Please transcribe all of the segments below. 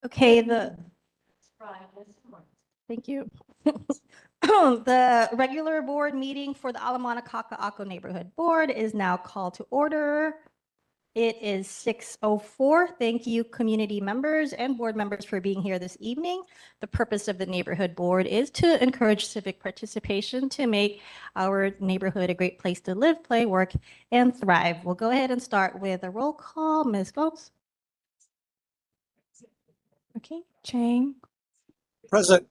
Okay, thank you. The regular board meeting for the Alamana Kaka'ako Neighborhood Board is now called to order. It is 6:04. Thank you, community members and board members for being here this evening. The purpose of the neighborhood board is to encourage civic participation to make our neighborhood a great place to live, play, work, and thrive. We'll go ahead and start with a roll call. Ms. Gomes? Okay, Chang, Present.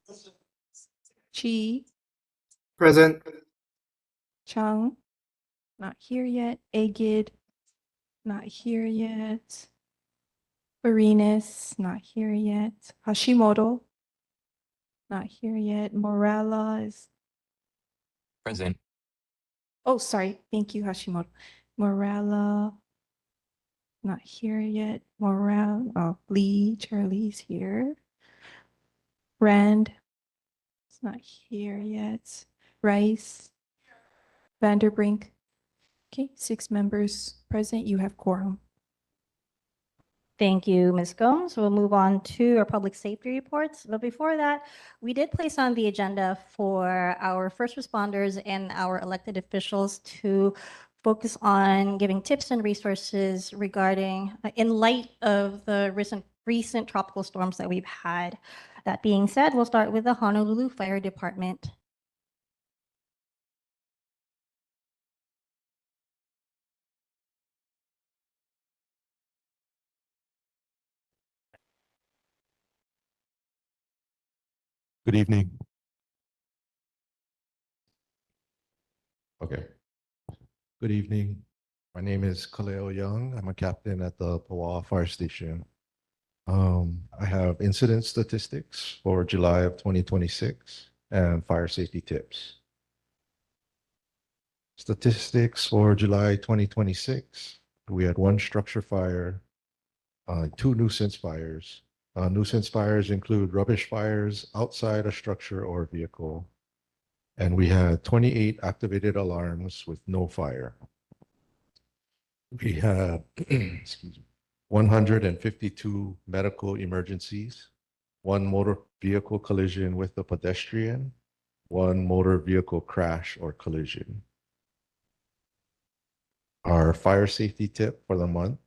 Chi, Present. Chung, not here yet. Agid, not here yet. Marinas, not here yet. Hashimoto, not here yet. Morella is, Present. oh, sorry. Thank you, Hashimoto. Morella, not here yet. Lee, Charlie's here. Rand, it's not here yet. Rice, Vanderbrink. Okay, 6 members present. You have quorum. Thank you, Ms. Gomes. We'll move on to our public safety reports. But before that, we did place on the agenda for our first responders and our elected officials to focus on giving tips and resources regarding, in light of the recent tropical storms that we've had. That being said, we'll start with the Honolulu Fire Department. Good evening. Okay. Good evening. My name is Kaleo Young. I'm a captain at the Paua Fire Station. I have incident statistics for July of 2026 and fire safety tips. Statistics for July 2026, we had 1 structure fire, 2 nuisance fires. Nuisance fires include rubbish fires outside a structure or vehicle. And we had 28 activated alarms with no fire. We had excuse me, 152 medical emergencies, 1 motor vehicle collision with a pedestrian, 1 motor vehicle crash or collision. Our fire safety tip for the month: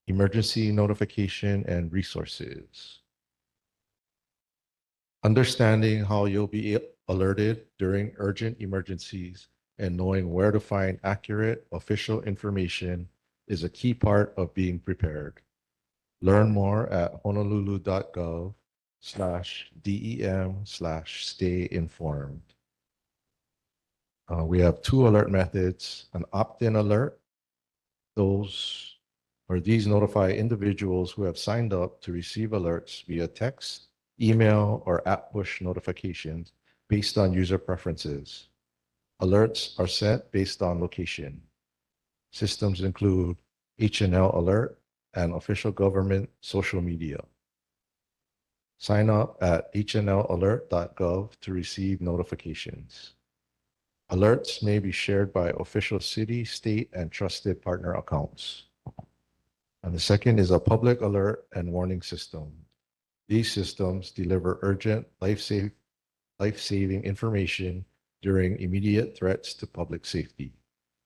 emergency notification and resources. Understanding how you'll be alerted during urgent emergencies and knowing where to find accurate official information is a key part of being prepared. Learn more at honolulu.gov/DEM/stay informed. We have 2 alert methods: an opt-in alert. These notify individuals who have signed up to receive alerts via text, email, or app push notifications based on user preferences. Alerts are sent based on location. Systems include HNL Alert and official government social media. Sign up at hnlalert.gov to receive notifications. Alerts may be shared by official city, state, and trusted partner accounts. And the second is a public alert and warning system. These systems deliver urgent, life-saving information during immediate threats to public safety.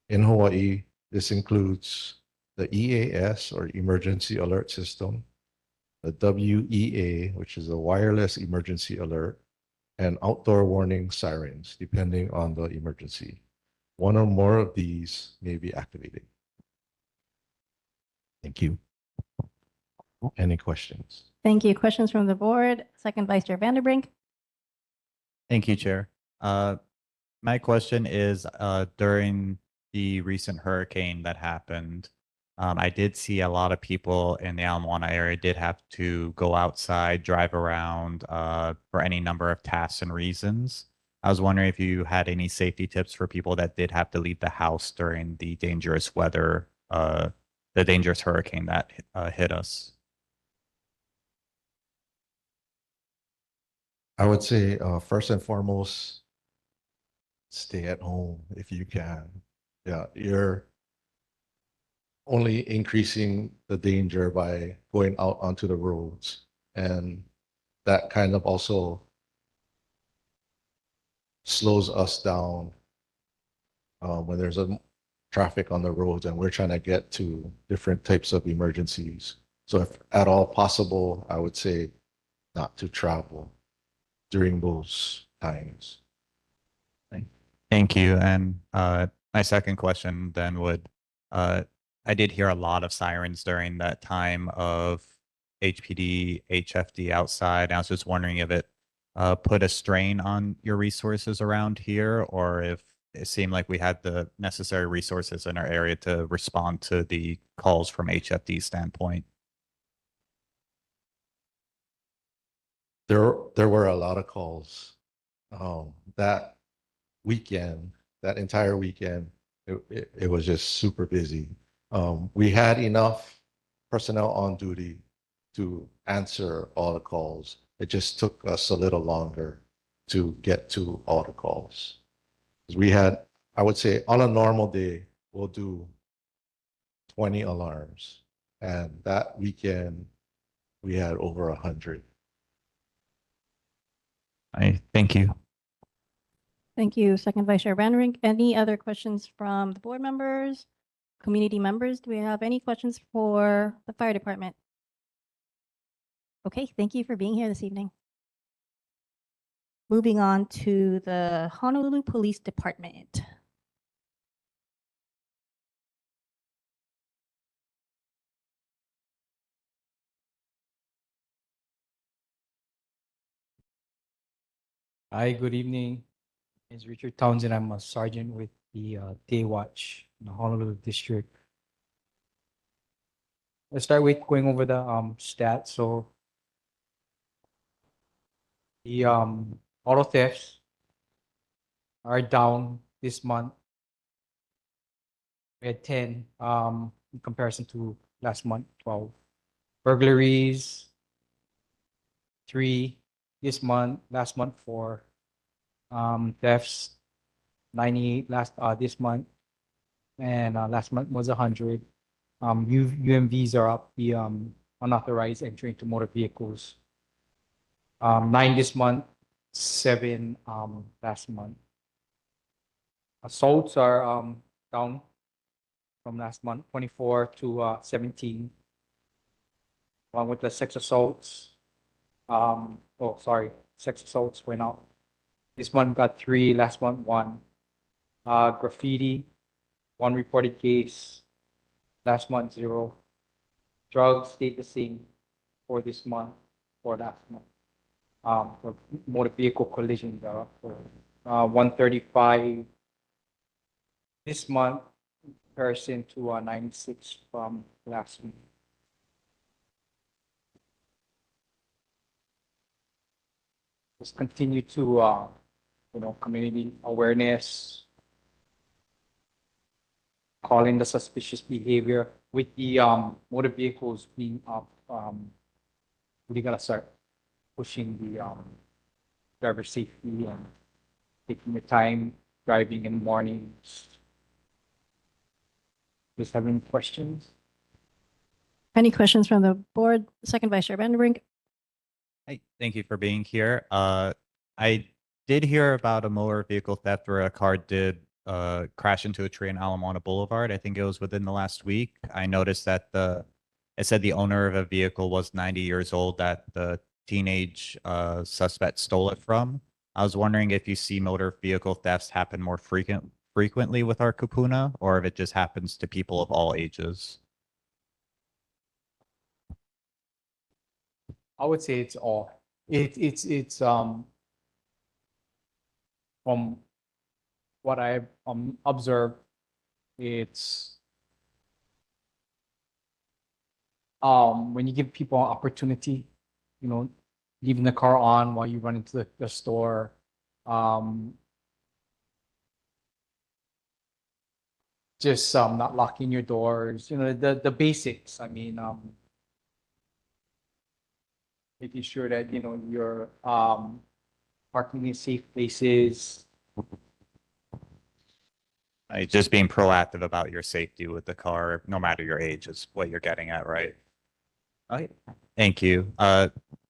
In Hawaii, this includes the EAS, or Emergency Alert System, the WEA, which is a wireless emergency alert, and outdoor warning sirens, depending on the emergency. 1 or more of these may be activated. Thank you. Any questions? Thank you. Questions from the board? Second Vice Chair Vanderbrink. Thank you, Chair. My question is, during the recent hurricane that happened, I did see a lot of people in the Moana area did have to go outside, drive around for any number of tasks and reasons. I was wondering if you had any safety tips for people that did have to leave the house during the dangerous weather, the dangerous hurricane that hit us. I would say, first and foremost, stay at home if you can. Yeah, you're only increasing the danger by going out onto the roads. And that kind of also slows us down when there's a traffic on the roads and we're trying to get to different types of emergencies. So if at all possible, I would say not to travel during those times. Thank you. And my second question then would, I did hear a lot of sirens during that time of HPD, HFD outside. I was just wondering if it put a strain on your resources around here, or if it seemed like we had the necessary resources in our area to respond to the calls from HFD standpoint. There were a lot of calls that weekend, that entire weekend. It was just super busy. We had enough personnel on duty to answer all the calls. It just took us a little longer to get to all the calls. 'Cause we had, I would say, on a normal day, we'll do 20 alarms, and that weekend we had over 100. I thank you. Thank you, Second Vice Chair Vanderink. Any other questions from the board members, community members? Do we have any questions for the fire department? Okay, thank you for being here this evening. Moving on to the Honolulu Police Department. Hi, good evening. It's Richard Townsend. I'm a sergeant with the Day Watch in the Honolulu District. Let's start with going over the stats. So the auto thefts are down this month. We had 10 in comparison to last month, 12. Burglaries, 3 this month, last month 4. Thefts, 98 this month, and last month was 100. UMVs are up. The unauthorized entry into motor vehicles, 9 this month, 7 last month. Assaults are down from last month, 24 to 17. Along with the sex assaults, sex assaults went up. This month got 3, last month 1. Graffiti, 1 reported case, last month 0. Drugs stayed the same for this month, for last month. For motor vehicle collisions are up for 135 this month in comparison to 96 from last week. Let's continue to community awareness, calling the suspicious behavior with the motor vehicles being up. We gotta start pushing the driver safety and taking the time driving in the mornings. Just have any questions? Any questions from the board? Second Vice Chair Vanderink. Hey, thank you for being here. I did hear about a motor vehicle theft where a car did crash into a tree in Ala Moana Boulevard. I think it was within the last week. I noticed that it said the owner of a vehicle was 90 years old that the teenage suspect stole it from. I was wondering if you see motor vehicle thefts happen more frequently with our kupuna, or if it just happens to people of all ages. I would say it's all. It's from what I've observed, it's when you give people an opportunity, leaving the car on while you run into the store, just not locking your doors, the basics. I mean, making sure that you're parking in safe places. Just being proactive about your safety with the car, no matter your age, is what you're getting at, right? Okay. Thank you.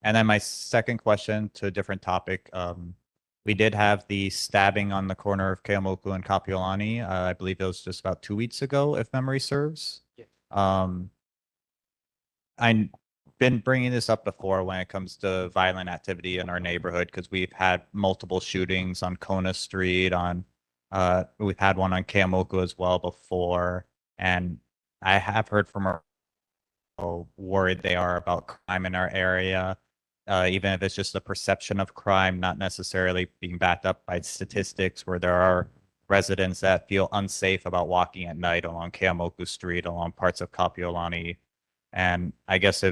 And then my second question to a different topic. We did have the stabbing on the corner of Keamoku and Kapiolani. I believe it was just about 2 weeks ago, if memory serves. Yeah. I've been bringing this up before when it comes to violent activity in our neighborhood because we've had multiple shootings on Kona Street. We've had one on Keamoku as well before, and I have heard from our how worried they are about crime in our area, even if it's just a perception of crime, not necessarily being backed up by statistics, where there are residents that feel unsafe about walking at night along Keamoku Street, along parts of Kapiolani. And I guess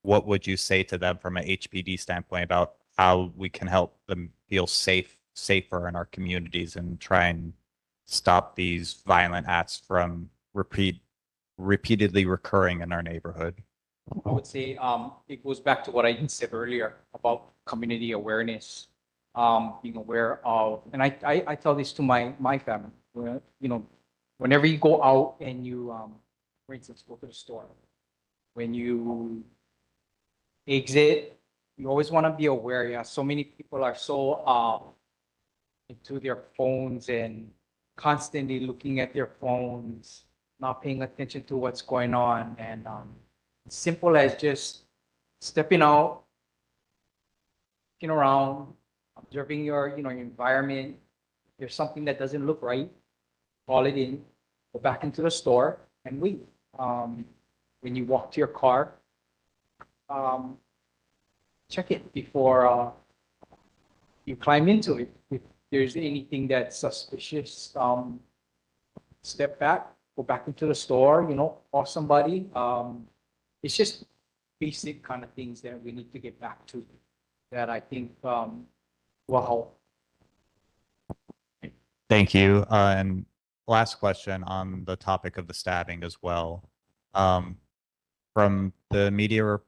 what would you say to them from an HPD standpoint about how we can help them feel safer in our communities and try and stop these violent acts from repeatedly recurring in our neighborhood? I would say it goes back to what I said earlier about community awareness, being aware of, and I tell this to my family. Whenever you go out and you, for instance, go to the store, when you exit, you always want to be aware. Yeah, so many people are so into their phones and constantly looking at their phones, not paying attention to what's going on, and simple as just stepping out, looking around, observing your environment. If there's something that doesn't look right, call it in, go back into the store, and wait. When you walk to your car, check it before you climb into it. If there's anything that's suspicious, step back, go back into the store, call somebody. It's just basic kind of things that we need to get back to that I think will help. Thank you. And last question on the topic of the stabbing as well. From the media,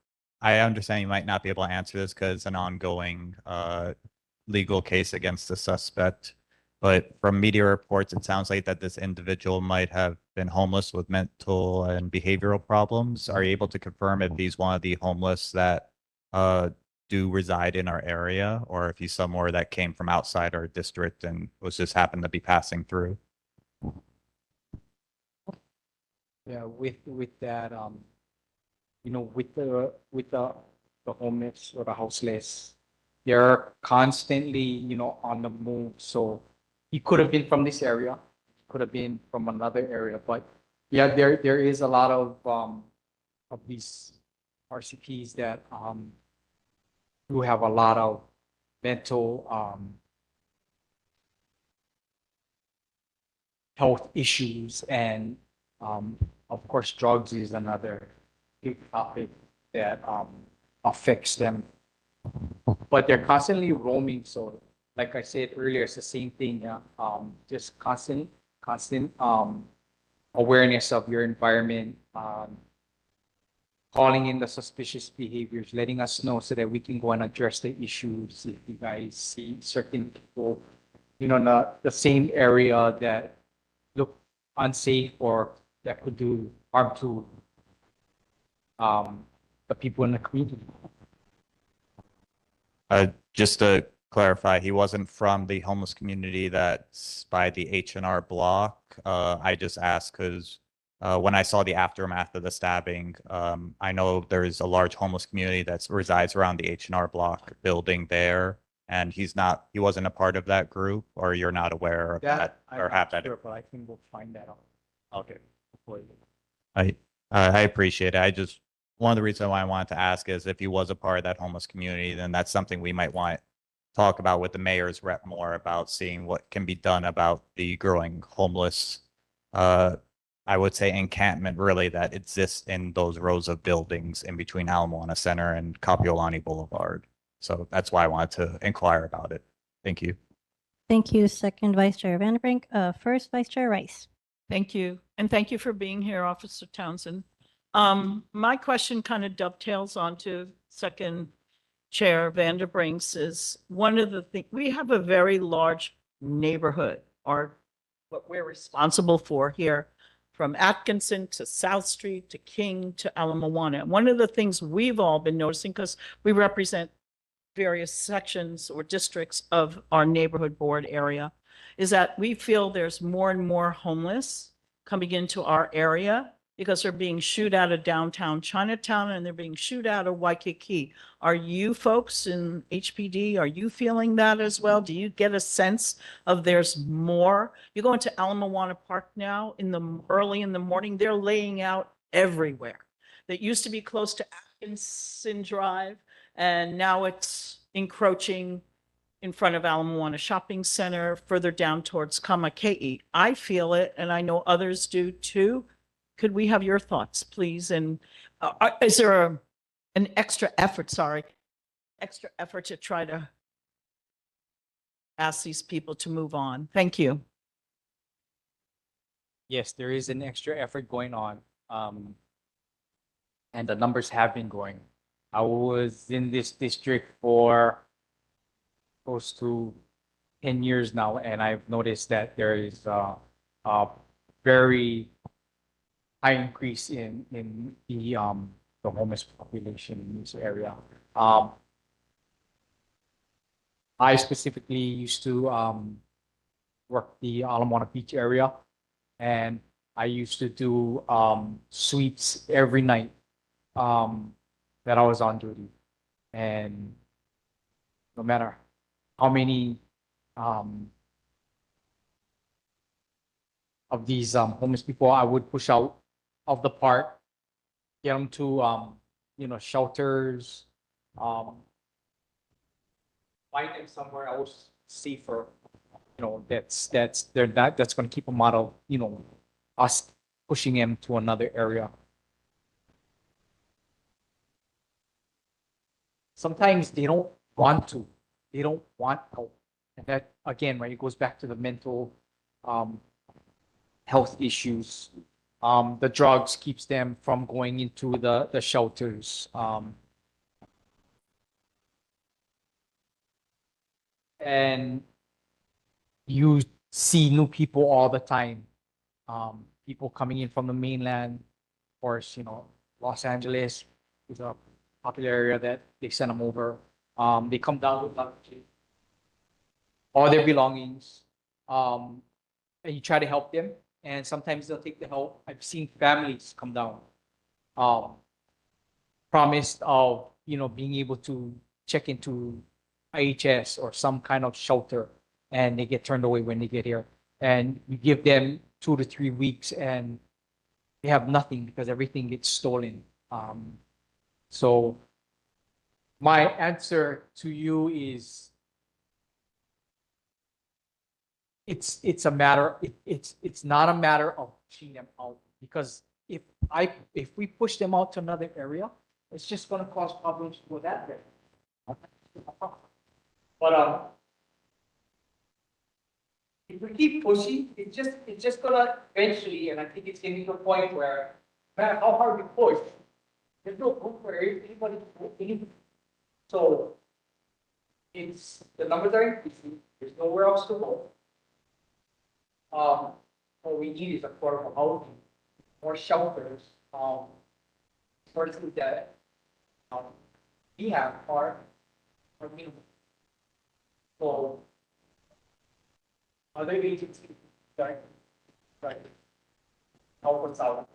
I understand you might not be able to answer this because it's an ongoing legal case against the suspect. But from media reports, it sounds like that this individual might have been homeless with mental and behavioral problems. Are you able to confirm if he's one of the homeless that do reside in our area, or if he's somewhere that came from outside our district and was just happened to be passing through? Yeah, with that, with the homeless or the houseless, they're constantly, on the move. So he could have been from this area, could have been from another area, but yeah, there is a lot of these RCPs that who have a lot of mental health issues, and of course drugs is another big topic that affects them, but they're constantly roaming. So like I said earlier, it's the same thing. Just constant awareness of your environment, calling in the suspicious behaviors, letting us know so that we can go and address the issues. If you guys see certain people, in the same area that look unsafe or that could do harm to the people in the community. Just to clarify, he wasn't from the homeless community that's by the H&R block. I just asked because when I saw the aftermath of the stabbing, I know there's a large homeless community that resides around the H&R block building there, and he wasn't a part of that group, or you're not aware of that, or have that. Sure, but I think we'll find that out. Okay. I appreciate it. One of the reasons why I wanted to ask is if he was a part of that homeless community, then that's something we might want to talk about with the mayor's rep more about seeing what can be done about the growing homeless, I would say encampment really that exists in those rows of buildings in between Moana Center and Kapiolani Boulevard. So that's why I wanted to inquire about it. Thank you. Thank you, Second Vice Chair Vanderbrink. First Vice Chair Rice. Thank you. And thank you for being here, Officer Townsend. My question kind of dovetails onto Second Chair Vanderbrink's is one of the things, we have a very large neighborhood, or what we're responsible for here from Atkinson to South Street to King to Ala Moana. One of the things we've all been noticing, because we represent various sections or districts of our neighborhood board area, is that we feel there's more and more homeless coming into our area because they're being shooed out of downtown Chinatown and they're being shooed out of Waikiki. Are you folks in HPD, are you feeling that as well? Do you get a sense of there's more? You go into Ala Moana Park now early in the morning, they're laying out everywhere. That used to be close to Atkinson Drive, and now it's encroaching in front of Ala Moana Shopping Center, further down towards Kamakei. I feel it, and I know others do too. Could we have your thoughts, please? And is there an extra effort to try to ask these people to move on? Thank you. Yes, there is an extra effort going on. And the numbers have been growing. I was in this district for close to 10 years now, and I've noticed that there is a very high increase in the homeless population in this area. I specifically used to work the Ala Moana Beach area, and I used to do sweeps every night that I was on duty. And no matter how many of these homeless people I would push out of the park, get them to shelters, find them somewhere else safer. That's going to keep them out of us pushing them to another area. Sometimes they don't want to. They don't want help. And that, again, right, it goes back to the mental health issues. The drugs keeps them from going into the shelters. And you see new people all the time. People coming in from the mainland, of course, Los Angeles is a popular area that they send them over. They come down with all their belongings, and you try to help them. And sometimes they'll take the help. I've seen families come down, promised of being able to check into IHS or some kind of shelter, and they get turned away when they get here. And you give them 2 to 3 weeks, and they have nothing because everything gets stolen. So my answer to you is it's a matter it's not a matter of pushing them out, because if we push them out to another area, it's just going to cause problems for that area. But if we keep pushing, it's just gonna eventually, and I think it's getting to a point where, man, how hard we push, there's no room for anybody to go in. So it's the numbers are increasing. There's nowhere else to go. What we need is affordable housing, more shelters, sources that we have are minimum. So other agencies that help us out.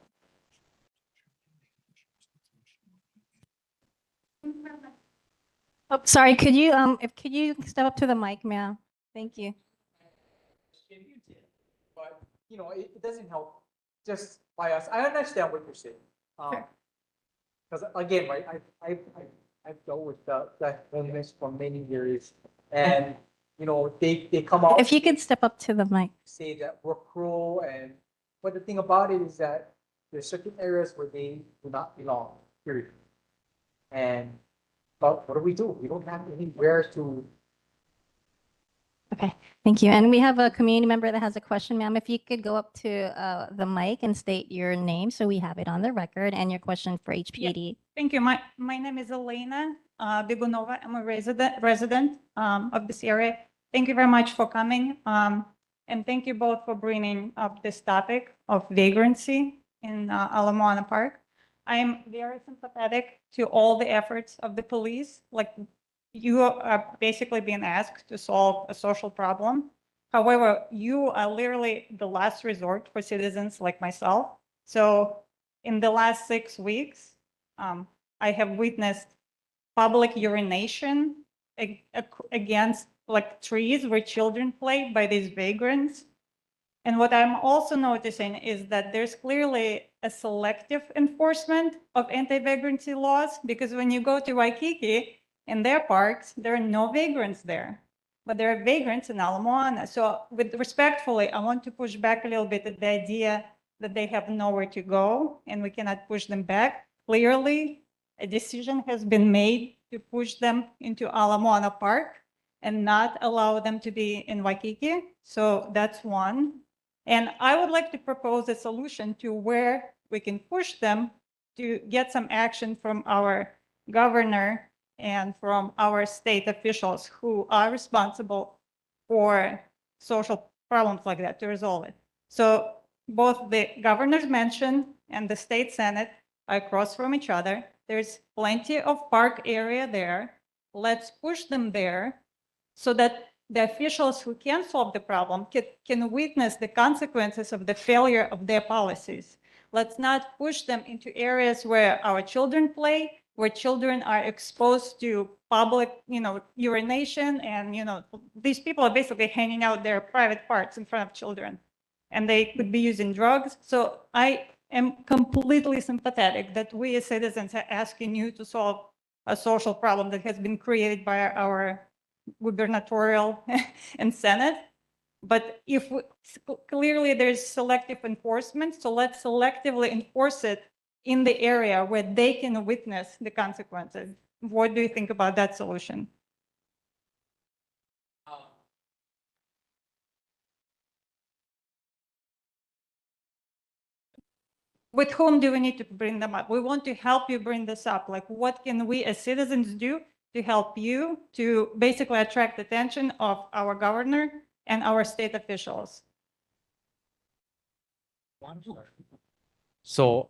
Oh, sorry, could you step up to the mic, ma'am? Thank you. But it doesn't help just by us. I understand what you're saying. Because again, right, I've dealt with the homeless for many years, and they come out. If you could step up to the mic. Say that we're cruel, but the thing about it is that there's certain areas where they do not belong. Period. But what do? We don't have anywhere to. Okay, thank you. And we have a community member that has a question, ma'am. If you could go up to the mic and state your name so we have it on the record and your question for HPD. Thank you. My name is Elena Bigunova. I'm a resident of this area. Thank you very much for coming. And thank you both for bringing up this topic of vagrancy in Ala Moana Park. I'm very sympathetic to all the efforts of the police. Like, you are basically being asked to solve a social problem. However, you are literally the last resort for citizens like myself. So in the last 6 weeks, I have witnessed public urination against like trees where children play by these vagrants. And what I'm also noticing is that there's clearly a selective enforcement of anti-vagrancy laws, because when you go to Waikiki in their parks, there are no vagrants there, but there are vagrants in Ala Moana. So with respectfully, I want to push back a little bit at the idea that they have nowhere to go and we cannot push them back. Clearly, a decision has been made to push them into Ala Moana Park and not allow them to be in Waikiki. So that's one. And I would like to propose a solution to where we can push them to get some action from our governor and from our state officials who are responsible for social problems like that, to resolve it. So both the governor's mansion and the state senate are across from each other. There's plenty of park area there. Let's push them there so that the officials who can solve the problem can witness the consequences of the failure of their policies. Let's not push them into areas where our children play, where children are exposed to public, urination, and, these people are basically hanging out their private parts in front of children, and they could be using drugs. So I am completely sympathetic that we as citizens are asking you to solve a social problem that has been created by our gubernatorial and senate. But if clearly there's selective enforcement, so let's selectively enforce it in the area where they can witness the consequences. What do you think about that solution? With whom do we need to bring them up? We want to help you bring this up. Like, what can we as citizens do to help you to basically attract attention of our governor and our state officials? So.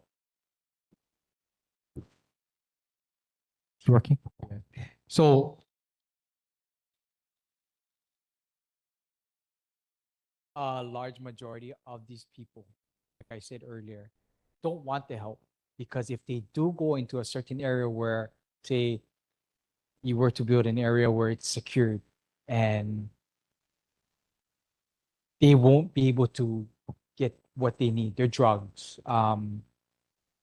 It's working. So. A large majority of these people, like I said earlier, don't want the help, because if they do go into a certain area where, say, you were to build an area where it's secured, and they won't be able to get what they need, their drugs,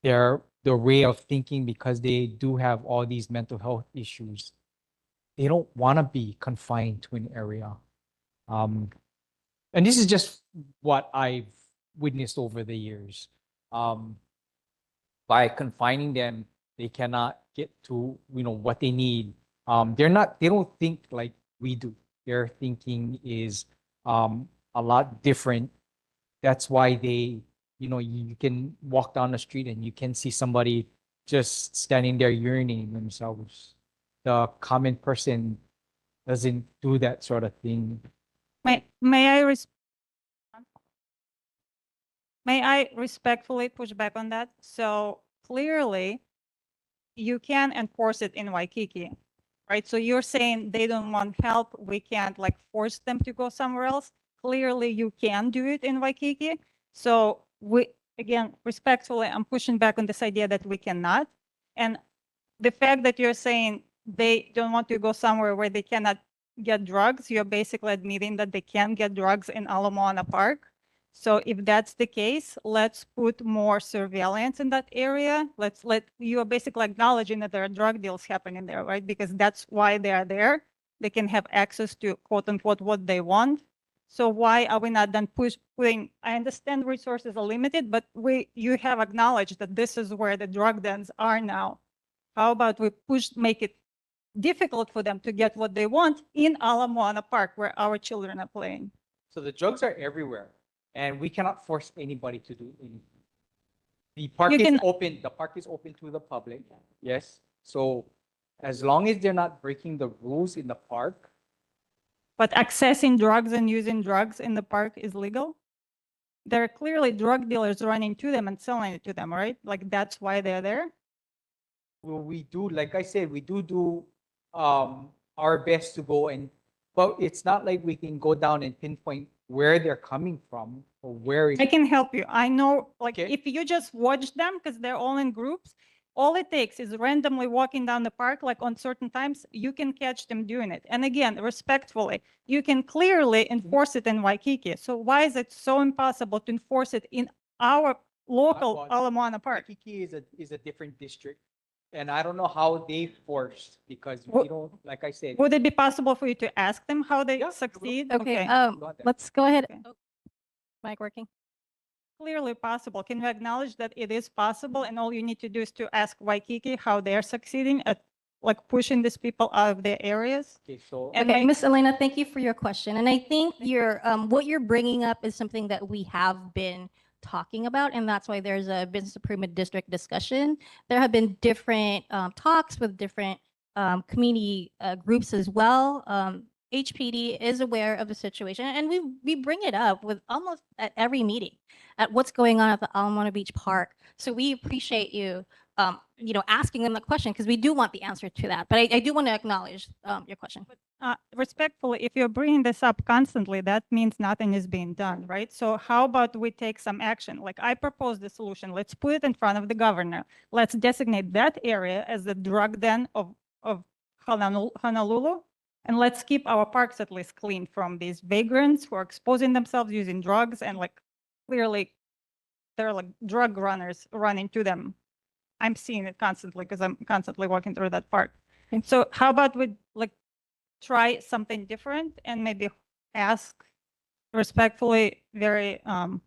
their way of thinking, because they do have all these mental health issues. They don't want to be confined to an area. And this is just what I've witnessed over the years. By confining them, they cannot get to, what they need. They don't think like we do. Their thinking is a lot different. That's why you can walk down the street and you can see somebody just standing there urinating themselves. The common person doesn't do that sort of thing. May I respectfully push back on that? So clearly, you can enforce it in Waikiki, right? So you're saying they don't want help. We can't like force them to go somewhere else. Clearly, you can do it in Waikiki. So again, respectfully, I'm pushing back on this idea that we cannot. And the fact that you're saying they don't want to go somewhere where they cannot get drugs, you're basically admitting that they can get drugs in Ala Moana Park. So if that's the case, let's put more surveillance in that area. You are basically acknowledging that there are drug deals happening there, right? Because that's why they are there. They can have access to quote unquote what they want. So why are we not then putting, I understand resources are limited, but you have acknowledged that this is where the drug dens are now. How about we make it difficult for them to get what they want in Ala Moana Park where our children are playing? So the drugs are everywhere, and we cannot force anybody to do anything. The park is open. The park is open to the public. Yes. So as long as they're not breaking the rules in the park, but accessing drugs and using drugs in the park is legal? There are clearly drug dealers running to them and selling it to them, right? Like that's why they're there? Well, we do, like I said, we do our best to go and, but it's not like we can go down and pinpoint where they're coming from or where. I can help you. I know, like, Okay. if you just watch them, because they're all in groups, all it takes is randomly walking down the park, like on certain times, you can catch them doing it. And again, respectfully, you can clearly enforce it in Waikiki. So why is it so impossible to enforce it in our local well, Ala Moana Park? Kaka'ako is a different district. And I don't know how they forced because Wha- we don't, like I said. Would it be possible for you to ask them how they Yeah, I will. succeed? Okay, Go ahead. let's go ahead. Okay. Oh, mic working? Clearly possible. Can you acknowledge that it is possible and all you need to do is to ask Waikiki how they're succeeding at like pushing these people out of their areas? Okay, so. And Okay, my- Miss Elena, thank you for your question. And I think what you're bringing up is something that we have been talking about, and that's why there's a business improvement district discussion. There have been different talks with different community groups as well. HPD is aware of the situation, and we bring it up with almost at every meeting at what's going on at the Ala Moana Beach Park. So we appreciate you asking them the question because we do want the answer to that. But I do want to acknowledge your question. Respectfully, if you're bringing this up constantly, that means nothing is being done, right? So how about we take some action? Like I propose the solution. Let's put it in front of the governor. Let's designate that area as the drug den of Honolulu. And let's keep our parks at least clean from these vagrants who are exposing themselves using drugs and like clearly they're like drug runners running to them. I'm seeing it constantly because I'm constantly walking through that park. Okay. So how about we like try something different and maybe ask respectfully, very, our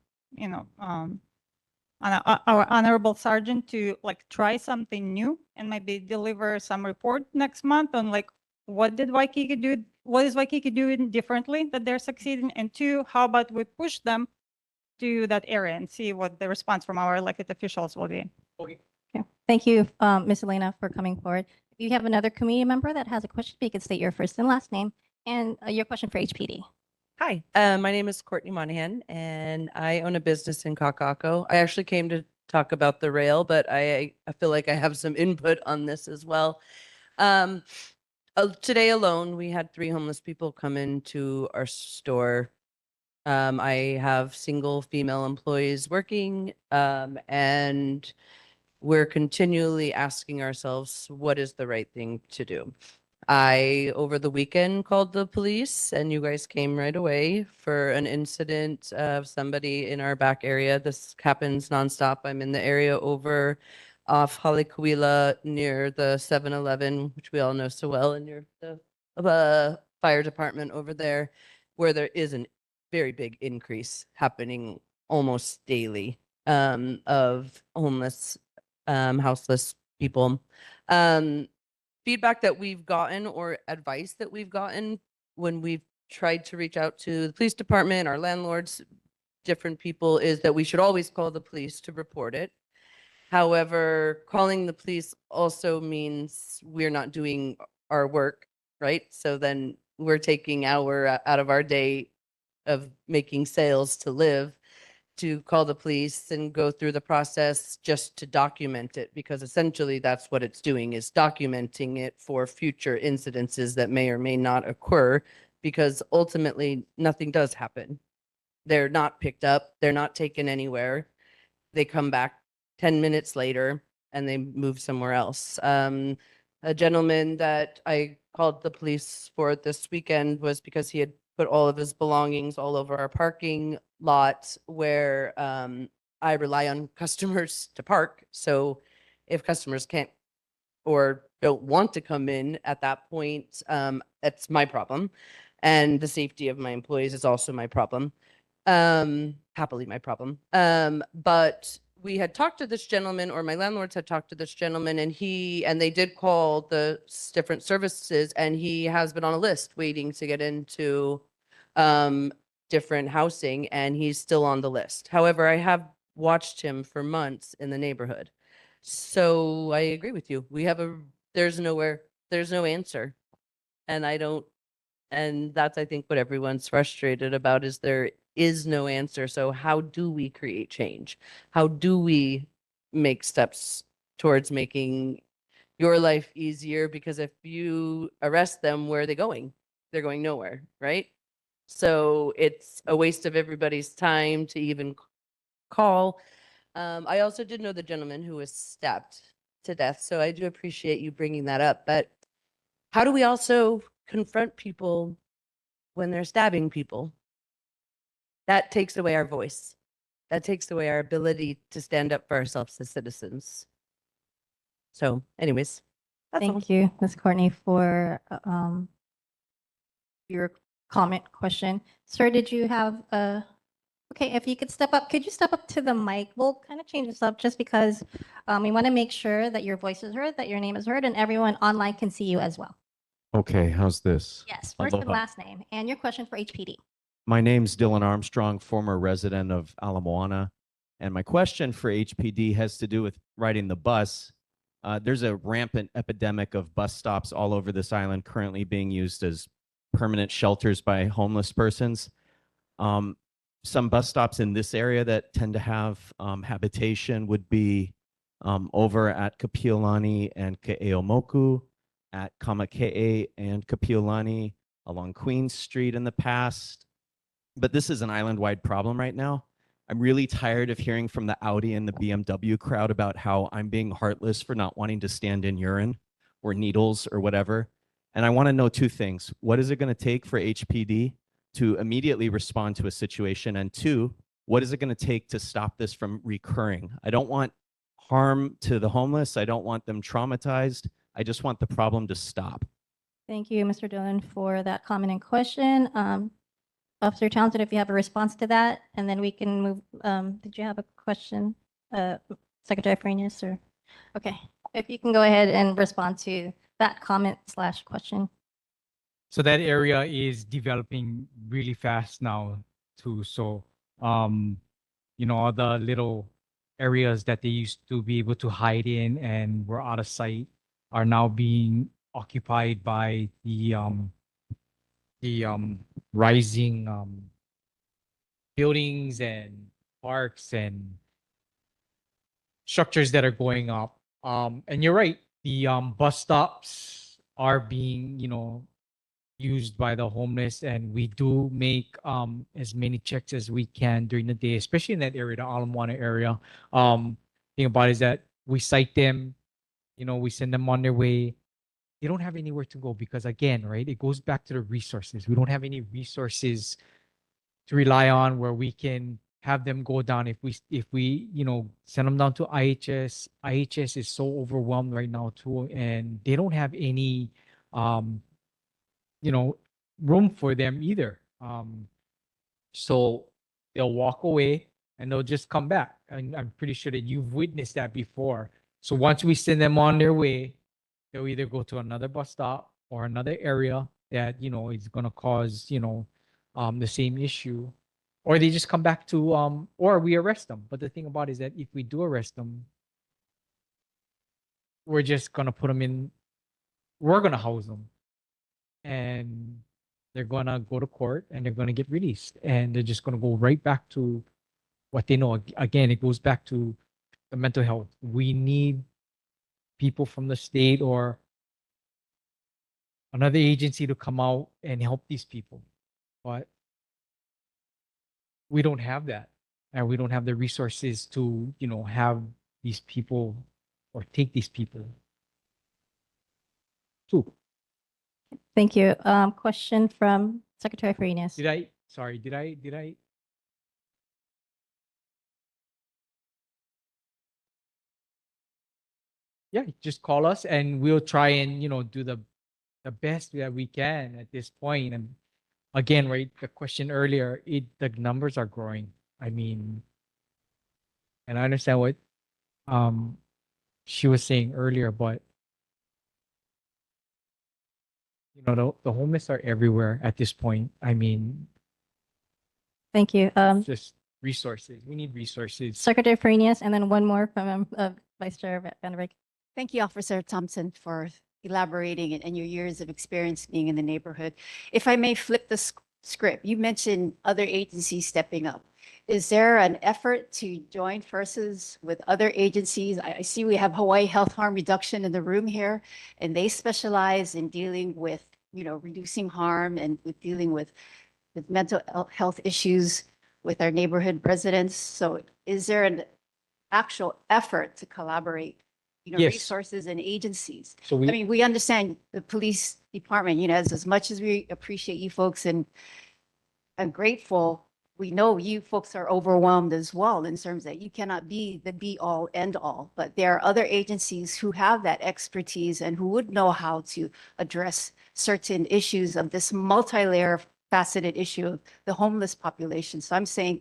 honorable sergeant to like try something new and maybe deliver some report next month on like what did Waikiki do? What is Waikiki doing differently that they're succeeding? And two, how about we push them to that area and see what the response from our elected officials will be? Okay. Okay. Thank you, Ms. Elena, for coming forward. If you have another community member that has a question, you can state your first and last name and your question for HPD. Hi, my name is Courtney Monahan, and I own a business in Kaka'ako. I actually came to talk about the rail, but I feel like I have some input on this as well. Today alone, we had 3 homeless people come into our store. I have single female employees working, and we're continually asking ourselves, what is the right thing to do? I, over the weekend, called the police and you guys came right away for an incident of somebody in our back area. This happens nonstop. I'm in the area over off Halikuila near the 7-Eleven, which we all know so well, and near the fire department over there, where there is a very big increase happening almost daily of homeless, houseless people. Feedback that we've gotten or advice that we've gotten when we've tried to reach out to the police department, our landlords, different people, is that we should always call the police to report it. However, calling the police also means we're not doing our work, right? So then we're taking hour out of our day of making sales to live to call the police and go through the process just to document it, because essentially that's what it's doing, is documenting it for future incidences that may or may not occur, because ultimately nothing does happen. They're not picked up, they're not taken anywhere. They come back 10 minutes later and they move somewhere else. A gentleman that I called the police for this weekend was because he had put all of his belongings all over our parking lot where I rely on customers to park. So if customers can't or don't want to come in at that point, that's my problem. And the safety of my employees is also my problem. Happily my problem. But we had talked to this gentleman, or my landlords had talked to this gentleman, and they did call the different services, and he has been on a list waiting to get into different housing, and he's still on the list. However, I have watched him for months in the neighborhood. So I agree with you. There's no answer. And I don't And that's, I think, what everyone's frustrated about is there is no answer. So how do we create change? How do we make steps towards making your life easier? Because if you arrest them, where are they going? They're going nowhere, right? So it's a waste of everybody's time to even call. I also did know the gentleman who was stabbed to death, so I do appreciate you bringing that up. But how do we also confront people when they're stabbing people? That takes away our voice. That takes away our ability to stand up for ourselves as citizens. So, anyways, that's all. Thank you, Ms. Courtney, for your comment question. Sir, did you have a, okay, if you could step up, could you step up to the mic? We'll kind of change this up just because we want to make sure that your voice is heard, that your name is heard, and everyone online can see you as well. Okay, how's this? Yes, first and Aloha. last name, and your question for HPD. My name's Dylan Armstrong, former resident of Moana. And my question for HPD has to do with riding the bus. There's a rampant epidemic of bus stops all over this island currently being used as permanent shelters by homeless persons. Some bus stops in this area that tend to have habitation would be over at Kapiolani and Ke'eomoku, at Kamake'e and Kapiolani, along Queen Street in the past. But this is an island-wide problem right now. I'm really tired of hearing from the Audi and the BMW crowd about how I'm being heartless for not wanting to stand in urine or needles or whatever. And I want to know two things. What is it going to take for HPD to immediately respond to a situation? And two, what is it going to take to stop this from recurring? I don't want harm to the homeless. I don't want them traumatized. I just want the problem to stop. Thank you, Mr. Dillon, for that comment and question. Officer Townsend, if you have a response to that, and then we can move, did you have a question, Secretary Farinas, or? Okay, if you can go ahead and respond to that comment slash question. So that area is developing really fast now too. So, all the little areas that they used to be able to hide in and were out of sight are now being occupied by the rising buildings and parks and structures that are going up. And you're right, the bus stops are being, used by the homeless, and we do make as many checks as we can during the day, especially in that area, the Moana area. Thing about it is that we cite them, we send them on their way. They don't have anywhere to go because, again, right, it goes back to the resources. We don't have any resources to rely on where we can have them go down. If we send them down to IHS, IHS is so overwhelmed right now too, and they don't have any room for them either. So they'll walk away and they'll just come back. And I'm pretty sure that you've witnessed that before. So once we send them on their way, they'll either go to another bus stop or another area that, is going to cause, the same issue, or they just come back to, or we arrest them. But the thing about it is that if we do arrest them, we're just going to put them in, we're going to house them, and they're going to go to court and they're going to get released, and they're just going to go right back to what they know. Again, it goes back to the mental health. We need people from the state or another agency to come out and help these people. But we don't have that, and we don't have the resources to, have these people or take these people. Too. Thank you. Question from Secretary Farinas. Did I? Yeah, just call us and we'll try and, do the best that we can at this point. And again, right, the question earlier, the numbers are growing. I mean, and I understand what she was saying earlier, but the homeless are everywhere at this point. I mean, Thank you. just resources. We need resources. Secretary Farinas, and then one more from Vice Chair Van der Beek. Thank you, Officer Thompson, for elaborating and your years of experience being in the neighborhood. If I may flip the script, you mentioned other agencies stepping up. Is there an effort to join forces with other agencies? I see we have Hawaii Health Harm Reduction in the room here, and they specialize in dealing with, reducing harm and with dealing with mental health issues with our neighborhood residents. So is there an actual effort to collaborate, Yes. resources and agencies? So I mean, we understand the police department, as much as we appreciate you folks and I'm grateful, we know you folks are overwhelmed as well in terms that you cannot be the be all end all, but there are other agencies who have that expertise and who would know how to address certain issues of this multi-layer faceted issue of the homeless population. So I'm saying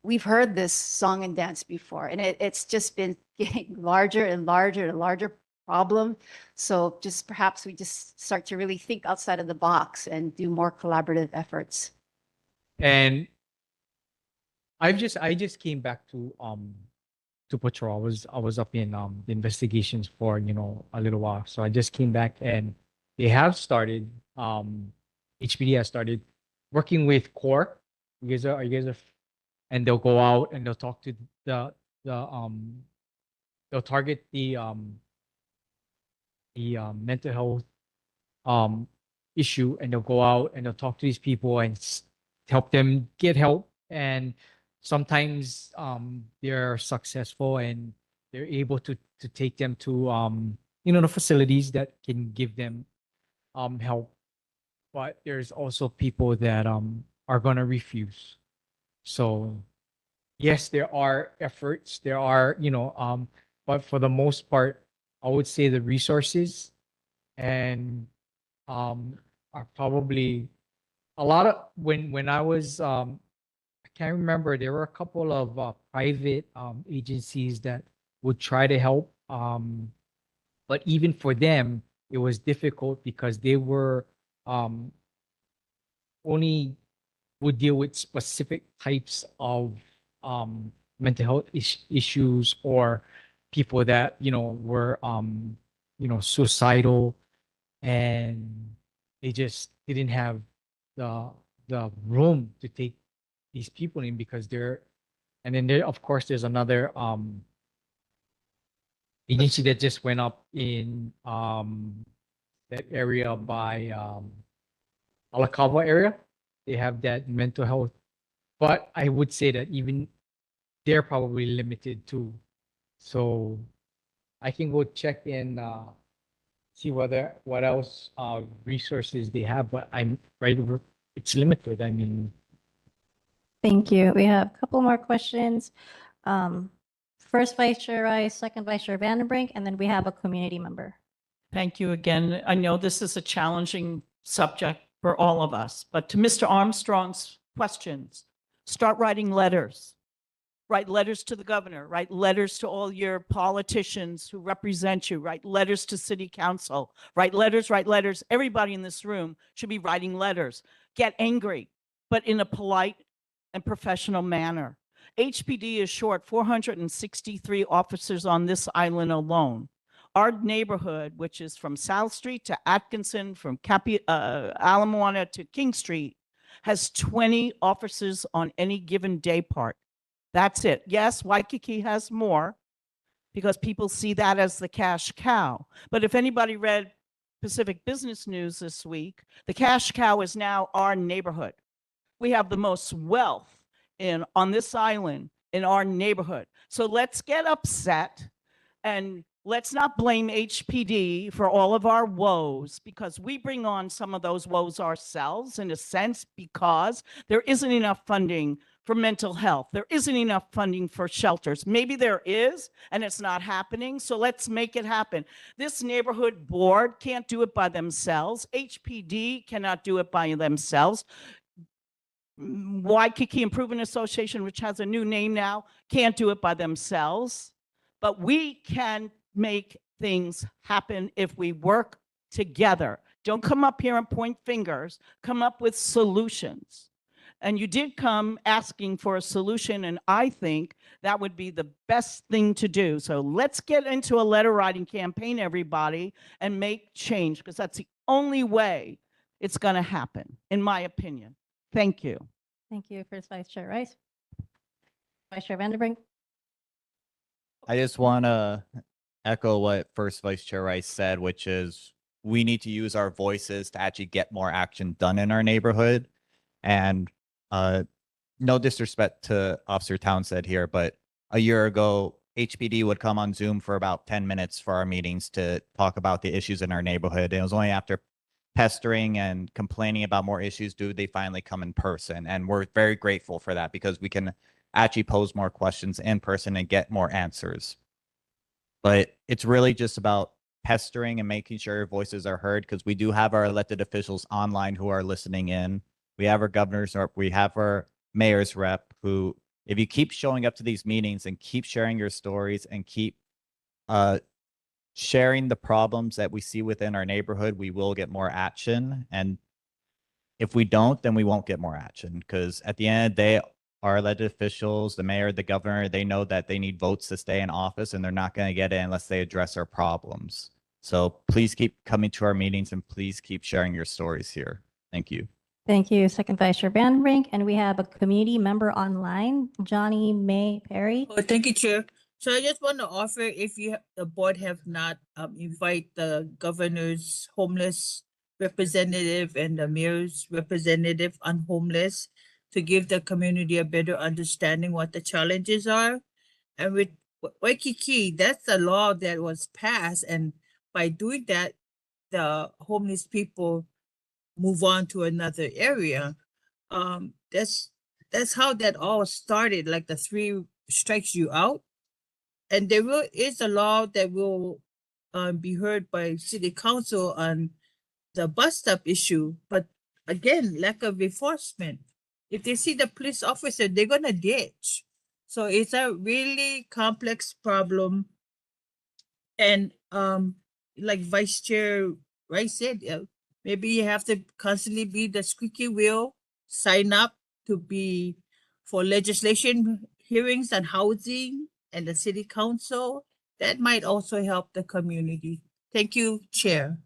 we've heard this song and dance before, and it's just been getting larger and larger and larger problem. So just perhaps we just start to really think outside of the box and do more collaborative efforts. And I just came back to patrol. I was up in the investigations for a little while. So I just came back and they have started HPD has started working with core. And they'll go out and they'll talk to the they'll target the mental health issue, and they'll go out and they'll talk to these people and help them get help. And sometimes they're successful and they're able to take them to the facilities that can give them help. But there's also people that are gonna refuse. So yes, there are efforts, there are, but for the most part, I would say the resources and are probably a lot of when I was I can't remember, there were a couple of private agencies that would try to help, but even for them it was difficult because they were only would deal with specific types of mental health issues or people that were suicidal, and they just didn't have the room to take these people in because they're, and then there of course there's another agency that just went up in that area by Alacava area. They have that mental health, but I would say that even they're probably limited too. So I can go check in, see what else resources they have, but I'm right. It's limited. I mean, Thank you. We have a couple more questions. First Vice Chair Rice, second Vice Chair Vandenbrink, and then we have a community member. Thank you again. I know this is a challenging subject for all of us, but to Mr. Armstrong's questions, start writing letters. Write letters to the governor, write letters to all your politicians who represent you, write letters to city council, write letters. Everybody in this room should be writing letters. Get angry, but in a polite and professional manner. HPD is short 463 officers on this island alone. Our neighborhood, which is from South Street to Atkinson, from Ala Moana to King Street, has 20 officers on any given day part. That's it. Yes, Waikiki has more because people see that as the cash cow. But if anybody read Pacific Business News this week, the cash cow is now our neighborhood. We have the most wealth on this island in our neighborhood. So let's get upset and let's not blame HPD for all of our woes, because we bring on some of those woes ourselves in a sense, because there isn't enough funding for mental health. There isn't enough funding for shelters. Maybe there is, and it's not happening. So let's make it happen. This neighborhood board can't do it by themselves. HPD cannot do it by themselves. Waikiki Improvement Association, which has a new name now, can't do it by themselves. But we can make things happen if we work together. Don't come up here and point fingers. Come up with solutions. And you did come asking for a solution, and I think that would be the best thing to do. So let's get into a letter writing campaign, everybody, and make change, because that's the only way it's going to happen, in my opinion. Thank you. Thank you, First Vice Chair Rice. Vice Chair Vanderbrink. I just want to echo what First Vice Chair Rice said, which is we need to use our voices to actually get more action done in our neighborhood. And no disrespect to Officer Townsend here, but a year ago, HPD would come on Zoom for about 10 minutes for our meetings to talk about the issues in our neighborhood. And it was only after pestering and complaining about more issues do they finally come in person. And we're very grateful for that because we can actually pose more questions in person and get more answers. But it's really just about pestering and making sure your voices are heard, because we do have our elected officials online who are listening in. We have our governors, or we have our mayor's rep who, if you keep showing up to these meetings and keep sharing your stories and keep sharing the problems that we see within our neighborhood, we will get more action. And if we don't, then we won't get more action, because at the end of the day, our elected officials, the mayor, the governor, they know that they need votes to stay in office, and they're not going to get it unless they address our problems. So please keep coming to our meetings and please keep sharing your stories here. Thank you. Thank you, Second Vice Chair Vanderbrink. And we have a community member online, Johnny May Perry. Oh, thank you, Chair. So I just want to offer, if the board have not invite the governor's homeless representative and the mayor's representative on homeless to give the community a better understanding what the challenges are. And with Waikiki, that's the law that was passed. And by doing that, the homeless people move on to another area. That's how that all started, like the 3 strikes you out. And there is a law that will be heard by city council on the bus stop issue. But again, lack of enforcement. If they see the police officer, they're gonna ditch. So it's a really complex problem. And like Vice Chair Rice said, maybe you have to constantly be the squeaky wheel, sign up to be for legislation hearings on housing and the city council. That might also help the community. Thank you, Chair.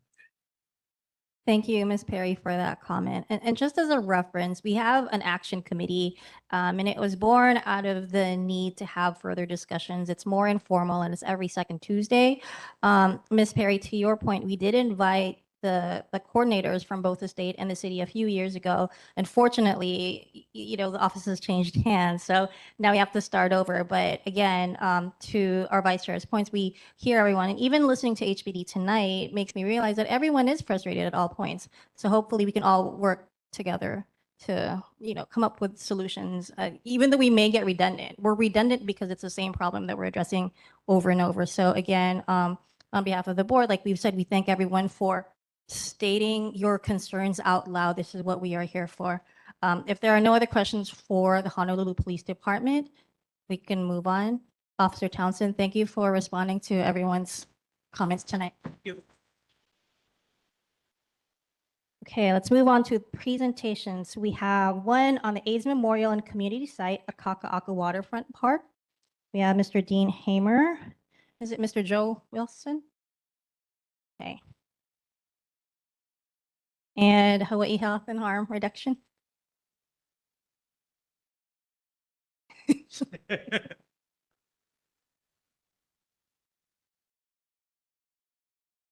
Thank you, Ms. Perry, for that comment. And just as a reference, we have an action committee, and it was born out of the need to have further discussions. It's more informal, and it's every second Tuesday. Ms. Perry, to your point, we did invite the coordinators from both the state and the city a few years ago. Unfortunately, the offices changed hands. So now we have to start over. But again, to our vice chair's points, we hear everyone. And even listening to HBD tonight makes me realize that everyone is frustrated at all points. So hopefully we can all work together to, come up with solutions, even though we may get redundant. We're redundant because it's the same problem that we're addressing over and over. So again, on behalf of the board, like we've said, we thank everyone for stating your concerns out loud. This is what we are here for. If there are no other questions for the Honolulu Police Department, we can move on. Officer Townsend, thank you for responding to everyone's comments tonight. Thank you. Okay, let's move on to presentations. We have one on the AIDS Memorial and Community Site at Kaka'ako Waterfront Park. We have Mr. Dean Hamer. Is it Mr. Joe Wilson? Okay. And Hawaii Health and Harm Reduction.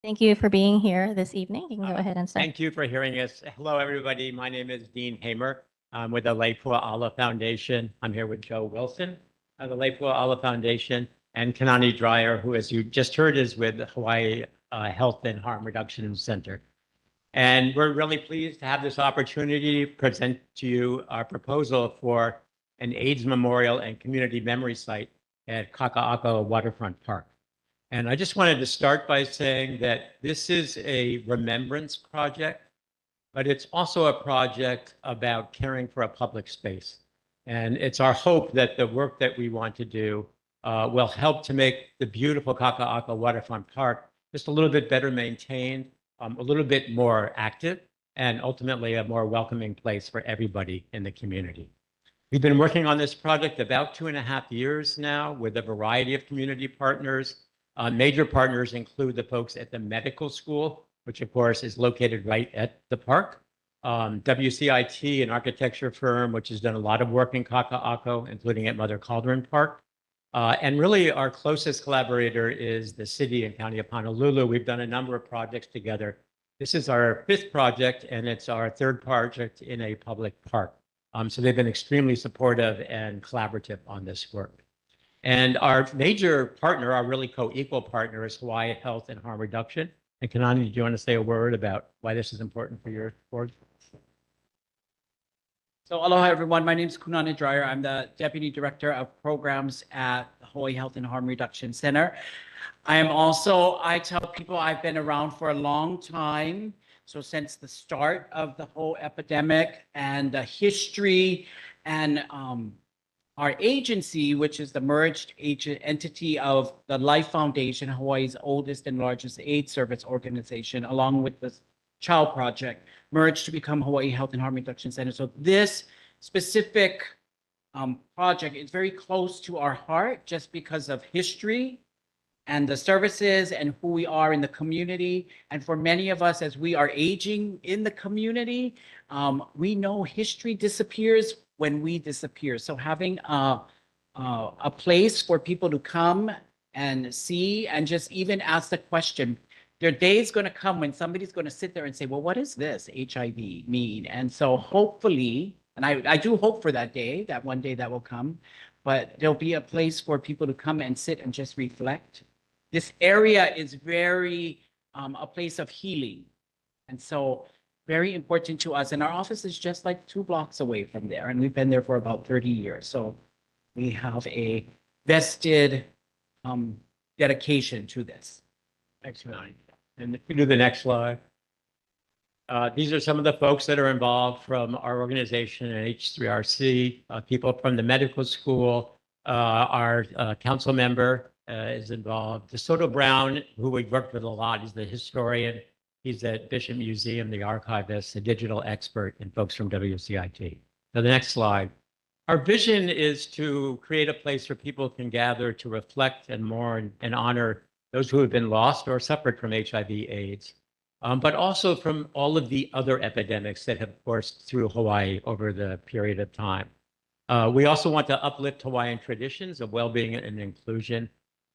Thank you for being here this evening. You can go ahead and start. Thank you for hearing us. Hello, everybody. My name is Dean Hamer. I'm with the Leipua Ala Foundation. I'm here with Joe Wilson of the Leipua Ala Foundation, and Kanani Dreyer, who, as you just heard, is with the Hawaii Health and Harm Reduction Center. And we're really pleased to have this opportunity to present to you our proposal for an AIDS Memorial and Community Memory Site at Kaka'ako Waterfront Park. And I just wanted to start by saying that this is a remembrance project, but it's also a project about caring for a public space. And it's our hope that the work that we want to do will help to make the beautiful Kaka'ako Waterfront Park just a little bit better maintained, a little bit more active, and ultimately a more welcoming place for everybody in the community. We've been working on this project about 2.5 years now with a variety of community partners. Major partners include the folks at the medical school, which of course is located right at the park. WCIT, an architecture firm, which has done a lot of work in Kaka'ako, including at Mother Cauldron Park. And really our closest collaborator is the city and county of Honolulu. We've done a number of projects together. This is our 5th project, and it's our 3rd project in a public park. So they've been extremely supportive and collaborative on this work. And our major partner, our really co-equal partner, is Hawaii Health and Harm Reduction. And Kanani, do you want to say a word about why this is important for your board? So aloha everyone, my name is Kunani Dreyer. I'm the Deputy Director of Programs at the Hawaii Health and Harm Reduction Center. I tell people I've been around for a long time. So since the start of the whole epidemic and the history and our agency, which is the merged entity of the Life Foundation, Hawaii's oldest and largest AIDS service organization, along with the Child Project, merged to become Hawaii Health and Harm Reduction Center. So this specific project is very close to our heart just because of history and the services and who we are in the community. And for many of us, as we are aging in the community, we know history disappears when we disappear. So having a place for people to come and see and just even ask the question, there are days going to come when somebody's going to sit there and say, well, what does this HIV mean? And so hopefully, and I do hope for that day, that one day that will come, but there'll be a place for people to come and sit and just reflect. This area is very a place of healing. And so very important to us. And our office is just like 2 blocks away from there. And we've been there for about 30 years. So we have a vested dedication to this. Excellent. And if we do the next slide. These are some of the folks that are involved from our organization and H3RC, people from the medical school, our council member is involved. DeSoto Brown, who we've worked with a lot, he's the historian. He's at Bishop Museum, the archivist, the digital expert, and folks from WCIT. So the next slide. Our vision is to create a place where people can gather to reflect and mourn and honor those who have been lost or suffered from HIV/AIDS, but also from all of the other epidemics that have coursed through Hawaii over the period of time. We also want to uplift Hawaiian traditions of well-being and inclusion,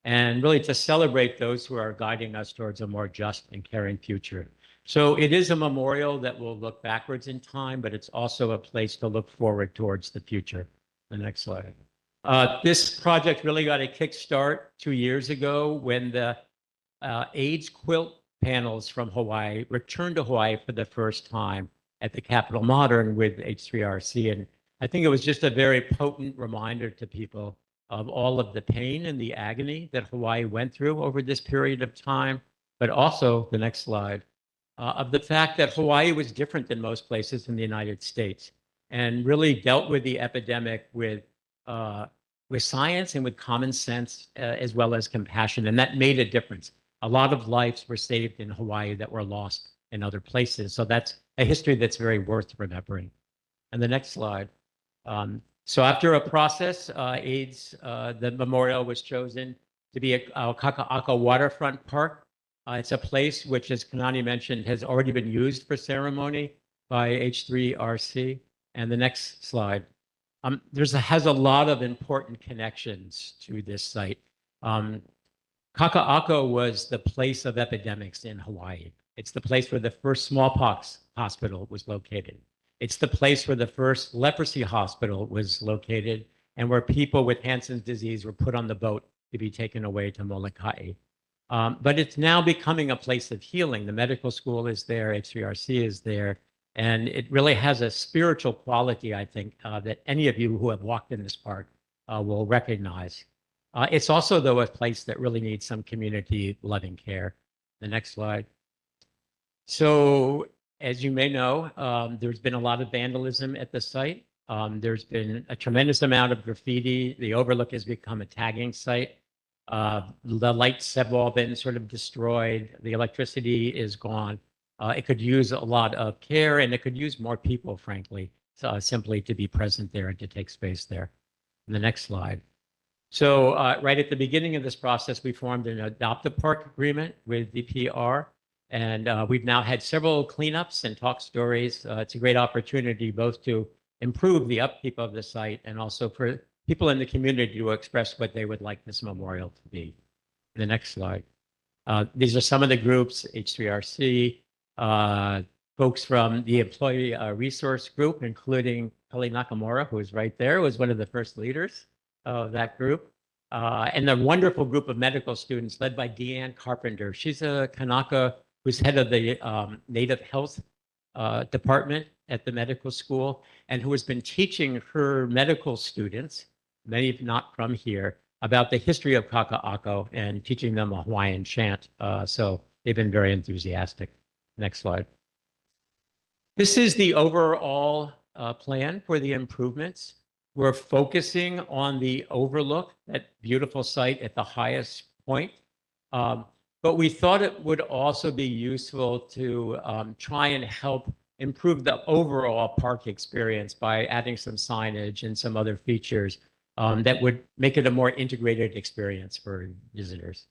and really to celebrate those who are guiding us towards a more just and caring future. So it is a memorial that will look backwards in time, but it's also a place to look forward towards the future. The next slide. This project really got a kickstart 2 years ago when the AIDS quilt panels from Hawaii returned to Hawaii for the first time at the Capitol Modern with H3RC. And I think it was just a very potent reminder to people of all of the pain and the agony that Hawaii went through over this period of time, but also, the next slide, of the fact that Hawaii was different than most places in the United States and really dealt with the epidemic with science and with common sense, as well as compassion. And that made a difference. A lot of lives were saved in Hawaii that were lost in other places. So that's a history that's very worth remembering. And the next slide. So after a process, AIDS, the memorial was chosen to be a Kaka'ako waterfront park. It's a place which, as Kanani mentioned, has already been used for ceremony by H3RC. And the next slide. Has a lot of important connections to this site. Kaka'ako was the place of epidemics in Hawaii. It's the place where the first smallpox hospital was located. It's the place where the first leprosy hospital was located and where people with Hansen's disease were put on the boat to be taken away to Molokai. But it's now becoming a place of healing. The medical school is there, H3RC is there, and it really has a spiritual quality, I think, that any of you who have walked in this park will recognize. It's also, though, a place that really needs some community loving care. The next slide. So, as you may know, there's been a lot of vandalism at the site. There's been a tremendous amount of graffiti. The overlook has become a tagging site. The lights have all been sort of destroyed. The electricity is gone. It could use a lot of care, and it could use more people, frankly, simply to be present there and to take space there. The next slide. So right at the beginning of this process, we formed an adopt park agreement with DPR, and we've now had several cleanups and talk stories. It's a great opportunity both to improve the upkeep of the site and also for people in the community to express what they would like this memorial to be. The next slide. These are some of the groups, H3RC, folks from the Employee Resource Group, including Kelly Nakamura, who is right there, was one of the first leaders of that group. And the wonderful group of medical students led by Deanne Carpenter. She's a Kanaka who's head of the Native Health Department at the medical school and who has been teaching her medical students, many not from here, about the history of Kaka'ako and teaching them a Hawaiian chant. So they've been very enthusiastic. Next slide. This is the overall plan for the improvements. We're focusing on the overlook, that beautiful site at the highest point. But we thought it would also be useful to try and help improve the overall park experience by adding some signage and some other features that would make it a more integrated experience for visitors.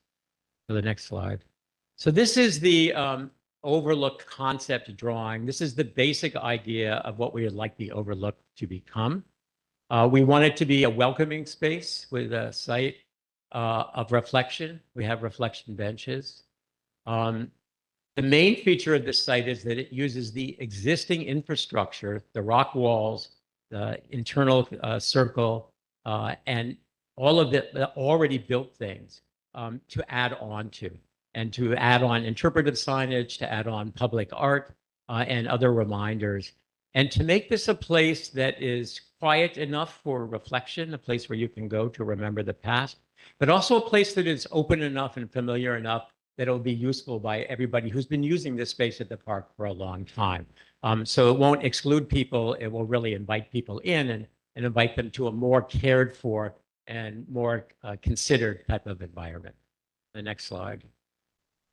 So the next slide. So this is the overlook concept drawing. This is the basic idea of what we would like the overlook to become. We want it to be a welcoming space with a site of reflection. We have reflection benches. The main feature of this site is that it uses the existing infrastructure, the rock walls, the internal circle, and all of the already built things to add on to, and to add on interpretive signage, to add on public art and other reminders, and to make this a place that is quiet enough for reflection, a place where you can go to remember the past, but also a place that is open enough and familiar enough that it'll be useful by everybody who's been using this space at the park for a long time. So it won't exclude people. It will really invite people in and invite them to a more cared for and more considered type of environment. The next slide.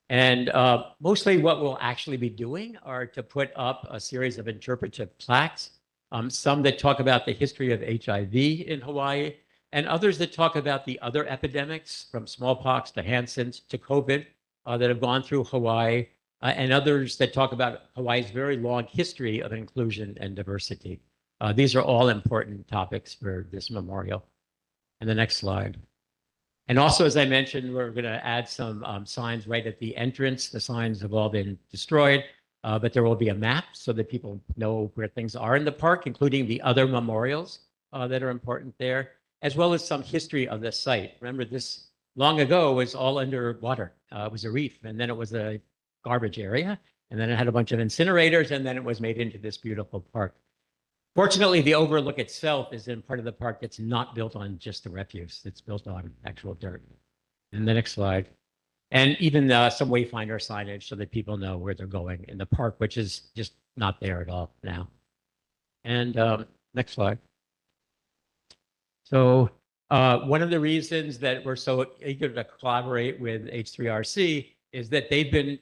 And mostly what we'll actually be doing are to put up a series of interpretive plaques, some that talk about the history of HIV in Hawaii, and others that talk about the other epidemics from smallpox to Hansen's to COVID that have gone through Hawaii, and others that talk about Hawaii's very long history of inclusion and diversity. These are all important topics for this memorial. And the next slide. And also, as I mentioned, we're going to add some signs right at the entrance. The signs have all been destroyed, but there will be a map so that people know where things are in the park, including the other memorials that are important there, as well as some history of the site. Remember, this long ago was all underwater. It was a reef, and then it was a garbage area, and then it had a bunch of incinerators, and then it was made into this beautiful park. Fortunately, the overlook itself is in part of the park that's not built on just the refuse. It's built on actual dirt. And the next slide. And even some wayfinder signage so that people know where they're going in the park, which is just not there at all now. And next slide. So one of the reasons that we're so eager to collaborate with H3RC is that they've been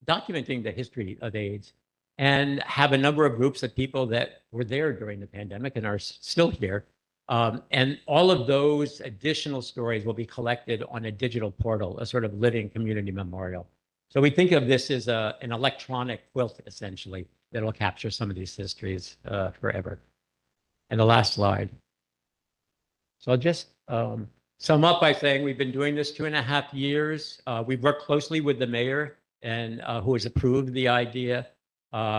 documenting the history of AIDS and have a number of groups of people that were there during the pandemic and are still here. And all of those additional stories will be collected on a digital portal, a sort of living community memorial. So we think of this as an electronic quilt, essentially, that will capture some of these histories forever. And the last slide. So I'll just sum up by saying we've been doing this 2.5 years. We've worked closely with the mayor and who has approved the idea.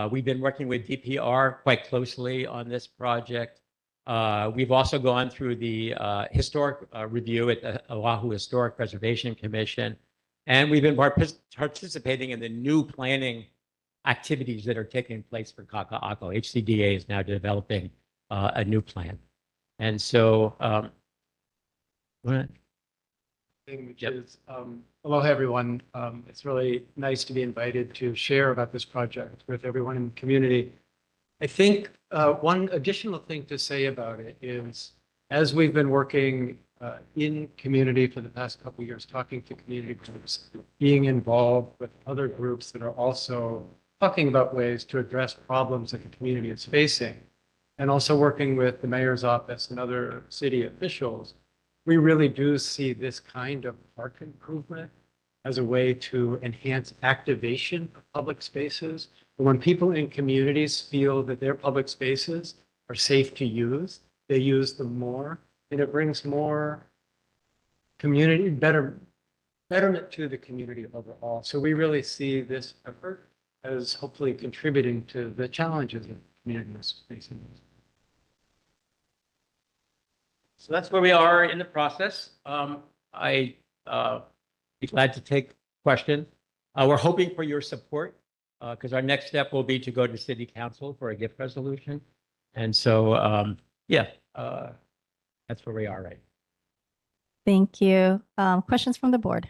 We've been working with DPR quite closely on this project. We've also gone through the historic review at the Oahu Historic Preservation Commission, and we've been participating in the new planning activities that are taking place for Kaka'ako. HCDA is now developing a new plan. And so, Which is, aloha everyone. It's really nice to be invited to share about this project with everyone in the community. I think one additional thing to say about it is, as we've been working in community for the past couple of years, talking to community groups, being involved with other groups that are also talking about ways to address problems that the community is facing, and also working with the mayor's office and other city officials, we really do see this kind of park improvement as a way to enhance activation of public spaces. When people in communities feel that their public spaces are safe to use, they use them more, and it brings more community, betterment to the community overall. So we really see this effort as hopefully contributing to the challenges that the community is facing. So that's where we are in the process. I be glad to take questions. We're hoping for your support because our next step will be to go to City Council for a gift resolution. And so, yeah, that's where we are right. Thank you. Questions from the board?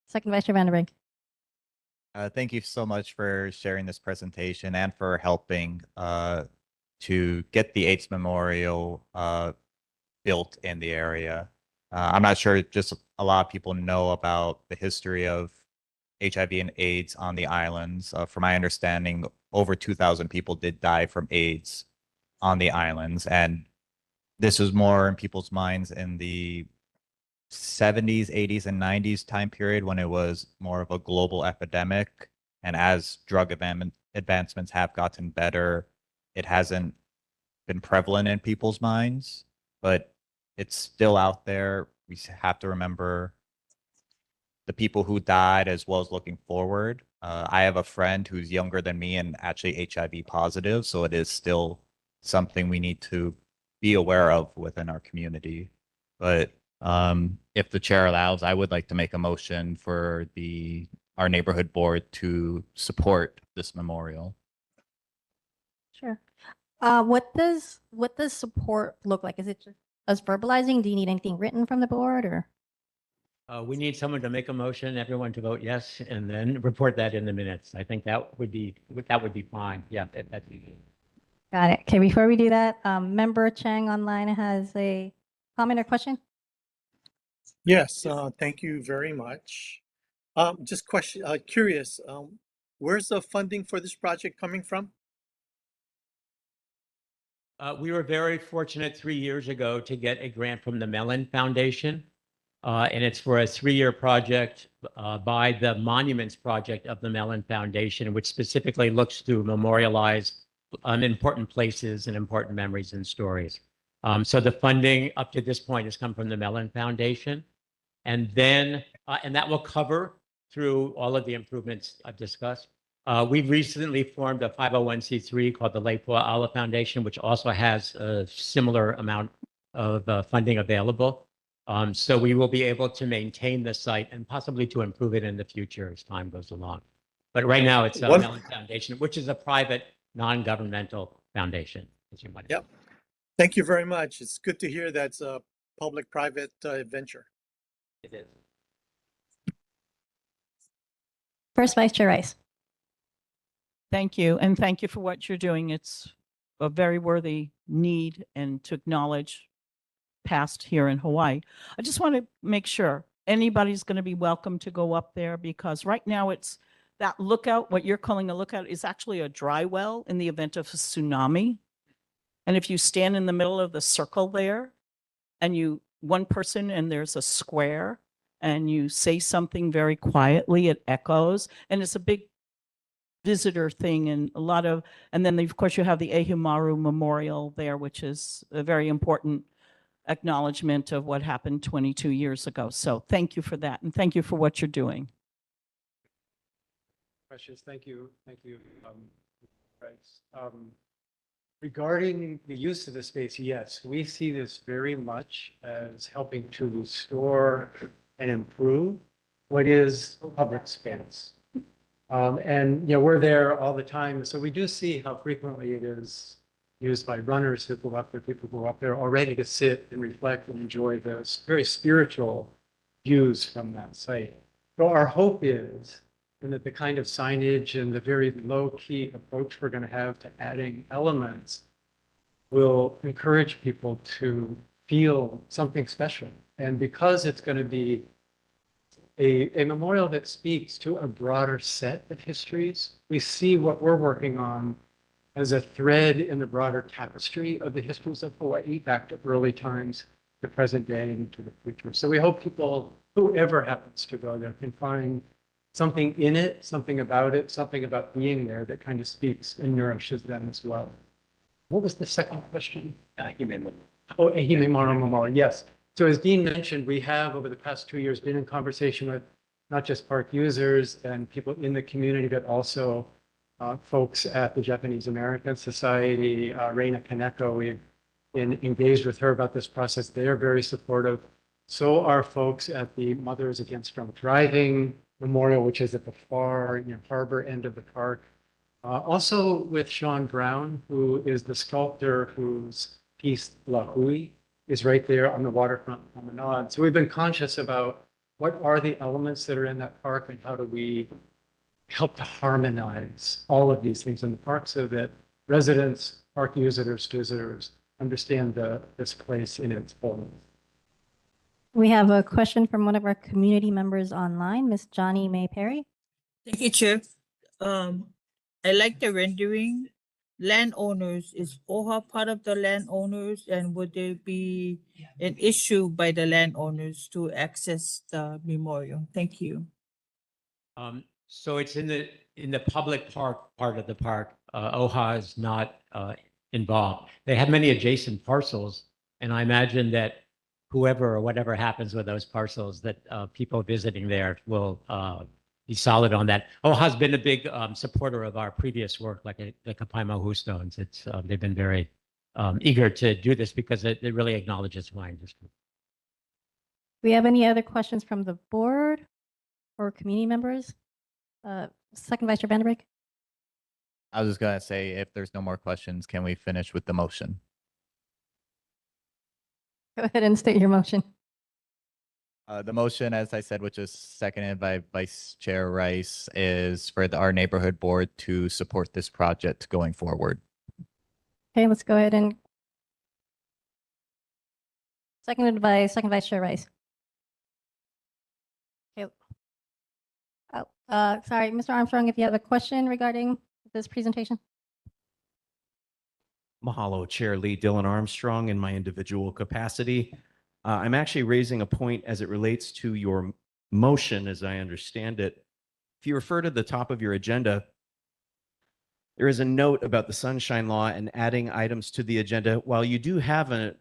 Second Vice Chair Vanderbrink. Thank you so much for sharing this presentation and for helping to get the AIDS Memorial built in the area. I'm not sure just a lot of people know about the history of HIV and AIDS on the islands. From my understanding, over 2,000 people did die from AIDS on the islands. And this was more in people's minds in the 70s, 80s, and 90s time period when it was more of a global epidemic. And as drug advancements have gotten better, it hasn't been prevalent in people's minds, but it's still out there. We have to remember the people who died as well as looking forward. I have a friend who's younger than me and actually HIV positive, so it is still something we need to be aware of within our community. But if the chair allows, I would like to make a motion for our neighborhood board to support this memorial. Sure. What does support look like? Is it just us verbalizing? Do you need anything written from the board or? We need someone to make a motion, everyone to vote yes, and then report that in the minutes. I think that would be fine. Yeah, that's easy. Got it. Okay, before we do that, Member Chang online has a comment or question? Yes, thank you very much. Just curious, where's the funding for this project coming from? We were very fortunate 3 years ago to get a grant from the Mellon Foundation. And it's for a 3-year project by the Monuments Project of the Mellon Foundation, which specifically looks to memorialize important places and important memories and stories. So the funding up to this point has come from the Mellon Foundation. And then, and that will cover through all of the improvements I've discussed. We've recently formed a 501c3 called the Leipua Foundation, which also has a similar amount of funding available. So we will be able to maintain the site and possibly to improve it in the future as time goes along. But right now it's a Mellon Foundation, which is a private, non-governmental foundation, as you might know. Yep. Thank you very much. It's good to hear that's a public-private venture. It is. First Vice Chair Rice. Thank you. And thank you for what you're doing. It's a very worthy need and to acknowledge past here in Hawaii. I just want to make sure anybody's going to be welcome to go up there because right now it's that lookout, what you're calling a lookout is actually a dry well in the event of a tsunami. And if you stand in the middle of the circle there and one person and there's a square and you say something very quietly, it echoes and it's a big visitor thing and and then of course you have the Ehimaru Memorial there, which is a very important acknowledgement of what happened 22 years ago. So thank you for that. And thank you for what you're doing. Questions? Thank you. Thank you. Regarding the use of the space, yes, we see this very much as helping to restore and improve what is public space. And, we're there all the time. So we do see how frequently it is used by runners who go up there, people who go up there already to sit and reflect and enjoy those very spiritual views from that site. So our hope is that the kind of signage and the very low-key approach we're going to have to adding elements will encourage people to feel something special. And because it's going to be a memorial that speaks to a broader set of histories. We see what we're working on as a thread in the broader tapestry of the histories of Hawaii, back to early times, the present day, and to the future. So we hope people, whoever happens to go there, can find something in it, something about being there that kind of speaks and nourishes them as well. What was the second question? Oh, Ehime Mara Memorial, yes. So as Dean mentioned, we have over the past 2 years been in conversation with not just park users and people in the community, but also folks at the Japanese American Society, Reina Kaneko. We've been engaged with her about this process. They're very supportive. So are folks at the Mothers Against Drunk Driving Memorial, which is at the far harbor end of the park. Also with Sean Brown, who is the sculptor whose piece La Hui is right there on the waterfront promenade. So we've been conscious about what are the elements that are in that park and how do we help to harmonize all of these things in the park so that residents, park users, visitors understand this place in its fullness. We have a question from one of our community members online, Miss Johnny May Perry. Thank you, Chair. I like the rendering. Landowners, is OHA part of the landowners, and would there be an issue by the landowners to access the memorial? Thank you. So it's in the public park part of the park. OHA is not involved. They have many adjacent parcels, and I imagine that whoever or whatever happens with those parcels, that people visiting there will be solid on that. OHA has been a big supporter of our previous work, like the Kapaimohu stones. They've been very eager to do this because it really acknowledges wine history. Do we have any other questions from the board or community members? Second Vice Chair Vanderbeek. I was just gonna say, if there's no more questions, can we finish with the motion? Go ahead and state your motion. The motion, as I said, which is seconded by Vice Chair Rice, is for our neighborhood board to support this project going forward. Okay, let's go ahead and seconded by Second Vice Chair Rice. Okay. Sorry, Mr. Armstrong, if you have a question regarding this presentation. Mahalo, Chair Lee Dylan Armstrong in my individual capacity. I'm actually raising a point as it relates to your motion, as I understand it. If you refer to the top of your agenda, there is a note about the Sunshine Law and adding items to the agenda. While you do have a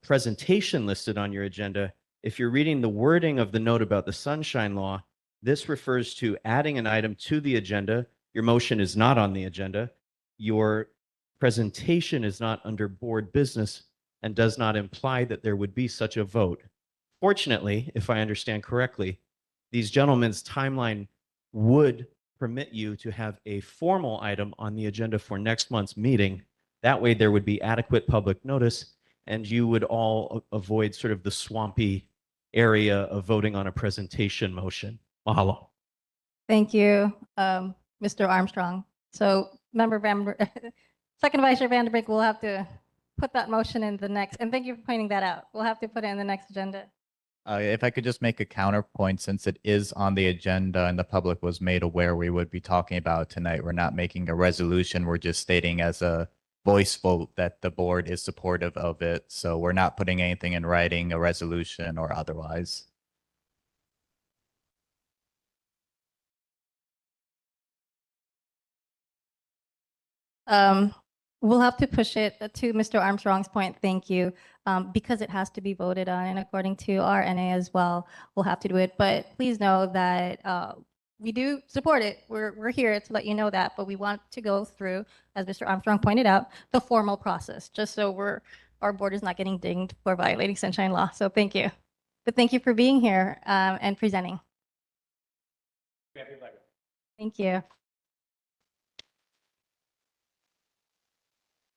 presentation listed on your agenda, if you're reading the wording of the note about the Sunshine Law, this refers to adding an item to the agenda. Your motion is not on the agenda. Your presentation is not under board business and does not imply that there would be such a vote. Fortunately, if I understand correctly, these gentlemen's timeline would permit you to have a formal item on the agenda for next month's meeting. That way there would be adequate public notice and you would all avoid sort of the swampy area of voting on a presentation motion. Mahalo. Thank you, Mr. Armstrong. So Second Vice Chair Vanderbeek will have to put that motion in the next, and thank you for pointing that out. We'll have to put it in the next agenda. If I could just make a counterpoint, since it is on the agenda and the public was made aware we would be talking about it tonight, we're not making a resolution. We're just stating as a voice vote that the board is supportive of it. So we're not putting anything in writing, a resolution or otherwise. We'll have to push it to Mr. Armstrong's point. Thank you. Because it has to be voted on, and according to our NA as well, we'll have to do it. But please know that we do support it. We're here to let you know that, but we want to go through, as Mr. Armstrong pointed out, the formal process, just so our board is not getting dinged for violating Sunshine Law. So thank you. But thank you for being here and presenting. Thank you.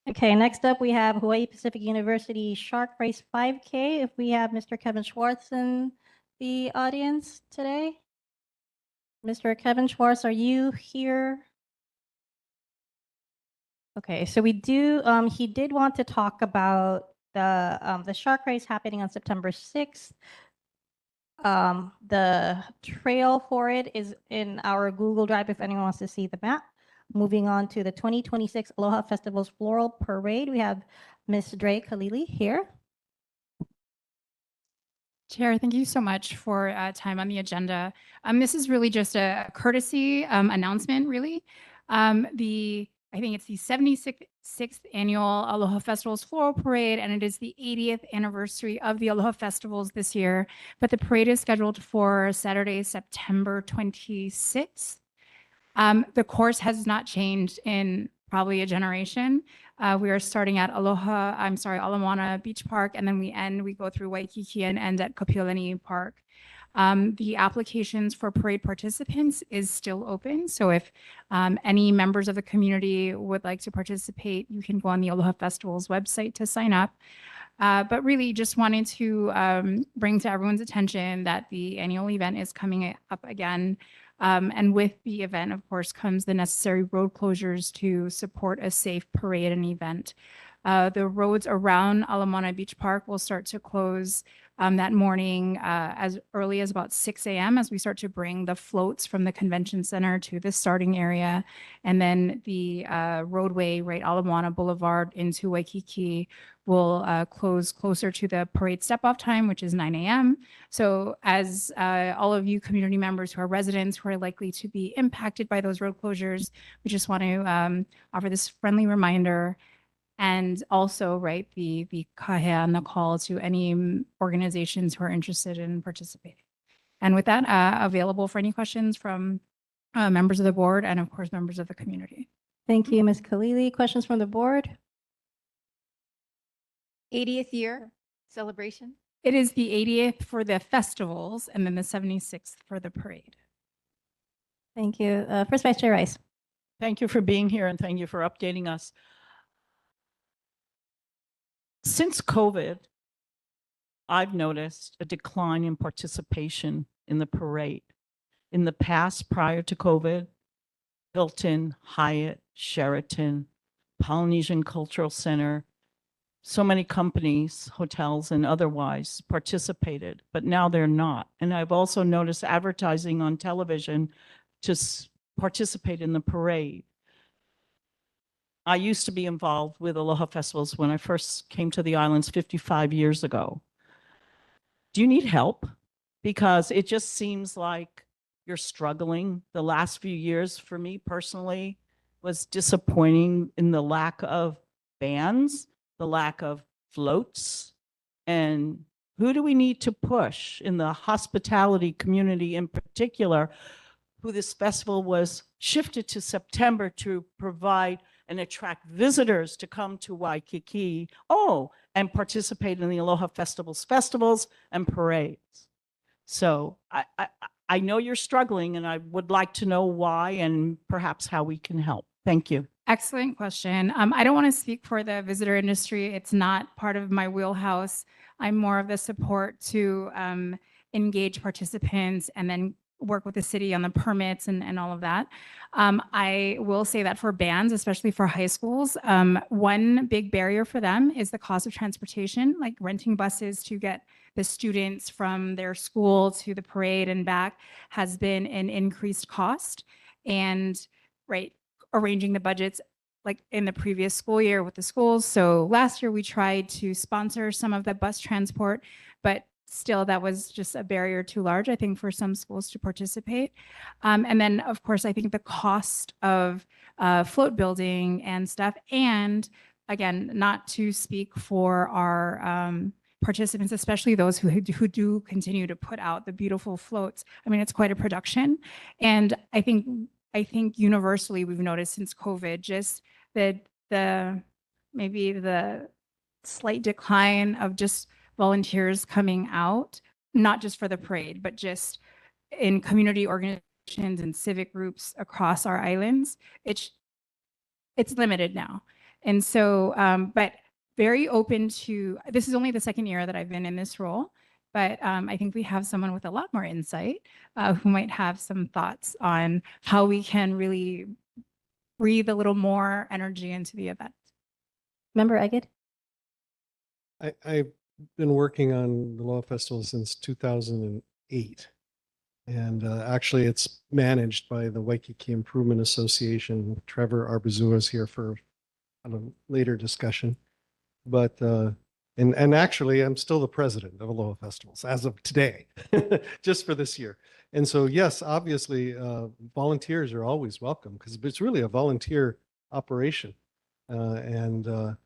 Okay, next up we have Hawaii Pacific University Shark Race 5K. If we have Mr. Kevin Schwartz in the audience today. Mr. Kevin Schwartz, are you here? Okay, so we do, he did want to talk about the shark race happening on September 6th. The trail for it is in our Google Drive if anyone wants to see the map. Moving on to the 2026 Aloha Festival's Floral Parade, we have Miss Dre Khalili here. Chair, thank you so much for time on the agenda. This is really just a courtesy announcement, really. I think it's the 76th annual Aloha Festivals Floral Parade, and it is the 80th anniversary of the Aloha Festivals this year. But the parade is scheduled for Saturday, September 26th. The course has not changed in probably a generation. We are starting at Ala Moana Beach Park, and then we go through Waikiki and end at Kapiolani Park. The applications for parade participants is still open. So if any members of the community would like to participate, you can go on the Aloha Festival's website to sign up. But really just wanted to bring to everyone's attention that the annual event is coming up again. And with the event, of course, comes the necessary road closures to support a safe parade and event. The roads around Ala Moana Beach Park will start to close that morning as early as about 6 a.m. as we start to bring the floats from the convention center to the starting area. And then the roadway, right, Ala Moana Boulevard into Waikiki will close closer to the parade step-off time, which is 9 a.m. So as all of you community members who are residents who are likely to be impacted by those road closures, we just want to offer this friendly reminder. And also, right, the kahea and the call to any organizations who are interested in participating. And with that, available for any questions from members of the board and of course, members of the community. Thank you, Ms. Khalili. Questions from the board? 80th year celebration? It is the 80th for the festivals and then the 76th for the parade. Thank you. First Vice Chair Rice. Thank you for being here and thank you for updating us. Since COVID, I've noticed a decline in participation in the parade. In the past, prior to COVID, Hilton, Hyatt, Sheraton, Polynesian Cultural Center, so many companies, hotels and otherwise participated, but now they're not. And I've also noticed advertising on television to participate in the parade. I used to be involved with Aloha Festivals when I first came to the islands 55 years ago. Do you need help? Because it just seems like you're struggling. The last few years for me personally was disappointing in the lack of bands, the lack of floats, and who do we need to push in the hospitality community in particular, who this festival was shifted to September to provide and attract visitors to come to Waikiki, and participate in the Aloha festivals and parades. So I know you're struggling and I would like to know why and perhaps how we can help. Thank you. Excellent question. I don't want to speak for the visitor industry. It's not part of my wheelhouse. I'm more of the support to engage participants and then work with the city on the permits and all of that. I will say that for bands, especially for high schools, one big barrier for them is the cost of transportation, like renting buses to get the students from their school to the parade and back has been an increased cost. And right, arranging the budgets like in the previous school year with the schools. So last year we tried to sponsor some of the bus transport, but still that was just a barrier too large, I think, for some schools to participate. And then of course, I think the cost of float building and stuff, and again, not to speak for our participants, especially those who do continue to put out the beautiful floats. I mean, it's quite a production. And I think universally we've noticed since COVID, just the maybe the slight decline of just volunteers coming out, not just for the parade, but just in community organizations and civic groups across our islands. It's limited now. And so, but very open to, this is only the second year that I've been in this role, but I think we have someone with a lot more insight who might have some thoughts on how we can really breathe a little more energy into the event. Member Agid? I've been working on the Aloha Festival since 2008. 8. And actually, it's managed by the Waikiki Improvement Association. Trevor Arbazua is here for a later discussion. But and actually, I'm still the president of Aloha Festivals as of today, just for this year. And so, yes, obviously, volunteers are always welcome because it's really a volunteer operation. But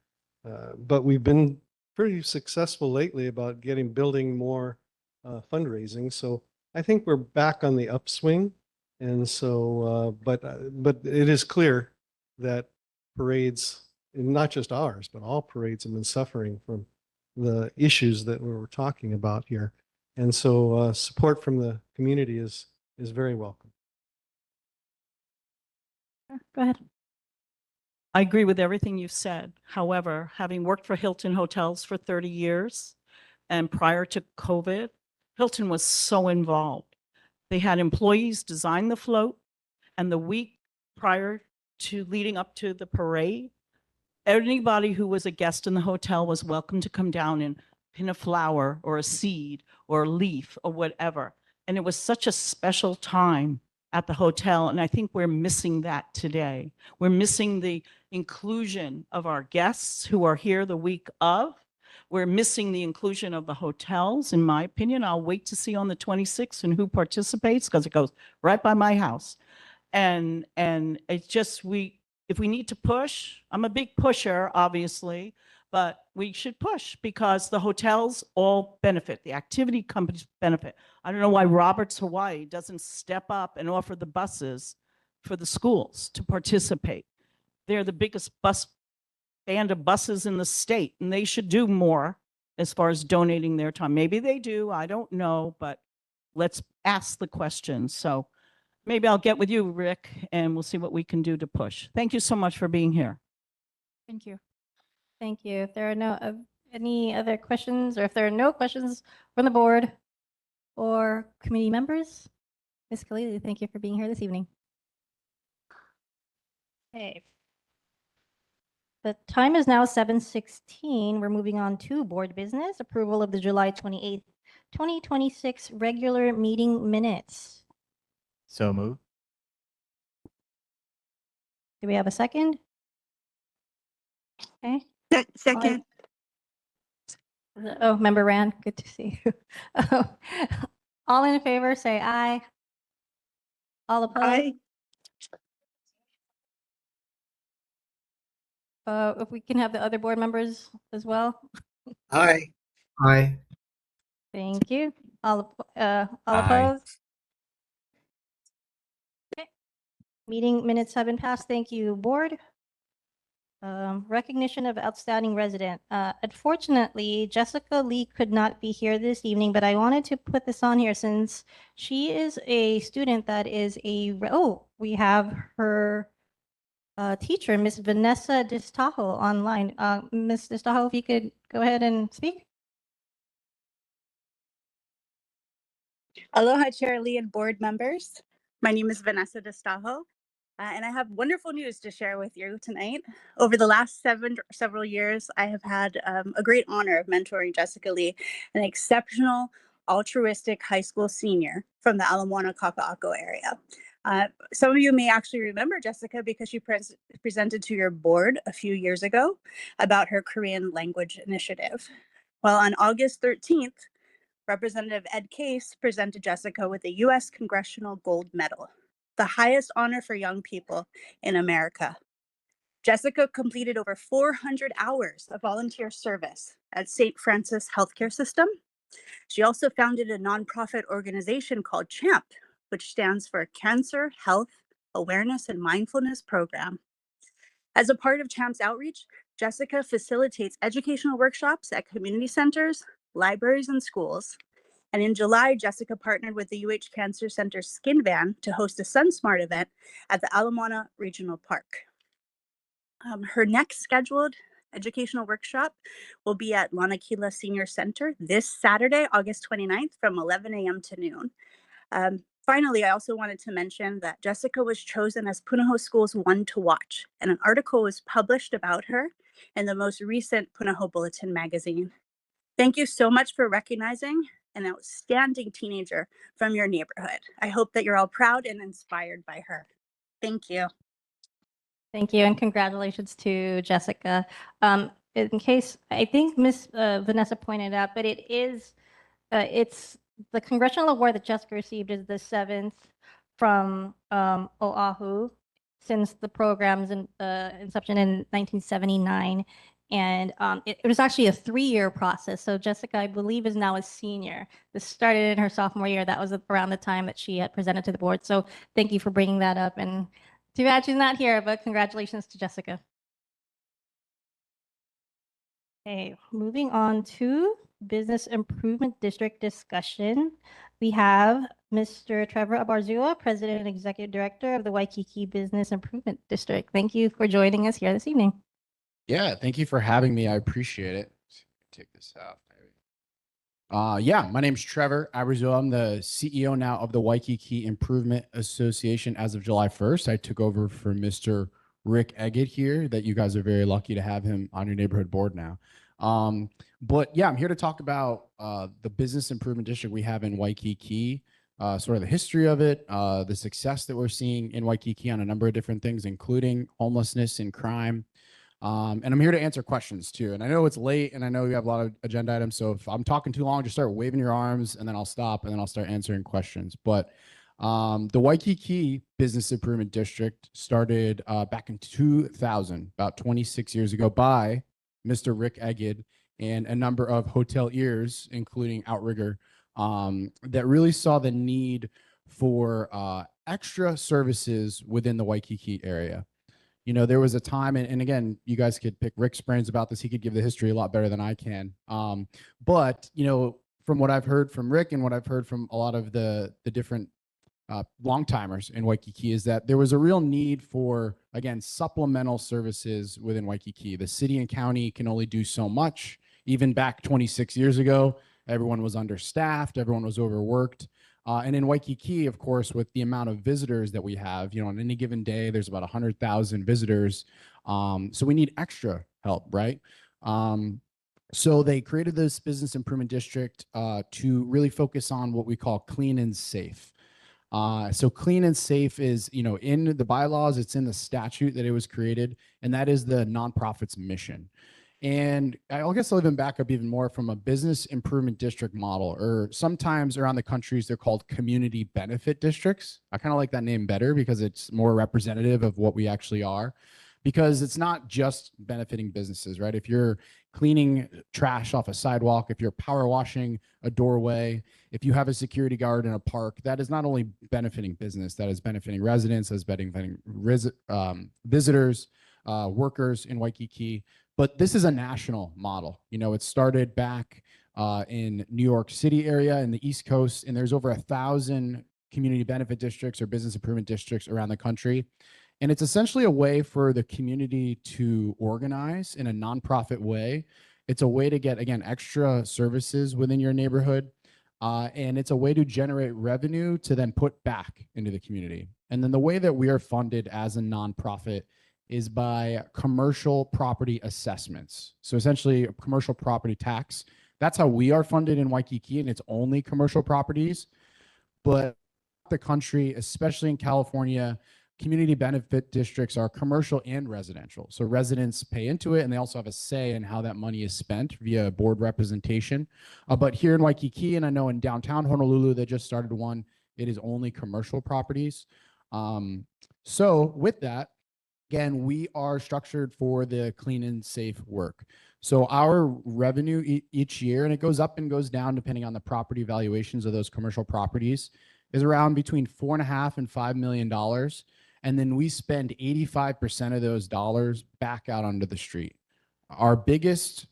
we've been pretty successful lately about building more fundraising. So I think we're back on the upswing. And so, but it is clear that parades, and not just ours, but all parades have been suffering from the issues that we were talking about here. And so support from the community is very welcome. Go ahead. I agree with everything you've said. However, having worked for Hilton Hotels for 30 years and prior to COVID, Hilton was so involved. They had employees design the float, and the week prior to leading up to the parade, anybody who was a guest in the hotel was welcome to come down and pin a flower or a seed or a leaf or whatever. And it was such a special time at the hotel. And I think we're missing that today. We're missing the inclusion of our guests who are here the week of. We're missing the inclusion of the hotels, in my opinion. I'll wait to see on the 26th and who participates because it goes right by my house. And it's just, if we need to push, I'm a big pusher, obviously, but we should push because the hotels all benefit, the activity companies benefit. I don't know why Roberts Hawaii doesn't step up and offer the buses for the schools to participate. They're the biggest band of buses in the state, and they should do more as far as donating their time. Maybe they do, I don't know, but let's ask the question. So maybe I'll get with you, Rick, and we'll see what we can do to push. Thank you so much for being here. Thank you. Thank you. If there are no any other questions, or if there are no questions from the board or committee members, Ms. Khalili, thank you for being here this evening. Okay. The time is now 7:16. We're moving on to board business, approval of the July 28th, 2026 regular meeting minutes. So move. Do we have a second? Okay. Second. Oh, Member Rand, good to see you. All in favor, say aye. All opposed? Aye. If we can have the other board members as well. Aye. Aye. Thank you. All Aye. opposed? Okay. Meeting minutes have been passed. Thank you, board. Recognition of outstanding resident. Unfortunately, Jessica Lee could not be here this evening, but I wanted to put this on here since she is a student that is we have her teacher, Miss Vanessa Distajo, online. Miss Distajo, if you could go ahead and speak. Aloha, Chair Lee and board members. My name is Vanessa Distajo, and I have wonderful news to share with you tonight. Over the last several years, I have had a great honor of mentoring Jessica Lee, an exceptional altruistic high school senior from the Ala Moana Kaka'ako area. Some of you may actually remember Jessica because she presented to your board a few years ago about her Korean language initiative. Well, on August 13th, Representative Ed Case presented Jessica with a U.S. Congressional Gold Medal, the highest honor for young people in America. Jessica completed over 400 hours of volunteer service at St. Francis Healthcare System. She also founded a nonprofit organization called CHAMP, which stands for Cancer Health Awareness and Mindfulness Program. As a part of CHAMP's outreach, Jessica facilitates educational workshops at community centers, libraries, and schools. And in July, Jessica partnered with the UH Cancer Center Skin Van to host a SunSmart event at the Ala Moana Regional Park. Her next scheduled educational workshop will be at Lanakila Senior Center this Saturday, August 29th from 11 a.m. to noon. Finally, I also wanted to mention that Jessica was chosen as Punahou School's one to watch, and an article was published about her in the most recent Punahou Bulletin magazine. Thank you so much for recognizing an outstanding teenager from your neighborhood. I hope that you're all proud and inspired by her. Thank you. Thank you, and congratulations to Jessica. In case, I think Miss Vanessa pointed out, but it's the congressional award that Jessica received is the seventh from Oahu since the program's inception in 1979. And it was actually a 3-year process. So Jessica, I believe, is now a senior. This started in her sophomore year. That was around the time that she had presented to the board. So thank you for bringing that up. And too bad she's not here, but congratulations to Jessica. Okay, moving on to Business Improvement District discussion. We have Mr. Trevor Abarzua, President and Executive Director of the Waikiki Business Improvement District. Thank you for joining us here this evening. Yeah, thank you for having me. I appreciate it. Take this out. Yeah, my name's Trevor Abarzua. I'm the CEO now of the Waikiki Improvement Association as of July 1st. I took over for Mr. Rick Eggett here, that you guys are very lucky to have him on your neighborhood board now. But yeah, I'm here to talk about the business improvement district we have in Waikiki, sort of the history of it, the success that we're seeing in Waikiki on a number of different things, including homelessness and crime. And I'm here to answer questions too. And I know it's late and I know you have a lot of agenda items. So if I'm talking too long, just start waving your arms and then I'll stop and then I'll start answering questions. But the Waikiki Business Improvement District started back in 2000, about 26 years ago, by Mr. Rick Eggett and a number of hoteliers, including Outrigger, that really saw the need for extra services within the Waikiki area. You know, there was a time, and again, you guys could pick Rick's brains about this. He could give the history a lot better than I can. But, you know, from what I've heard from Rick and what I've heard from a lot of the different long timers in Waikiki is that there was a real need for, again, supplemental services within Waikiki. The city and county can only do so much. Even back 26 years ago, everyone was understaffed, everyone was overworked. And in Waikiki, of course, with the amount of visitors that we have, you know, on any given day, there's about 100,000 visitors. So we need extra help, right? So they created this business improvement district to really focus on what we call clean and safe. So clean and safe is, you know, in the bylaws, it's in the statute that it was created, and that is the nonprofit's mission. And I guess I'll even back up even more from a business improvement district model, or sometimes around the countries, they're called community benefit districts. I kind of like that name better because it's more representative of what we actually are, because it's not just benefiting businesses, right? If you're cleaning trash off a sidewalk, if you're power washing a doorway, if you have a security guard in a park, that is not only benefiting business, that is benefiting residents, that is benefiting visitors, workers in Waikiki. But this is a national model. You know, it started back in New York City area in the East Coast, and there's over 1,000 community benefit districts or business improvement districts around the country. And it's essentially a way for the community to organize in a nonprofit way. It's a way to get, again, extra services within your neighborhood. And it's a way to generate revenue to then put back into the community. And then the way that we are funded as a nonprofit is by commercial property assessments. So essentially a commercial property tax. That's how we are funded in Waikiki, and it's only commercial properties. But the country, especially in California, community benefit districts are commercial and residential. So residents pay into it, and they also have a say in how that money is spent via board representation. But here in Waikiki, and I know in downtown Honolulu, they just started one, it is only commercial properties. So with that, again, we are structured for the clean and safe work. So our revenue each year, and it goes up and goes down depending on the property valuations of those commercial properties, is around between $4.5 and $5 million. And then we spend 85% of those dollars back out onto the street. Our biggest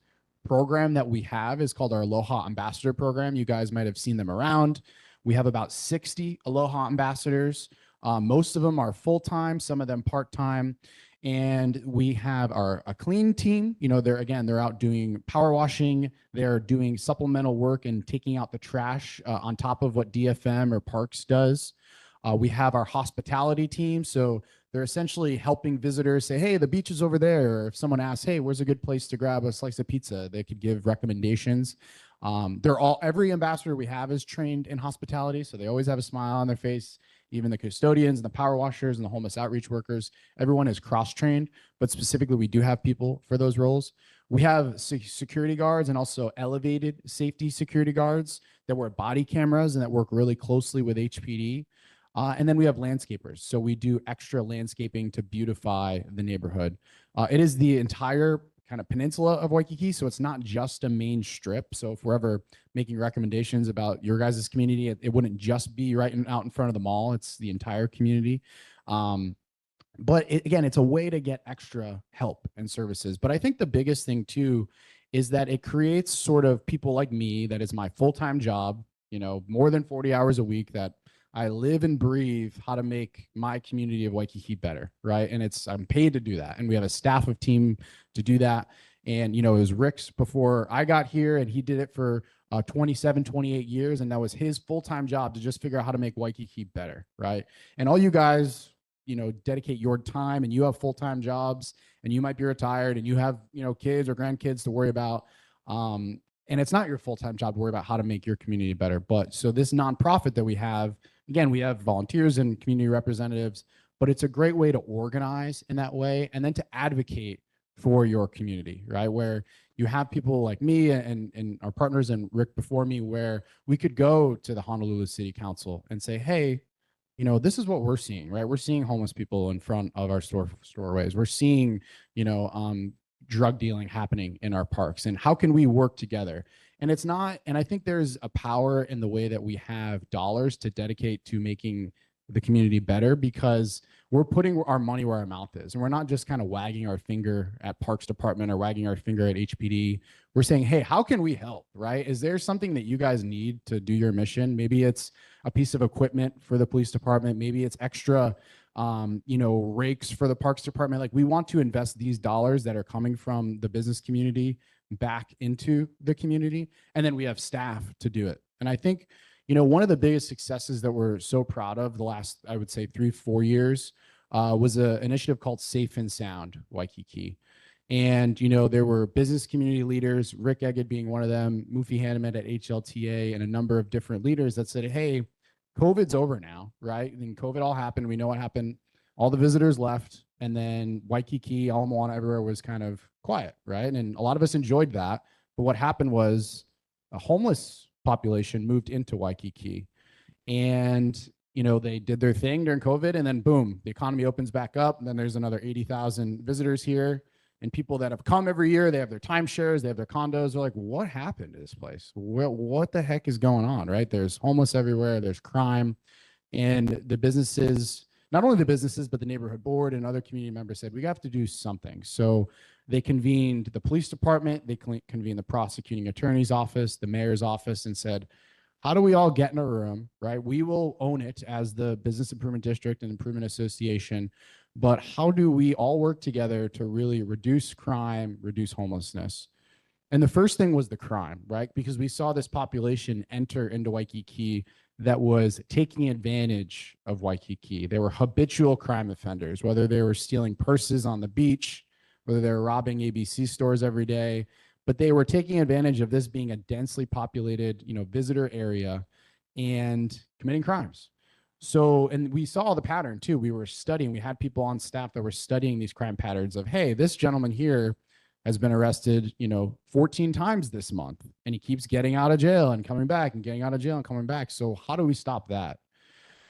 program that we have is called our Aloha Ambassador Program. You guys might have seen them around. We have about 60 Aloha Ambassadors. Most of them are full-time, some of them part-time. And we have a clean team. You know, they're out doing power washing. They're doing supplemental work and taking out the trash on top of what DFM or Parks does. We have our hospitality team. So they're essentially helping visitors say, hey, the beach is over there. Or if someone asks, hey, where's a good place to grab a slice of pizza? They could give recommendations. Every ambassador we have is trained in hospitality, so they always have a smile on their face. Even the custodians and the power washers and the homeless outreach workers, everyone is cross-trained, but specifically we do have people for those roles. We have security guards and also elevated safety security guards that wear body cameras and that work really closely with HPD. And then we have landscapers. So we do extra landscaping to beautify the neighborhood. It is the entire kind of peninsula of Waikiki. So it's not just a main strip. So if we're ever making recommendations about your guys' community, it wouldn't just be out in front of the mall. It's the entire community. But again, it's a way to get extra help and services. But I think the biggest thing too is that it creates sort of people like me, that is my full-time job, more than 40 hours a week, that I live and breathe how to make my community of Waikiki better, right? And I'm paid to do that. And we have a staff of team to do that. And, it was Rick's before I got here, and he did it for 27, 28 years. And that was his full-time job, to just figure out how to make Waikiki better, right? And all you guys, dedicate your time, and you have full-time jobs, and you might be retired, and you have, kids or grandkids to worry about. And it's not your full-time job to worry about how to make your community better. But so this nonprofit that we have, again, we have volunteers and community representatives, but it's a great way to organize in that way, and then to advocate for your community, right? Where you have people like me and our partners and Rick before me, where we could go to the Honolulu City Council and say, hey, this is what we're seeing, right? We're seeing homeless people in front of our storeways. We're seeing, drug dealing happening in our parks, and how can we work together? And I think there's a power in the way that we have dollars to dedicate to making the community better, because we're putting our money where our mouth is. And we're not just kind of wagging our finger at Parks Department or wagging our finger at HPD. We're saying, hey, how can we help, right? Is there something that you guys need to do your mission? Maybe it's a piece of equipment for the police department. Maybe it's extra, rakes for the Parks Department. Like, we want to invest these dollars that are coming from the business community back into the community. And then we have staff to do it. And I think, one of the biggest successes that we're so proud of the last, I would say 3-4 years, was an initiative called Safe and Sound Waikiki. And, there were business community leaders, Rick Egged being one of them, Mufi Hanneman at HLTA, and a number of different leaders that said, hey, COVID's over now, right? And COVID all happened. We know what happened. All the visitors left. And then Waikiki, Ala Moana, everywhere was kind of quiet, right? And a lot of us enjoyed that. But what happened was a homeless population moved into Waikiki. And, they did their thing during COVID, and then boom, the economy opens back up. And then there's another 80,000 visitors here. And people that have come every year, they have their timeshares, they have their condos. They're like, what happened to this place? What the heck is going on, right? There's homeless everywhere. There's crime. And the businesses, not only the businesses, but the neighborhood board and other community members said, we have to do something. So they convened the police department, they convened the prosecuting attorney's office, the mayor's office, and said, how do we all get in a room, right? We will own it as the Business Improvement District and Improvement Association, but how do we all work together to really reduce crime, reduce homelessness? And the first thing was the crime, right? Because we saw this population enter into Waikiki that was taking advantage of Waikiki. They were habitual crime offenders, whether they were stealing purses on the beach, whether they were robbing ABC stores every day, but they were taking advantage of this being a densely populated, visitor area and committing crimes. So, and we saw the pattern too. We were studying, we had people on staff that were studying these crime patterns of, hey, this gentleman here has been arrested, 14 times this month, and he keeps getting out of jail and coming back and getting out of jail and coming back. So how do we stop that?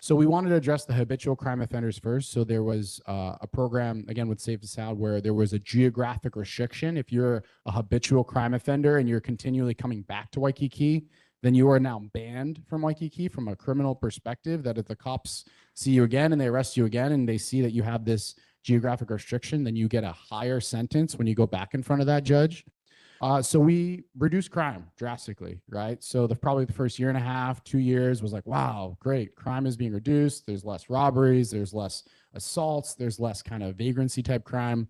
So we wanted to address the habitual crime offenders first. So there was a program, again, with Safe and Sound, where there was a geographic restriction. If you're a habitual crime offender and you're continually coming back to Waikiki, then you are now banned from Waikiki from a criminal perspective, that if the cops see you again and they arrest you again and they see that you have this geographic restriction, then you get a higher sentence when you go back in front of that judge. So we reduced crime drastically, right? So probably the first 1.5 to 2 years was like, wow, great. Crime is being reduced. There's less robberies. There's less assaults. There's less kind of vagrancy type crime.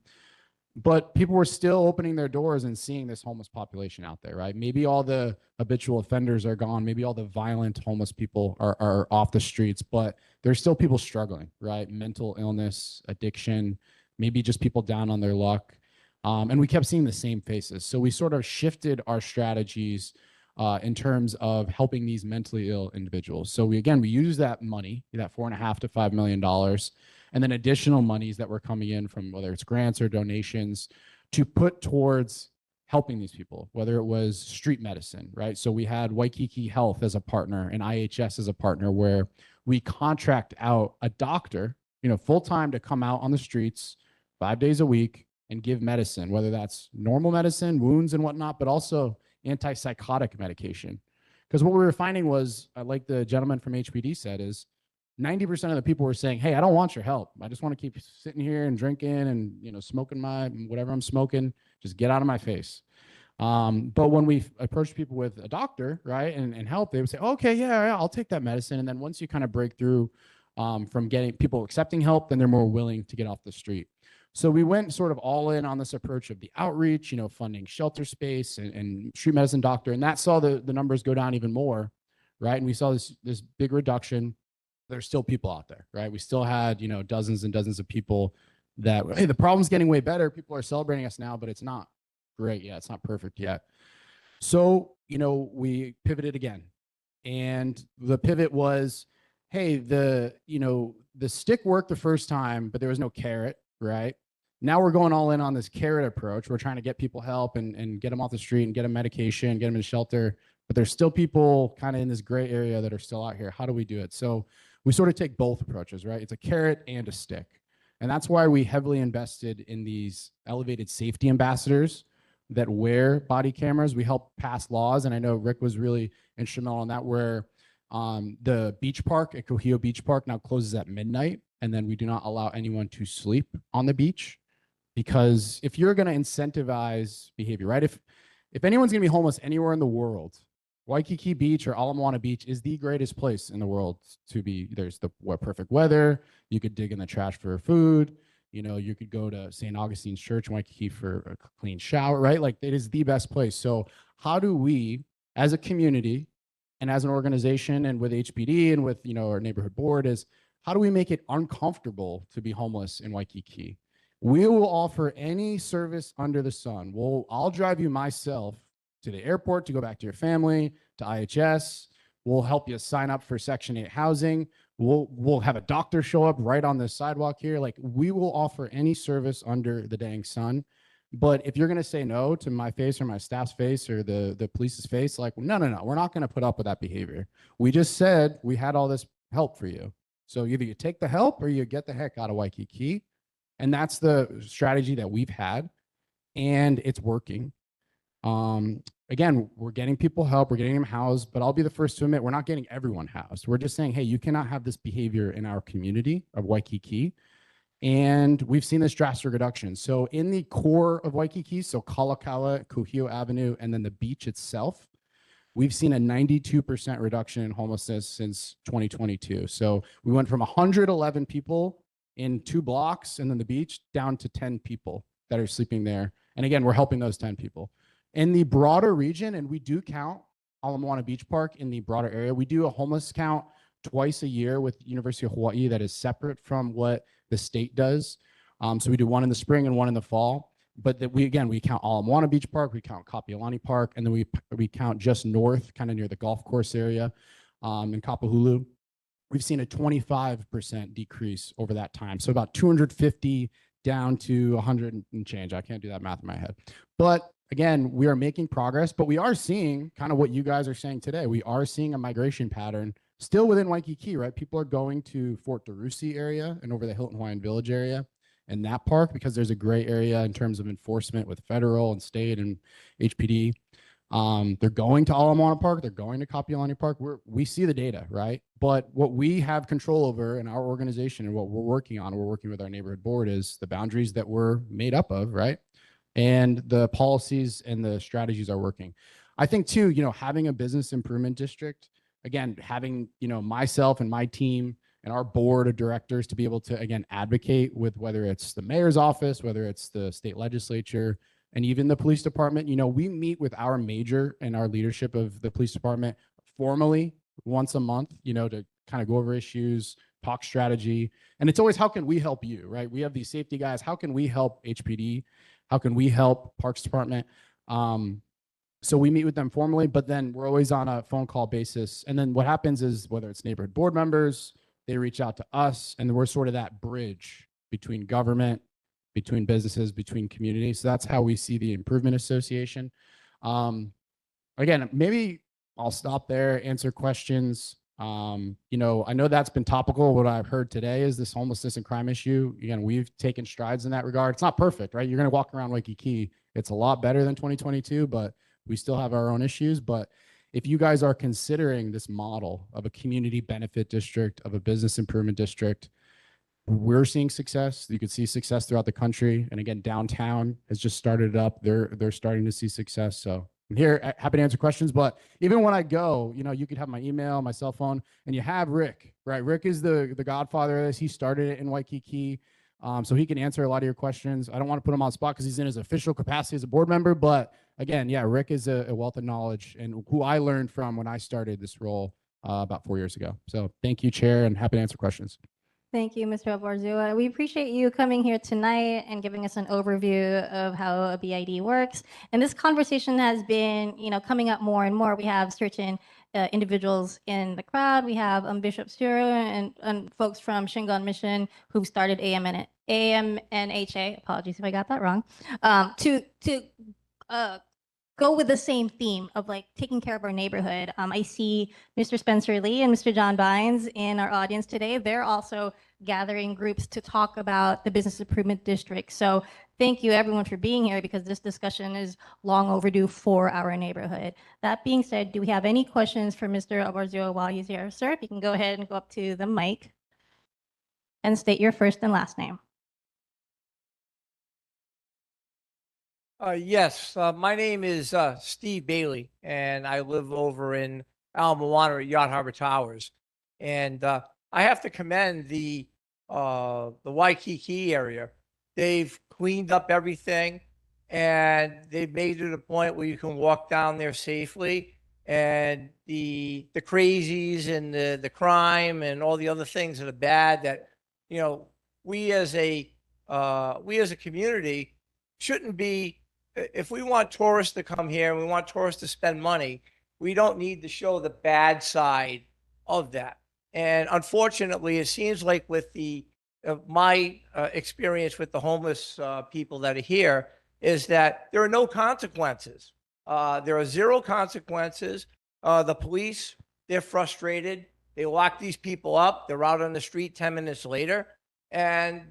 But people were still opening their doors and seeing this homeless population out there, right? Maybe all the habitual offenders are gone. Maybe all the violent homeless people are off the streets, but there's still people struggling, right? Mental illness, addiction, maybe just people down on their luck. And we kept seeing the same faces. So we sort of shifted our strategies in terms of helping these mentally ill individuals. So we use that money, that $4.5 to $5 million, and then additional monies that were coming in from whether it's grants or donations to put towards helping these people, whether it was street medicine, right? So we had Waikiki Health as a partner and IHS as a partner where we contract out a doctor, full-time to come out on the streets 5 days a week and give medicine, whether that's normal medicine, wounds and whatnot, but also antipsychotic medication. Because what we were finding was, like the gentleman from HPD said, is 90% of the people were saying, hey, I don't want your help. I just want to keep sitting here and drinking and, smoking my whatever I'm smoking. Just get out of my face. But when we approach people with a doctor, right, and help, they would say, okay, yeah, I'll take that medicine. And then once you kind of break through from getting people accepting help, then they're more willing to get off the street. So we went sort of all in on this approach of the outreach, funding shelter space and street medicine doctor. And that saw the numbers go down even more, right? And we saw this big reduction. There's still people out there, right? We still had, dozens and dozens of people that, hey, the problem's getting way better. People are celebrating us now, but it's not great yet. It's not perfect yet. So, we pivoted again. And the pivot was, hey, the stick worked the first time, but there was no carrot, right? Now we're going all in on this carrot approach. We're trying to get people help and get them off the street and get them medication, get them in shelter. But there's still people kind of in this gray area that are still out here. How do we do it? So we sort of take both approaches, right? It's a carrot and a stick. And that's why we heavily invested in these elevated safety ambassadors that wear body cameras. We help pass laws. And I know Rick was really instrumental in that, where the beach park at Kohio Beach Park now closes at midnight. And then we do not allow anyone to sleep on the beach. Because if you're going to incentivize behavior, right? If anyone's going to be homeless anywhere in the world, Waikiki Beach or Ala Moana Beach is the greatest place in the world to be. There's the perfect weather. You could dig in the trash for food. You could go to St. Augustine's Church in Waikiki for a clean shower, right? Like, it is the best place. So how do we, as a community and as an organization and with HPD and with, our neighborhood board, is how do we make it uncomfortable to be homeless in Waikiki? We will offer any service under the sun. I'll drive you myself to the airport to go back to your family, to IHS. We'll help you sign up for Section 8 housing. We'll have a doctor show up right on the sidewalk here. Like, we will offer any service under the dang sun. But if you're going to say no to my face or my staff's face or the police's face, like, no, we're not going to put up with that behavior. We just said we had all this help for you. So either you take the help or you get the heck out of Waikiki. And that's the strategy that we've had, and it's working. Again, we're getting people help, we're getting them housed, but I'll be the first to admit we're not getting everyone housed. We're just saying, hey, you cannot have this behavior in our community of Waikiki. And we've seen this drastic reduction. So in the core of Waikiki, so Kalakaua, Kuhio Avenue, and then the beach itself, we've seen a 92% reduction in homelessness since 2022. So we went from 111 people in 2 blocks and then the beach down to 10 people that are sleeping there. And again, we're helping those 10 people. In the broader region, and we do count Ala Moana Beach Park in the broader area, we do a homeless count twice a year with University of Hawaii that is separate from what the state does. So we do one in the spring and one in the fall. But that we count Ala Moana Beach Park, we count Kapiolani Park, and then we count just north, kind of near the golf course area in Kapahulu. We've seen a 25% decrease over that time. So about 250 down to 100 and change. I can't do that math in my head. But again, we are making progress, but we are seeing kind of what you guys are saying today. We are seeing a migration pattern still within Waikiki, right? People are going to Fort DeRusi area and over the Hilton Hawaiian Village area and that park because there's a gray area in terms of enforcement with federal and state and HPD. They're going to Ala Moana Park. They're going to Kapiolani Park. We see the data, right? But what we have control over in our organization and what we're working on, we're working with our neighborhood board, is the boundaries that we're made up of, right? And the policies and the strategies are working. I think too, having a business improvement district, again, having, myself and my team and our board of directors to be able to, again, advocate with whether it's the mayor's office, whether it's the state legislature, and even the police department. We meet with our major and our leadership of the police department formally once a month, to kind of go over issues, talk strategy. And it's always, how can we help you, right? We have these safety guys. How can we help HPD? How can we help Parks Department? So we meet with them formally, but then we're always on a phone call basis. And then what happens is whether it's neighborhood board members, they reach out to us, and we're sort of that bridge between government, between businesses, between communities. So that's how we see the Improvement Association. Again, maybe I'll stop there, answer questions. You know, I know that's been topical. What I've heard today is this homelessness and crime issue. Again, we've taken strides in that regard. It's not perfect, right? You're going to walk around Waikiki. It's a lot better than 2022, but we still have our own issues. But if you guys are considering this model of a community benefit district, of a business improvement district, we're seeing success. You can see success throughout the country. And again, downtown has just started up. They're starting to see success. So I'm here, happy to answer questions. But even when I go, you know, you could have my email, my cell phone, and you have Rick, right? Rick is the godfather of this. He started it in Waikiki. So he can answer a lot of your questions. I don't want to put him on the spot because he's in his official capacity as a board member. But again, yeah, Rick is a wealth of knowledge and who I learned from when I started this role about 4 years ago. So thank you, Chair, and happy to answer questions. Thank you, Mr. Albarzua. We appreciate you coming here tonight and giving us an overview of how a BID works. And this conversation has been, you know, coming up more and more. We have certain individuals in the crowd. We have Bishop Sura and folks from Shingon Mission who started AMNHA. Apologies if I got that wrong. To go with the same theme of like taking care of our neighborhood. I see Mr. Spencer Lee and Mr. John Bynes in our audience today. They're also gathering groups to talk about the business improvement district. So thank you everyone for being here because this discussion is long overdue for our neighborhood. That being said, do we have any questions for Mr. Albarzua while he's here? Sir, if you can go ahead and go up to the mic and state your first and last name. Yes, my name is Steve Bailey, and I live over in Moana at Yacht Harbor Towers. And I have to commend the Waikiki area. They've cleaned up everything, and they've made it a point where you can walk down there safely. And the crazies and the crime and all the other things that are bad that, you know, we as a community shouldn't be. If we want tourists to come here and we want tourists to spend money, we don't need to show the bad side of that. And unfortunately, it seems like with my experience with the homeless people that are here is that there are no consequences. There are zero consequences. The police, they're frustrated. They lock these people up. They're out on the street 10 minutes later. And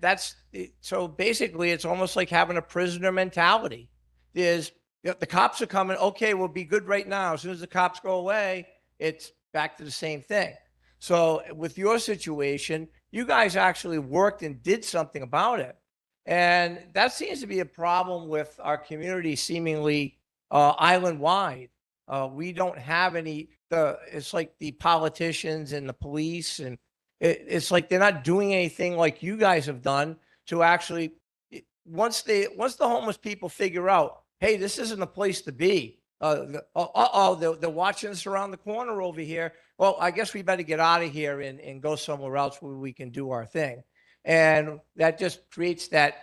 so basically it's almost like having a prisoner mentality. Is the cops are coming. Okay, we'll be good right now. As soon as the cops go away, it's back to the same thing. So with your situation, you guys actually worked and did something about it. And that seems to be a problem with our community seemingly island-wide. We don't have any, it's like the politicians and the police, and it's like they're not doing anything like you guys have done to actually, once the homeless people figure out, hey, this isn't a place to be. They're watching us around the corner over here. Well, I guess we better get out of here and go somewhere else where we can do our thing. And that just creates that,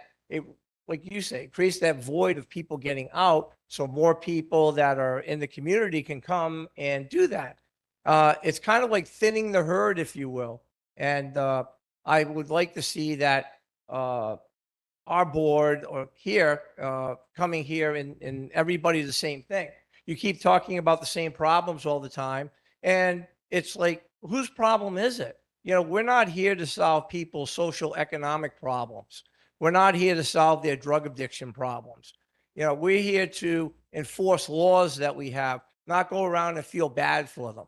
like you say, creates that void of people getting out. So more people that are in the community can come and do that. It's kind of like thinning the herd, if you will. And I would like to see that our board or here coming here and everybody the same thing. You keep talking about the same problems all the time. And it's like, whose problem is it? You know, we're not here to solve people's social economic problems. We're not here to solve their drug addiction problems. You know, we're here to enforce laws that we have, not go around and feel bad for them.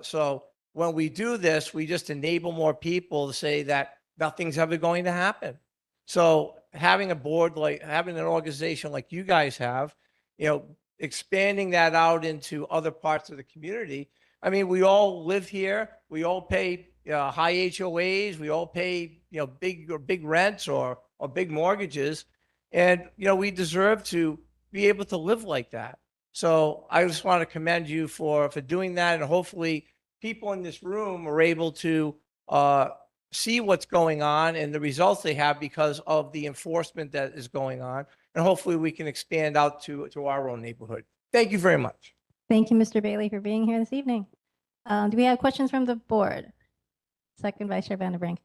So when we do this, we just enable more people to say that nothing's ever going to happen. So having a board, like having an organization like you guys have, you know, expanding that out into other parts of the community. I mean, we all live here. We all pay high HOAs. We all pay, you know, big rents or big mortgages. And, you know, we deserve to be able to live like that. So I just want to commend you for doing that. And hopefully people in this room are able to see what's going on and the results they have because of the enforcement that is going on. And hopefully we can expand out to our own neighborhood. Thank you very much. Thank you, Mr. Bailey, for being here this evening. Do we have questions from the board? Second Vice Chair Vanderbrink.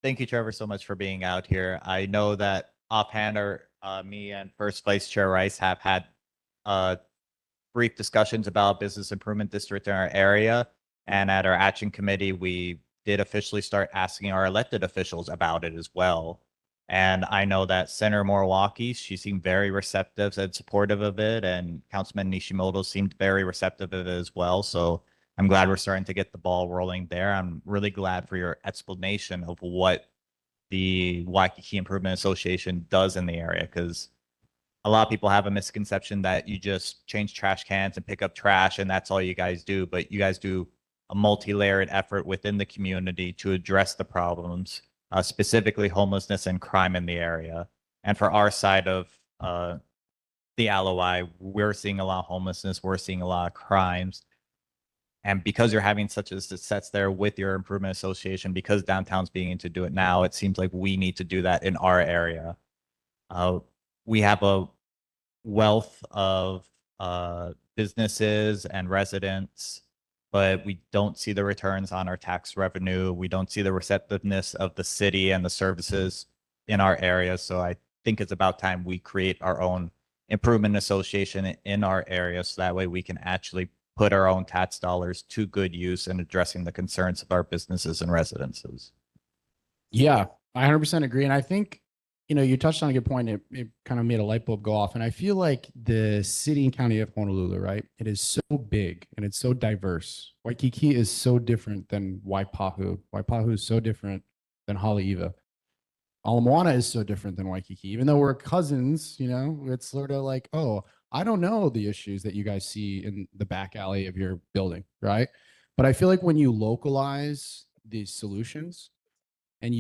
Thank you, Trevor, so much for being out here. I know that offhand, me and First Vice Chair Rice have had brief discussions about business improvement district in our area. And at our action committee, we did officially start asking our elected officials about it as well. And I know that Senator Milwaukee, she seemed very receptive and supportive of it. And Councilman Nishimoto seemed very receptive of it as well. So I'm glad we're starting to get the ball rolling there. I'm really glad for your explanation of what the Waikiki Improvement Association does in the area, because a lot of people have a misconception that you just change trash cans and pick up trash and that's all you guys do. But you guys do a multi-layered effort within the community to address the problems, specifically homelessness and crime in the area. And for our side of the LOI, we're seeing a lot of homelessness, we're seeing a lot of crimes. And because you're having such a success there with your improvement association, because downtown's beginning to do it now, it seems like we need to do that in our area. We have a wealth of businesses and residents, but we don't see the returns on our tax revenue. We don't see the receptiveness of the city and the services in our area. So I think it's about time we create our own improvement association in our area, so that way we can actually put our own tax dollars to good use in addressing the concerns of our businesses and residences. Yeah, I 100% agree. And I think, you touched on a good point. It kind of made a light bulb go off. And I feel like the city and county of Honolulu, right? It is so big and it's so diverse. Waikiki is so different than Waipahu. Waipahu is so different than Haleiwa. Ala Moana is so different than Waikiki. Even though we're cousins, it's sort of like, oh, I don't know the issues that you guys see in the back alley of your building, right? But I feel like when you localize these solutions and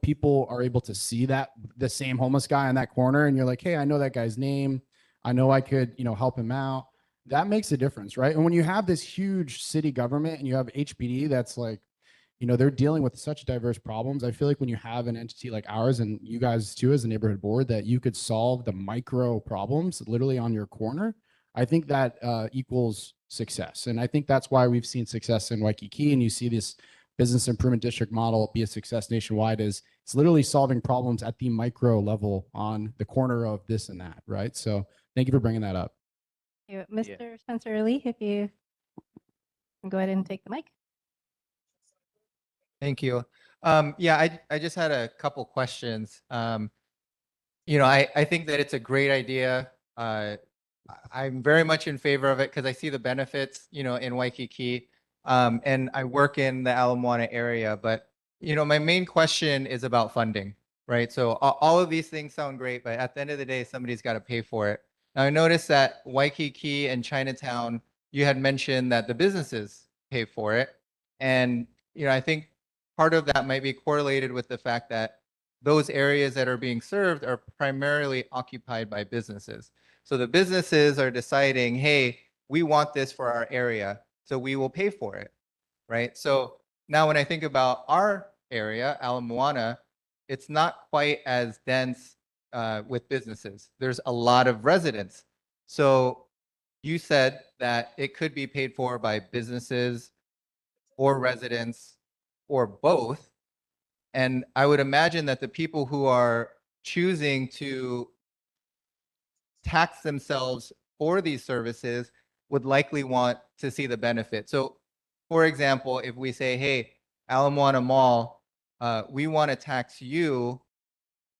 people are able to see that the same homeless guy in that corner, and you're like, hey, I know that guy's name. I know I could, help him out. That makes a difference, right? And when you have this huge city government and you have HPD that's like, they're dealing with such diverse problems. I feel like when you have an entity like ours, and you guys too as a neighborhood board, that you could solve the micro problems literally on your corner, I think that equals success. And I think that's why we've seen success in Waikiki, and you see this business improvement district model be a success nationwide. Is it's literally solving problems at the micro level on the corner of this and that, right? So thank you for bringing that up. Mr. Spencer Lee, if you can go ahead and take the mic. Thank you. Yeah, I just had a couple questions. I think that it's a great idea. I'm very much in favor of it because I see the benefits, in Waikiki. And I work in the Ala Moana area, but, my main question is about funding, right? So all of these things sound great, but at the end of the day, somebody's got to pay for it. Now, I noticed that Waikiki and Chinatown, you had mentioned that the businesses pay for it. And, I think part of that might be correlated with the fact that those areas that are being served are primarily occupied by businesses. So the businesses are deciding, hey, we want this for our area, so we will pay for it, right? So now when I think about our area, Ala Moana, it's not quite as dense with businesses. There's a lot of residents. So you said that it could be paid for by businesses or residents or both. And I would imagine that the people who are choosing to tax themselves for these services would likely want to see the benefit. So, for example, if we say, hey, Ala Moana Mall, we want to tax you,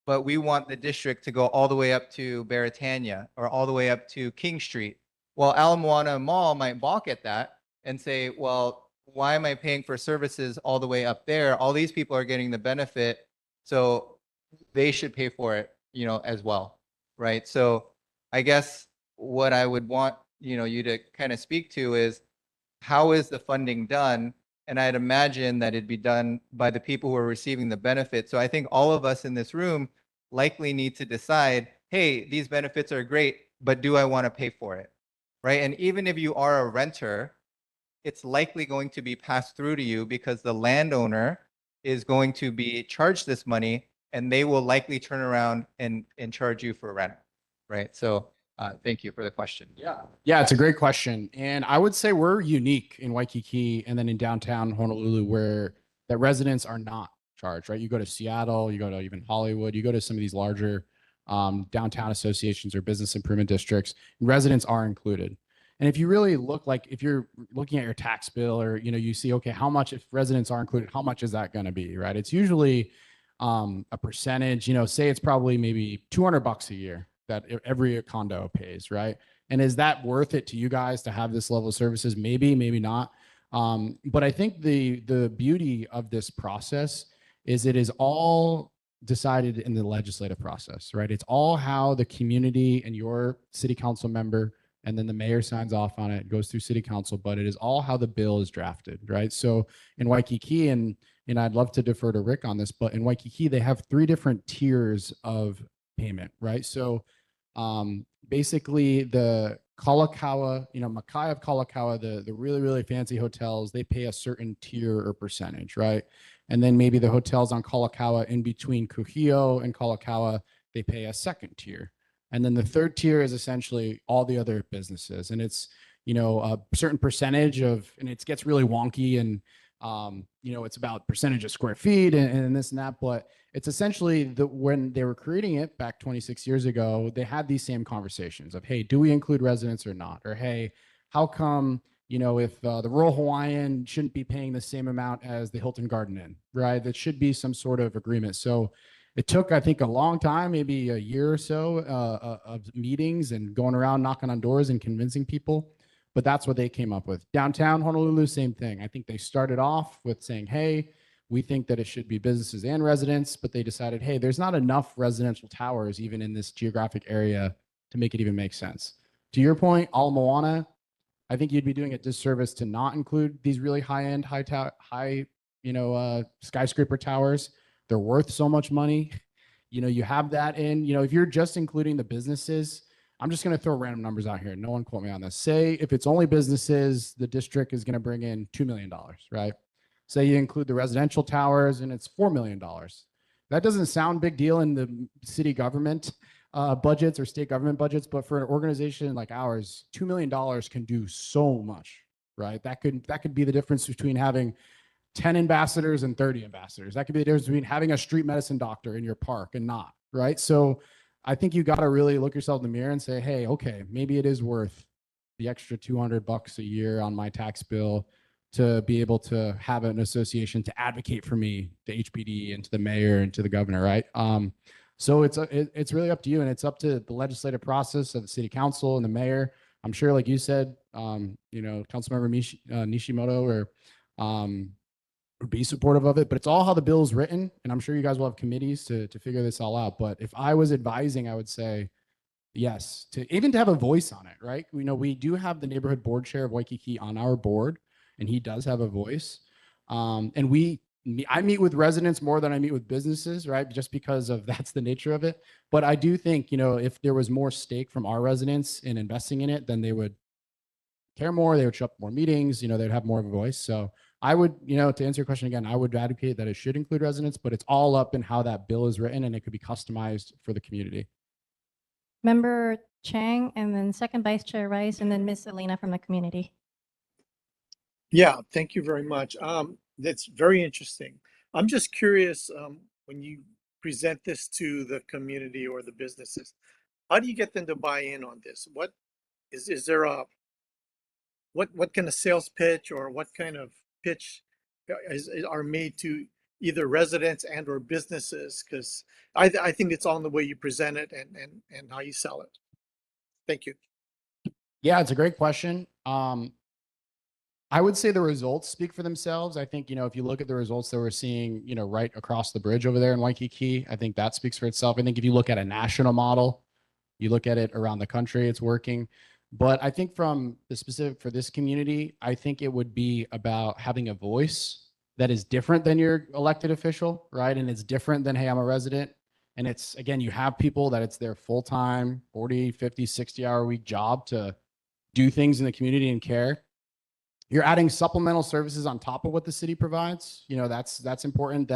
but we want the district to go all the way up to Beretania or all the way up to King Street. Well, Ala Moana Mall might balk at that and say, well, why am I paying for services all the way up there? All these people are getting the benefit, so they should pay for it, as well, right? So I guess what I would want, you to kind of speak to is, how is the funding done? And I'd imagine that it'd be done by the people who are receiving the benefit. So I think all of us in this room likely need to decide, hey, these benefits are great, but do I want to pay for it, right? And even if you are a renter, it's likely going to be passed through to you because the landowner is going to be charged this money, and they will likely turn around and charge you for rent, right? So Thank you for the question. Yeah, it's a great question. And I would say we're unique in Waikiki and then in downtown Honolulu where that residents are not charged, right? You go to Seattle, you go to even Hollywood, you go to some of these larger downtown associations or business improvement districts, residents are included. And if you really look, like if you're looking at your tax bill or, you see, okay, how much, if residents are included, how much is that going to be, right? It's usually a percentage, say it's probably maybe $200 a year that every condo pays, right? And is that worth it to you guys to have this level of services? Maybe, maybe not. But I think the beauty of this process is it is all decided in the legislative process, right? It's all how the community and your city council member and then the mayor signs off on it, goes through city council, but it is all how the bill is drafted, right? So in Waikiki, and I'd love to defer to Rick on this, but in Waikiki, they have 3 different tiers of payment, right? So basically the Kalakaua, Makai of Kalakaua, the really, really fancy hotels, they pay a certain tier or percentage, right? And then maybe the hotels on Kalakaua in between Kuhio and Kalakaua, they pay a second tier. And then the third tier is essentially all the other businesses. And it's, a certain percentage of, and it gets really wonky and, it's about percentage of square feet and this and that, but it's essentially when they were creating it back 26 years ago, they had these same conversations of, hey, do we include residents or not? Or, hey, how come, if the Royal Hawaiian shouldn't be paying the same amount as the Hilton Garden Inn, right? That should be some sort of agreement. So it took, I think, a long time, maybe a year or so of meetings and going around knocking on doors and convincing people. But that's what they came up with. Downtown Honolulu, same thing. I think they started off with saying, hey, we think that it should be businesses and residents, but they decided, hey, there's not enough residential towers even in this geographic area to make it even make sense. To your point, Ala Moana, I think you'd be doing a disservice to not include these really high-end, skyscraper towers. They're worth so much money. You have that in, if you're just including the businesses, I'm just going to throw random numbers out here. No one quote me on this. Say if it's only businesses, the district is going to bring in $2 million, right? Say you include the residential towers and it's $4 million. That doesn't sound big deal in the city government budgets or state government budgets, but for an organization like ours, $2 million can do so much, right? That could be the difference between having 10 ambassadors and 30 ambassadors. That could be the difference between having a street medicine doctor in your park and not, right? So I think you got to really look yourself in the mirror and say, hey, okay, maybe it is worth the extra $200 a year on my tax bill to be able to have an association to advocate for me, to HPD and to the mayor and to the governor, right? So it's really up to you, and it's up to the legislative process of the city council and the mayor. I'm sure, like you said, Councilmember Nishimoto would be supportive of it, but it's all how the bill is written. And I'm sure you guys will have committees to figure this all out. But if I was advising, I would say yes, to have a voice on it, right? We do have the neighborhood board chair of Waikiki on our board, and he does have a voice. And I meet with residents more than I meet with businesses, right? Just because of that's the nature of it. But I do think, if there was more stake from our residents in investing in it, then they would care more. They would show up more meetings, they'd have more of a voice. So I would, to answer your question again, I would advocate that it should include residents, but it's all up in how that bill is written and it could be customized for the community. Member Chang, and then second Vice Chair Rice, and then Miss Elena from the community. Yeah, thank you very much. That's very interesting. I'm just curious, when you present this to the community or the businesses, how do you get them to buy in on this? What is there what kind of sales pitch or what kind of pitch are made to either residents and or businesses? Because I think it's all in the way you present it and how you sell it. Thank you. Yeah, it's a great question. I would say the results speak for themselves. I think, if you look at the results that we're seeing, right across the bridge over there in Waikiki, I think that speaks for itself. I think if you look at a national model, you look at it around the country, it's working. But I think from the specific for this community, I think it would be about having a voice that is different than your elected official, right? And it's different than, hey, I'm a resident. And it's, again, you have people that it's their full-time 40, 50, 60-hour week job to do things in the community and care. You're adding supplemental services on top of what the city provides. That's important.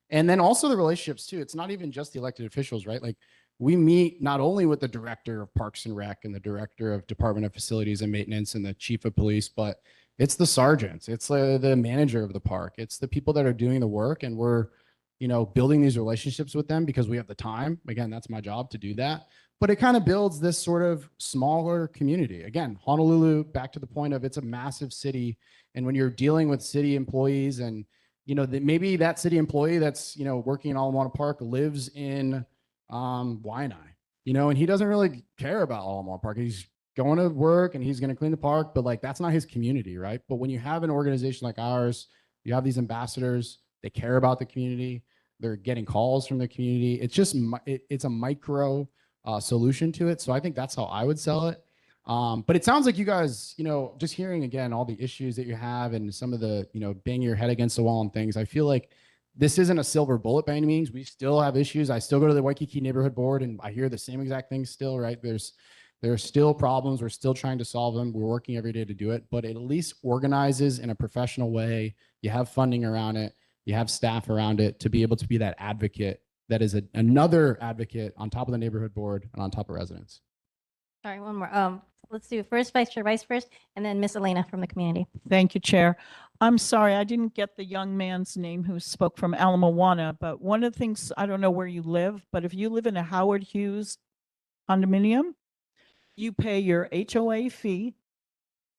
And then also the relationships too. It's not even just the elected officials, right? Like we meet not only with the director of Parks and Rec and the director of Department of Facilities and Maintenance and the chief of police, but it's the sergeants, it's the manager of the park, it's the people that are doing the work, and we're, you know, building these relationships with them because we have the time. Again, that's my job to do that. But it kind of builds this sort of smaller community. Again, Honolulu, back to the point of it's a massive city. And when you're dealing with city employees and, you know, maybe that city employee that's, you know, working in Ala Moana Park lives in Waianae, you know, and he doesn't really care about Ala Moana Park. He's going to work and he's going to clean the park, but like, that's not his community, right? But when you have an organization like ours, you have these ambassadors, they care about the community. They're getting calls from the community. It's just, it's a micro solution to it. So I think that's how I would sell it. But it sounds like you guys, you know, just hearing again, all the issues that you have and some of the, you know, banging your head against the wall and things, I feel like this isn't a silver bullet by any means. We still have issues. I still go to the Waikiki neighborhood board and I hear the same exact things still, right? There's still problems. We're still trying to solve them. We're working every day to do it, but it at least organizes in a professional way. You have funding around it. You have staff around it to be able to be that advocate that is another advocate on top of the neighborhood board and on top of residents. Sorry, one more. Let's do first vice chair, vice first, and then Miss Elena from the community. Thank you, Chair. I'm sorry, I didn't get the young man's name who spoke from Ala Moana, but one of the things, I don't know where you live, but if you live in a Howard Hughes condominium, you pay your HOA fee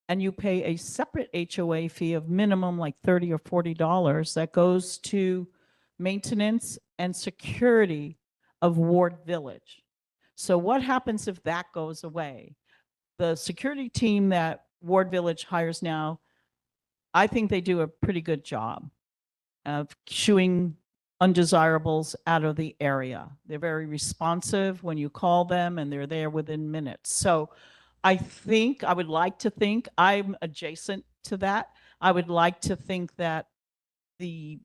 and you pay a separate HOA fee of minimum like $30 or $40 that goes to maintenance and security of Ward Village. So what happens if that goes away? The security team that Ward Village hires now, I think they do a pretty good job of shooing undesirables out of the area. They're very responsive when you call them and they're there within minutes. So I think, I would like to think, I'm adjacent to that. I would like to think that the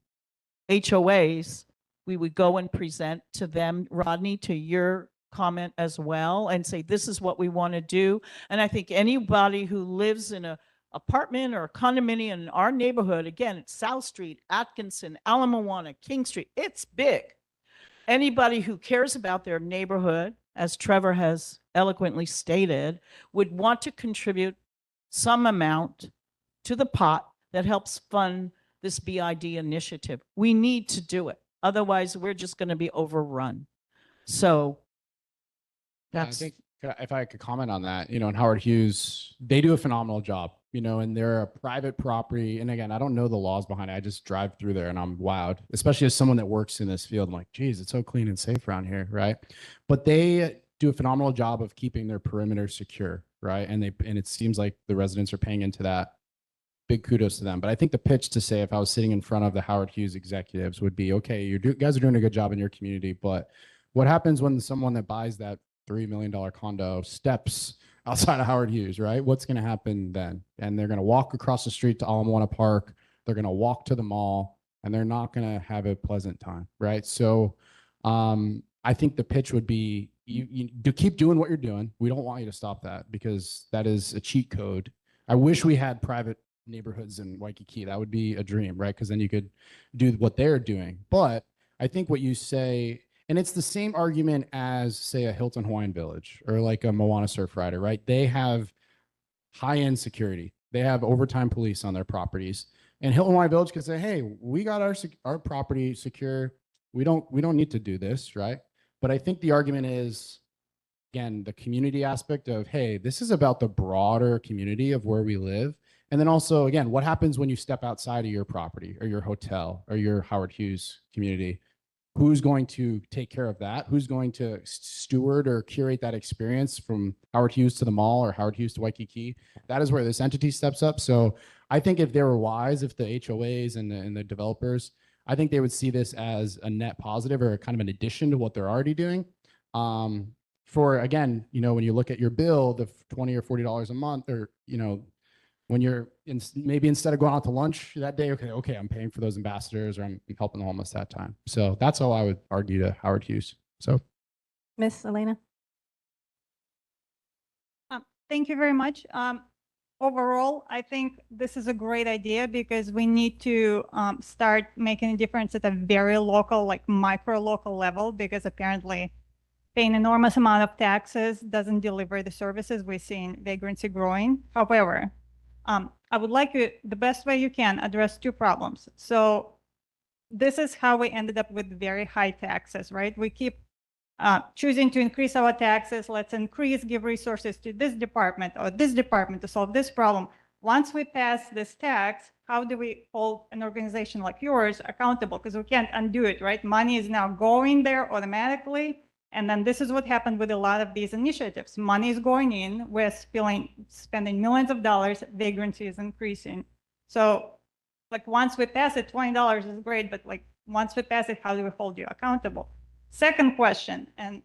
HOAs, we would go and present to them, Rodney, to your comment as well, and say, this is what we want to do. And I think anybody who lives in a apartment or a condominium in our neighborhood, again, it's South Street, Atkinson, Ala Moana, King Street, it's big. Anybody who cares about their neighborhood, as Trevor has eloquently stated, would want to contribute some amount to the pot that helps fund this BID initiative. We need to do it. Otherwise, we're just going to be overrun. So that's, I think if I could comment on that, you know, and Howard Hughes, they do a phenomenal job, you know, and they're a private property. And again, I don't know the laws behind it. I just drive through there and I'm wowed, especially as someone that works in this field. I'm like, geez, it's so clean and safe around here. Right. But they do a phenomenal job of keeping their perimeter secure. Right. And it seems like the residents are paying into that. Big kudos to them. But I think the pitch to say, if I was sitting in front of the Howard Hughes executives, would be, okay, you guys are doing a good job in your community, but what happens when someone that buys that $3 million condo steps outside of Howard Hughes, right? What's going to happen then? And they're going to walk across the street to Ala Moana Park. They're going to walk to the mall and they're not going to have a pleasant time, right? So I think the pitch would be, you do keep doing what you're doing. We don't want you to stop that because that is a cheat code. I wish we had private neighborhoods in Waikiki. That would be a dream, right? Because then you could do what they're doing. But I think what you say, and it's the same argument as, say, a Hilton Hawaiian Village or like a Moana Surf Rider, right? They have high-end security. They have overtime police on their properties. And Hilton Hawaiian Village could say, hey, we got our property secure. We don't need to do this, right? But I think the argument is, again, the community aspect of, hey, this is about the broader community of where we live. And then also, again, what happens when you step outside of your property or your hotel or your Howard Hughes community? Who's going to take care of that? Who's going to steward or curate that experience from Howard Hughes to the mall or Howard Hughes to Waikiki? That is where this entity steps up. So I think if they were wise, if the HOAs and the developers, I think they would see this as a net positive or kind of an addition to what they're already doing. For, again, you know, when you look at your bill, the $20 or $40 a month, or, you know, when you're maybe instead of going out to lunch that day, okay, I'm paying for those ambassadors or I'm helping the homeless that time. So that's how I would argue to Howard Hughes. So, Miss Elena. Thank you very much. Overall, I think this is a great idea because we need to start making a difference at a very local, like micro local level, because apparently paying enormous amount of taxes doesn't deliver the services. We're seeing vagrancy growing. However, I would like you, the best way you can, address two problems. So this is how we ended up with very high taxes, right? We keep choosing to increase our taxes. Let's increase, give resources to this department or this department to solve this problem. Once we pass this tax, how do we hold an organization like yours accountable? Because we can't undo it, right? Money is now going there automatically. And then this is what happened with a lot of these initiatives. Money is going in, we're spending millions of dollars, vagrancy is increasing. So like once we pass it, $20 is great, but like once we pass it, how do we hold you accountable? Second question, and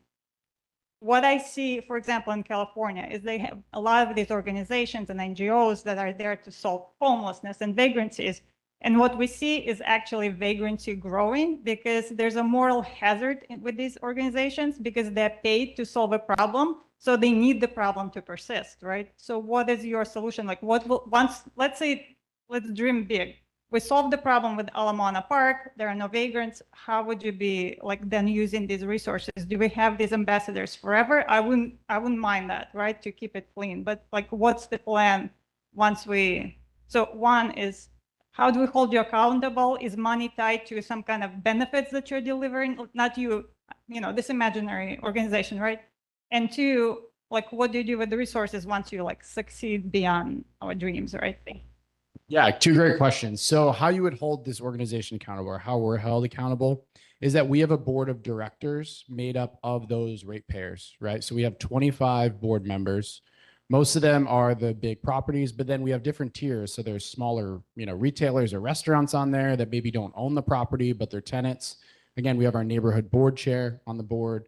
what I see, for example, in California is they have a lot of these organizations and NGOs that are there to solve homelessness and vagrancies. And what we see is actually vagrancy growing because there's a moral hazard with these organizations because they're paid to solve a problem. So they need the problem to persist, right? So what is your solution? Like what will, once, let's dream big. We solved the problem with Moana Park. There are no vagrants. How would you be like then using these resources? Do we have these ambassadors forever? I wouldn't mind that, right? To keep it clean. But like, what's the plan once we? So one is, how do we hold you accountable? Is money tied to some kind of benefits that you're delivering? Not you, this imaginary organization, right? And two, like, what do you do with the resources once you like succeed beyond our dreams, right? Yeah, two great questions. So how you would hold this organization accountable, or how we're held accountable, is that we have a board of directors made up of those ratepayers, right? So we have 25 board members. Most of them are the big properties, but then we have different tiers. So there's smaller, retailers or restaurants on there that maybe don't own the property, but they're tenants. Again, we have our neighborhood board chair on the board.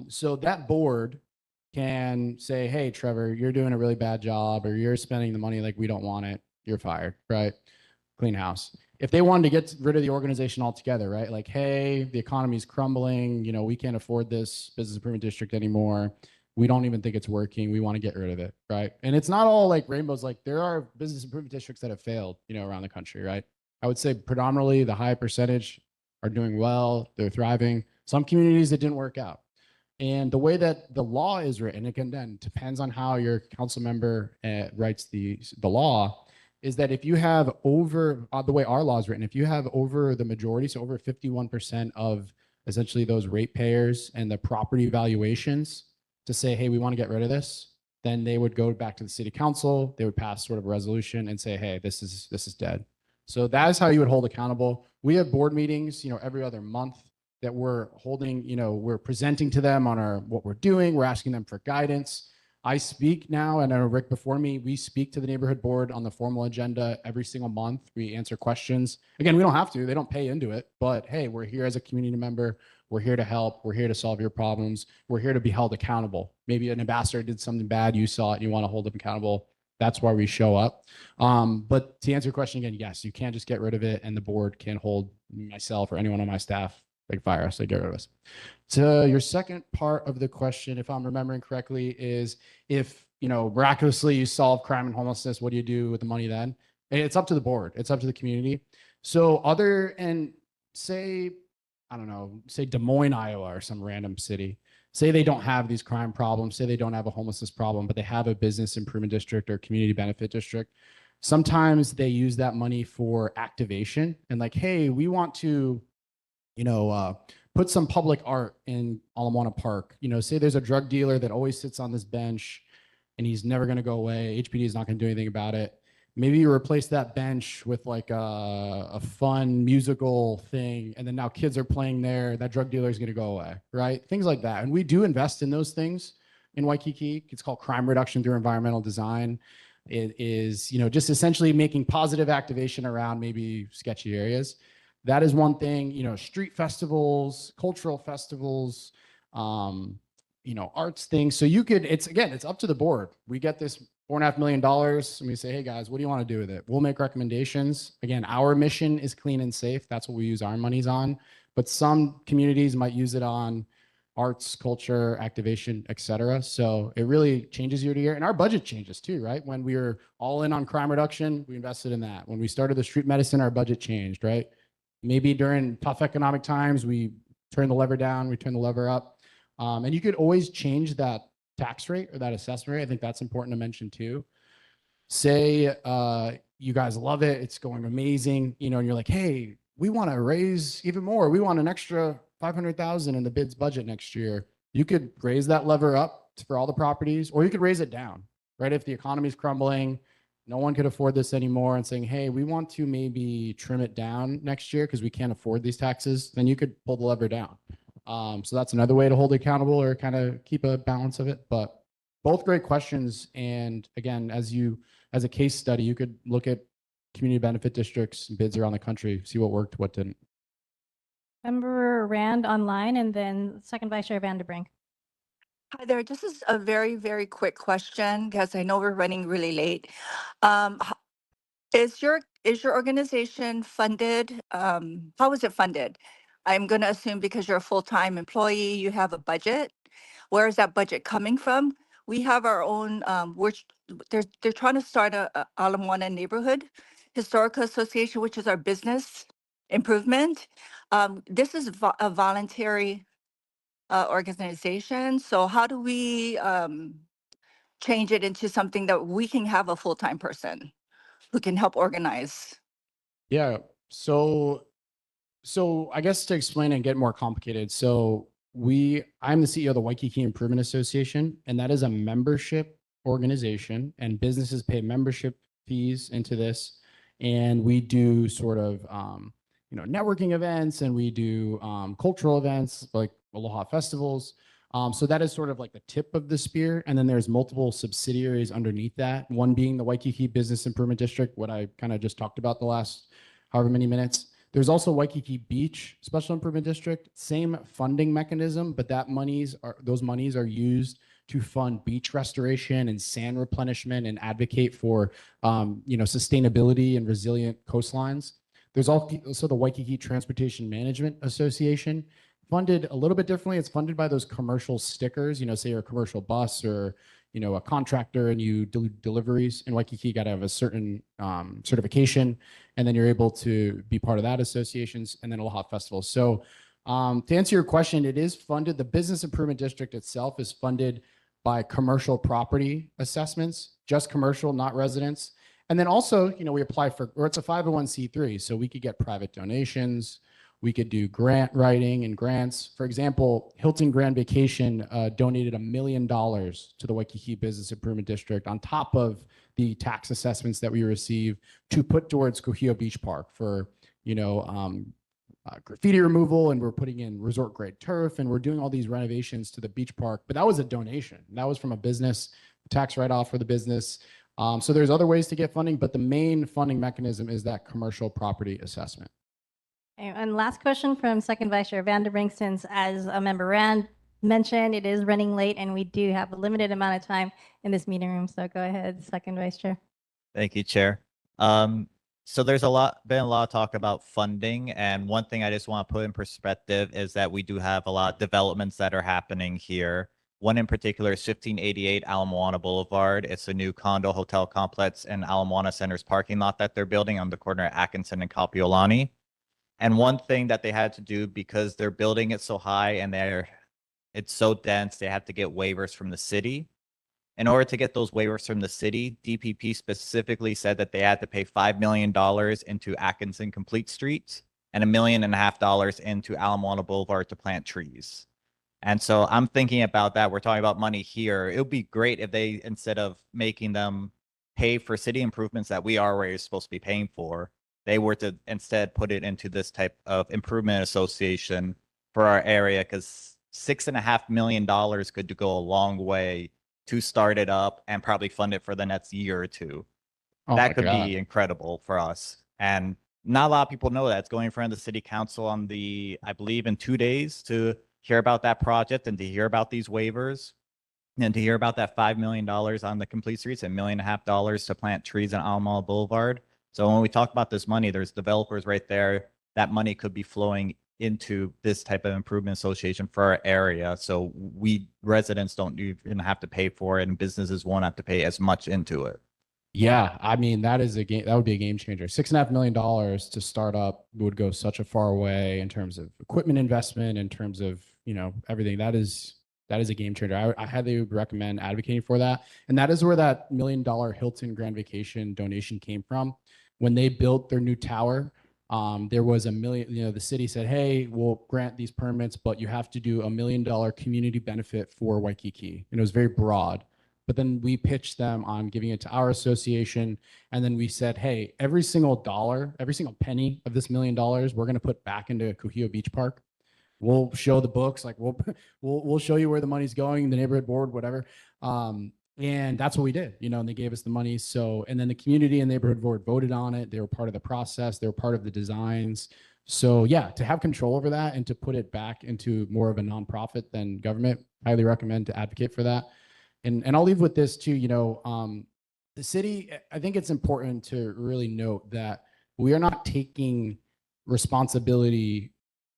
So that board can say, hey, Trevor, you're doing a really bad job, or you're spending the money like we don't want it. You're fired, right? Clean house. If they wanted to get rid of the organization altogether, right? Like, hey, the economy's crumbling, we can't afford this business improvement district anymore. We don't even think it's working. We want to get rid of it, right? And it's not all like rainbows. Like there are business improvement districts that have failed, around the country, right? I would say predominantly the high percentage are doing well. They're thriving. Some communities it didn't work out. And the way that the law is written, again, then depends on how your council member writes the law, is that if you have over, the way our law is written, if you have over the majority, so over 51% of essentially those ratepayers and the property valuations to say, hey, we want to get rid of this, then they would go back to the city council, they would pass sort of a resolution and say, hey, this is dead. So that is how you would hold accountable. We have board meetings, every other month that we're holding, we're presenting to them on what we're doing. We're asking them for guidance. I speak now, and I know Rick before me, we speak to the neighborhood board on the formal agenda every single month. We answer questions. Again, we don't have to, they don't pay into it, but hey, we're here as a community member. We're here to help. We're here to solve your problems. We're here to be held accountable. Maybe an ambassador did something bad, you saw it, and you want to hold them accountable. That's why we show up. But to answer your question again, yes, you can't just get rid of it, and the board can hold myself or anyone on my staff, like fire us, like get rid of us. To your second part of the question, if I'm remembering correctly, is if, miraculously you solve crime and homelessness, what do you do with the money then? And it's up to the board. It's up to the community. So say, I don't know, say Des Moines, Iowa, or some random city. Say they don't have these crime problems. Say they don't have a homelessness problem, but they have a business improvement district or community benefit district. Sometimes they use that money for activation and like, hey, we want to, put some public art in Moana Park. Say there's a drug dealer that always sits on this bench and he's never going to go away. HPD is not going to do anything about it. Maybe you replace that bench with like a fun musical thing, and then now kids are playing there. That drug dealer is going to go away, right? Things like that. And we do invest in those things in Waikiki. It's called crime reduction through environmental design. It is, just essentially making positive activation around maybe sketchy areas. That is one thing, street festivals, cultural festivals, arts things. So it's up to the board. We get this $4.5 million and we say, hey guys, what do you want to do with it? We'll make recommendations. Again, our mission is clean and safe. That's what we use our monies on. But some communities might use it on arts, culture, activation, etc. So it really changes year to year. And our budget changes too, right? When we were all in on crime reduction, we invested in that. When we started the street medicine, our budget changed, right? Maybe during tough economic times, we turn the lever down, we turn the lever up. And you could always change that tax rate or that assessment rate. I think that's important to mention too. Say you guys love it, it's going amazing, you know, and you're like, hey, we want to raise even more. We want an extra 500,000 in the bids budget next year. You could raise that lever up for all the properties, or you could raise it down, right? If the economy is crumbling, no one could afford this anymore, and saying, hey, we want to maybe trim it down next year because we can't afford these taxes, then you could pull the lever down. So that's another way to hold it accountable or kind of keep a balance of it. But both great questions. And again, as a case study, you could look at community benefit districts and bids around the country, see what worked, what didn't. Member Rand online, and then Second Vice Chair Vanderbrink. Hi there. This is a very, very quick question because I know we're running really late. Is your organization funded? How is it funded? I'm going to assume because you're a full-time employee, you have a budget. Where is that budget coming from? We have our own. They're trying to start a Ala Moana neighborhood historical association, which is our business improvement. This is a voluntary organization. So how do we change it into something that we can have a full-time person who can help organize? Yeah. So I guess to explain and get more complicated. So I'm the CEO of the Waikiki Improvement Association, and that is a membership organization, and businesses pay membership fees into this. And we do sort of, networking events, and we do cultural events like Aloha festivals. So that is sort of like the tip of the spear. And then there's multiple subsidiaries underneath that, one being the Waikiki Business Improvement District, what I kind of just talked about the last however many minutes. There's also Waikiki Beach Special Improvement District, same funding mechanism, but those monies are used to fund beach restoration and sand replenishment and advocate for sustainability and resilient coastlines. There's also the Waikiki Transportation Management Association, funded a little bit differently. It's funded by those commercial stickers, say you're a commercial bus or a contractor and you do deliveries in Waikiki, got to have a certain certification, and then you're able to be part of that associations, and then Aloha festivals. So to answer your question, it is funded. The Business Improvement District itself is funded by commercial property assessments, just commercial, not residents. And then also, we apply or it's a 501c3, so we could get private donations. We could do grant writing and grants. For example, Hilton Grand Vacation donated $1 million to the Waikiki Business Improvement District on top of the tax assessments that we receive to put towards Kuhio Beach Park for, graffiti removal, and we're putting in resort grade turf, and we're doing all these renovations to the beach park. But that was a donation. That was from a business, tax write-off for the business. So there's other ways to get funding, but the main funding mechanism is that commercial property assessment. And last question from Second Vice Chair Vanderbrink, since as a member Rand mentioned, it is running late and we do have a limited amount of time in this meeting room. So go ahead, Second Vice Chair. Thank you, Chair. So there's been a lot of talk about funding, and one thing I just want to put in perspective is that we do have a lot of developments that are happening here. One in particular is 1588 Ala Moana Boulevard. It's a new condo hotel complex in Ala Moana Center's parking lot that they're building on the corner of Atkinson and Kapiolani. And one thing that they had to do, because they're building it so high and it's so dense, they have to get waivers from the city. In order to get those waivers from the city, DPP specifically said that they had to pay $5 million into Atkinson Complete Street and $1.5 million into Ala Moana Boulevard to plant trees. And so I'm thinking about that. We're talking about money here. It would be great if they, instead of making them pay for city improvements that we are already supposed to be paying for, they were to instead put it into this type of improvement association for our area, because $6.5 million could go a long way to start it up and probably fund it for the next year or two. That could be incredible for us. And not a lot of people know that. It's going in front of the city council on I believe in 2 days, to hear about that project and to hear about these waivers and to hear about that $5 million on the complete streets and $1.5 million to plant trees on Ala Moana Boulevard. So when we talk about this money, there's developers right there. That money could be flowing into this type of improvement association for our area. So we residents don't even have to pay for it, and businesses won't have to pay as much into it. Yeah, I mean, that would be a game changer. $6.5 million to start up would go such a far way in terms of equipment investment, in terms of, everything. That is That is a game changer. I highly recommend advocating for that. And that is where that $1 million Hilton Grand Vacation donation came from. When they built their new tower, there was $1 million, the city said, hey, we'll grant these permits, but you have to do $1 million community benefit for Waikiki. And it was very broad. But then we pitched them on giving it to our association. And then we said, hey, every single dollar, every single penny of this $1 million, we're going to put back into Kuhio Beach Park. We'll show the books, like we'll show you where the money's going, the neighborhood board, whatever. And that's what we did, and they gave us the money. So, and then the community and neighborhood board voted on it. They were part of the process. They were part of the designs. So yeah, to have control over that and to put it back into more of a nonprofit than government, highly recommend to advocate for that. And I'll leave with this too, the city, I think it's important to really note that we are not taking responsibility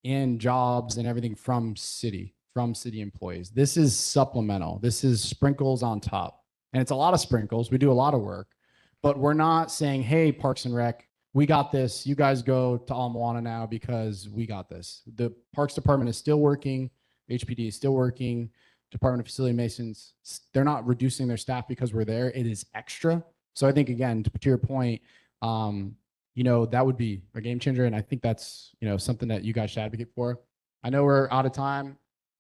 and jobs and everything from city employees. This is supplemental. This is sprinkles on top. And it's a lot of sprinkles. We do a lot of work, but we're not saying, hey, Parks and Rec, we got this. You guys go to Moana now because we got this. The Parks Department is still working. HPD is still working. Department of Facility Masons, they're not reducing their staff because we're there. It is extra. So I think, again, to your point, that would be a game changer. And I think that's, something that you guys should advocate for. I know we're out of time.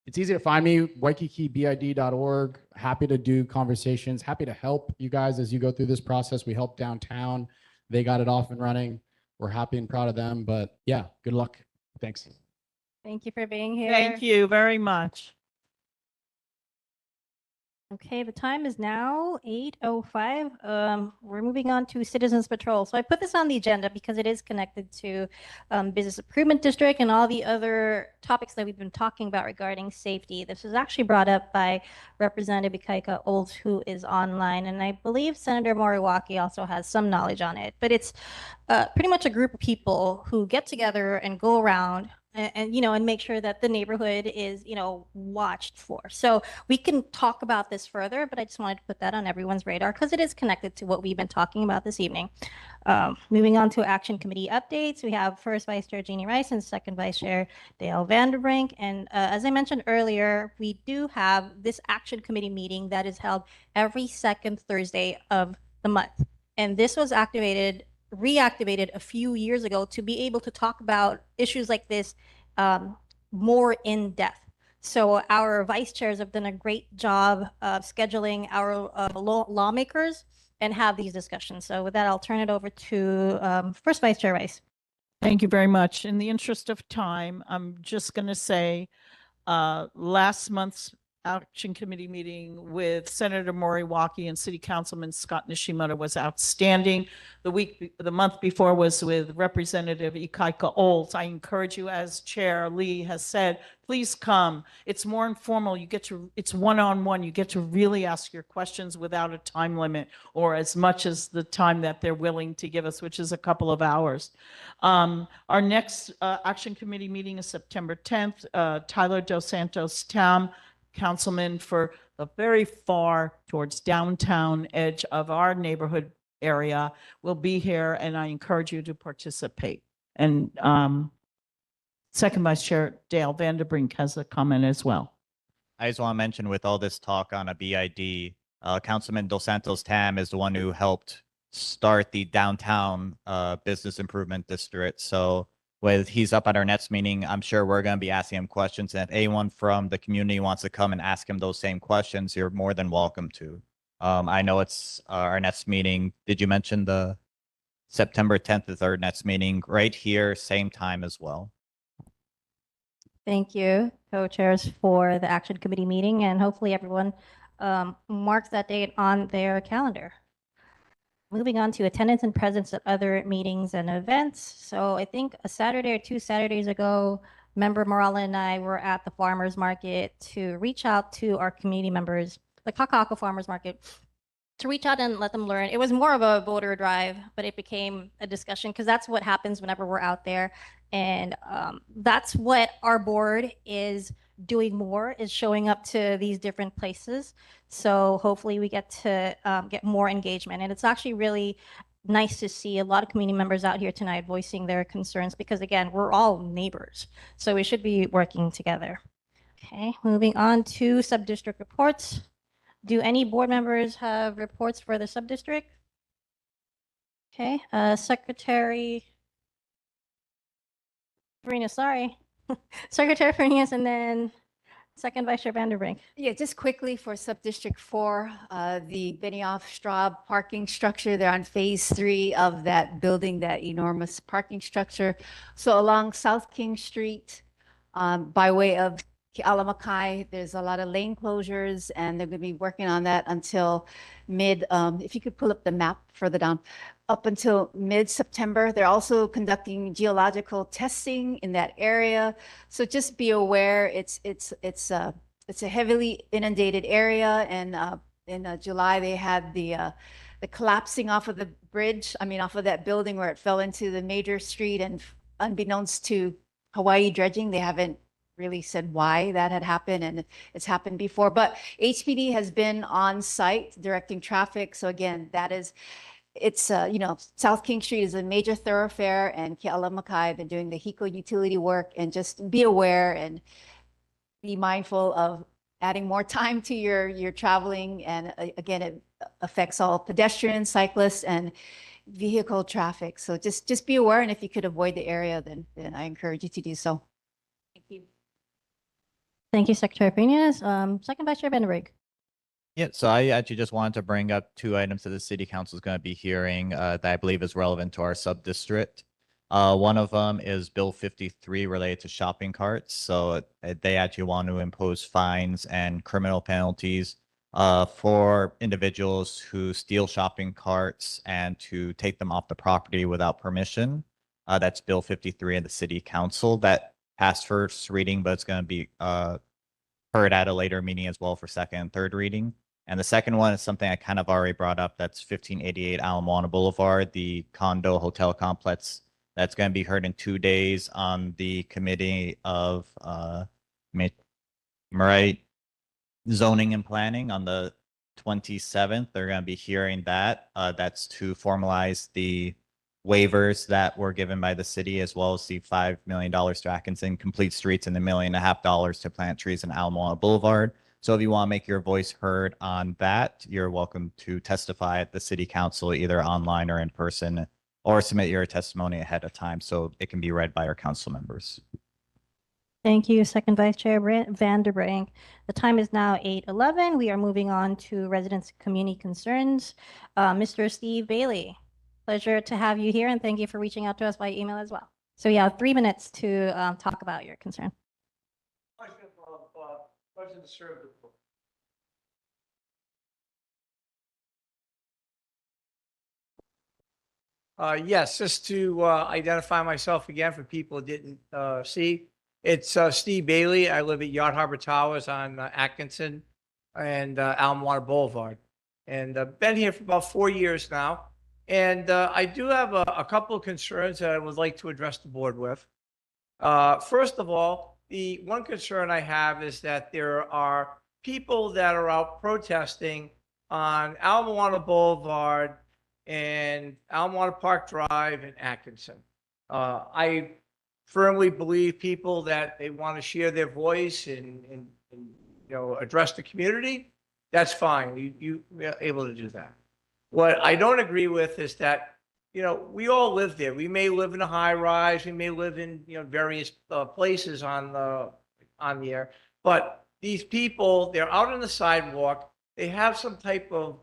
It's easy to find me, waikikibid.org. Happy to do conversations. Happy to help you guys as you go through this process. We helped downtown. They got it off and running. We're happy and proud of them. But yeah, good luck. Thanks. Thank you for being here. Thank you very much. Okay, the time is now 8:05. We're moving on to Citizens Patrol. So I put this on the agenda because it is connected to Business Improvement District and all the other topics that we've been talking about regarding safety. This was actually brought up by Representative Kaka'ako, who is online, and I believe Senator Moriwaki also has some knowledge on it. But it's pretty much a group of people who get together and go around and make sure that the neighborhood is, watched for. So we can talk about this further, but I just wanted to put that on everyone's radar because it is connected to what we've been talking about this evening. Moving on to Action Committee updates, we have First Vice Chair Jeannie Rice and Second Vice Chair Dale Vanderbrink. And as I mentioned earlier, we do have this Action Committee meeting that is held every second Thursday of the month. And this was reactivated a few years ago to be able to talk about issues like this more in depth. So our vice chairs have done a great job of scheduling our lawmakers and have these discussions. So with that, I'll turn it over to First Vice Chair Rice. Thank you very much. In the interest of time, I'm just going to say last month's Action Committee meeting with Senator Moriwaki and City Councilman Scott Nishimoto was outstanding. The month before was with Representative Kaka'ako. I encourage you, as Chair Lee has said, please come. It's more informal. It's one-on-one. You get to really ask your questions without a time limit or as much as the time that they're willing to give us, which is a couple of hours. Our next Action Committee meeting is September 10th. Tyler Dos Santos Tam, councilman for the very far towards downtown edge of our neighborhood area, will be here, and I encourage you to participate. And Second Vice Chair Dale Vanderbrink has a comment as well. I just want to mention, with all this talk on a BID, Councilman Dos Santos Tam is the one who helped start the downtown business improvement district. So he's up at our next meeting, I'm sure we're going to be asking him questions. And if anyone from the community wants to come and ask him those same questions, you're more than welcome to. I know it's our next meeting. Did you mention the September 10th is our next meeting right here, same time as well? Thank you, co-chairs, for the Action Committee meeting, and hopefully everyone marks that date on their calendar. Moving on to attendance and presence at other meetings and events. So I think a Saturday or 2 Saturdays ago, Member Morala and I were at the farmers market to reach out to our community members, the Kaka'ako Farmers Market, to reach out and let them learn. It was more of a voter drive, but it became a discussion because that's what happens whenever we're out there. And that's what our board is doing more, is showing up to these different places. So hopefully we get to get more engagement. And it's actually really nice to see a lot of community members out here tonight voicing their concerns because, again, we're all neighbors. So we should be working together. Okay, moving on to sub-district reports. Do any board members have reports for the sub-district? Okay, Secretary Farina, sorry. Secretary Farinas, and then second Vice Chair Vanderbrink. Yeah, just quickly for Sub-District 4, the Benioff Straub parking structure, they're on phase 3 of that building, that enormous parking structure. So along South King Street, by way of Alamakai, there's a lot of lane closures, and they're going to be working on that until mid, if you could pull up the map further down, up until mid-September. They're also conducting geological testing in that area. So just be aware, it's a heavily inundated area, and in July they had the collapsing off of the bridge. I mean, off of that building where it fell into the major street, and unbeknownst to Hawaii Dredging, they haven't really said why that had happened, and it's happened before. But HPD has been on site directing traffic. So again, it's South King Street is a major thoroughfare, and Ke'alamakai, they're doing the HECO utility work, and just be aware and be mindful of adding more time to your traveling. And again, it affects all pedestrians, cyclists, and vehicle traffic. So just be aware, and if you could avoid the area, then I encourage you to do so. Thank you. Thank you, Secretary Farinas. Second Vice Chair Vanderbrink. Yeah, so I actually just wanted to bring up 2 items that the city council is going to be hearing that I believe is relevant to our sub-district. One of them is Bill 53 related to shopping carts. So they actually want to impose fines and criminal penalties for individuals who steal shopping carts and to take them off the property without permission. That's Bill 53 in the city council. That passed first reading, but it's going to be heard at a later meeting as well for second and third reading. And the second one is something I kind of already brought up. That's 1588 Ala Moana Boulevard, the condo hotel complex. That's going to be heard in 2 days on the committee of zoning and planning on the 27th. They're going to be hearing that. That's to formalize the waivers that were given by the city, as well as the $5 million to Atkinson Complete Streets and the $1.5 million to plant trees in Ala Moana Boulevard. So if you want to make your voice heard on that, you're welcome to testify at the city council, either online or in person, or submit your testimony ahead of time so it can be read by our council members. Thank you, Second Vice Chair Vanderbrink. The time is now 8:11. We are moving on to residents' community concerns. Mr. Steve Bailey, pleasure to have you here, and thank you for reaching out to us by email as well. So you have 3 minutes to talk about your concern. Question to serve the board. Yes, just to identify myself again for people who didn't see. It's Steve Bailey. I live at Yard Harbor Towers on Atkinson and Ala Moana Boulevard. And I've been here for about 4 years now. And I do have a couple of concerns that I would like to address the board with. First of all, the one concern I have is that there are people that are out protesting on Ala Moana Boulevard and Ala Moana Park Drive and Atkinson. I firmly believe people that they want to share their voice and address the community. That's fine. You're able to do that. What I don't agree with is that we all live there. We may live in a high rise. We may live in various places on the air. But these people, they're out on the sidewalk. They have some type of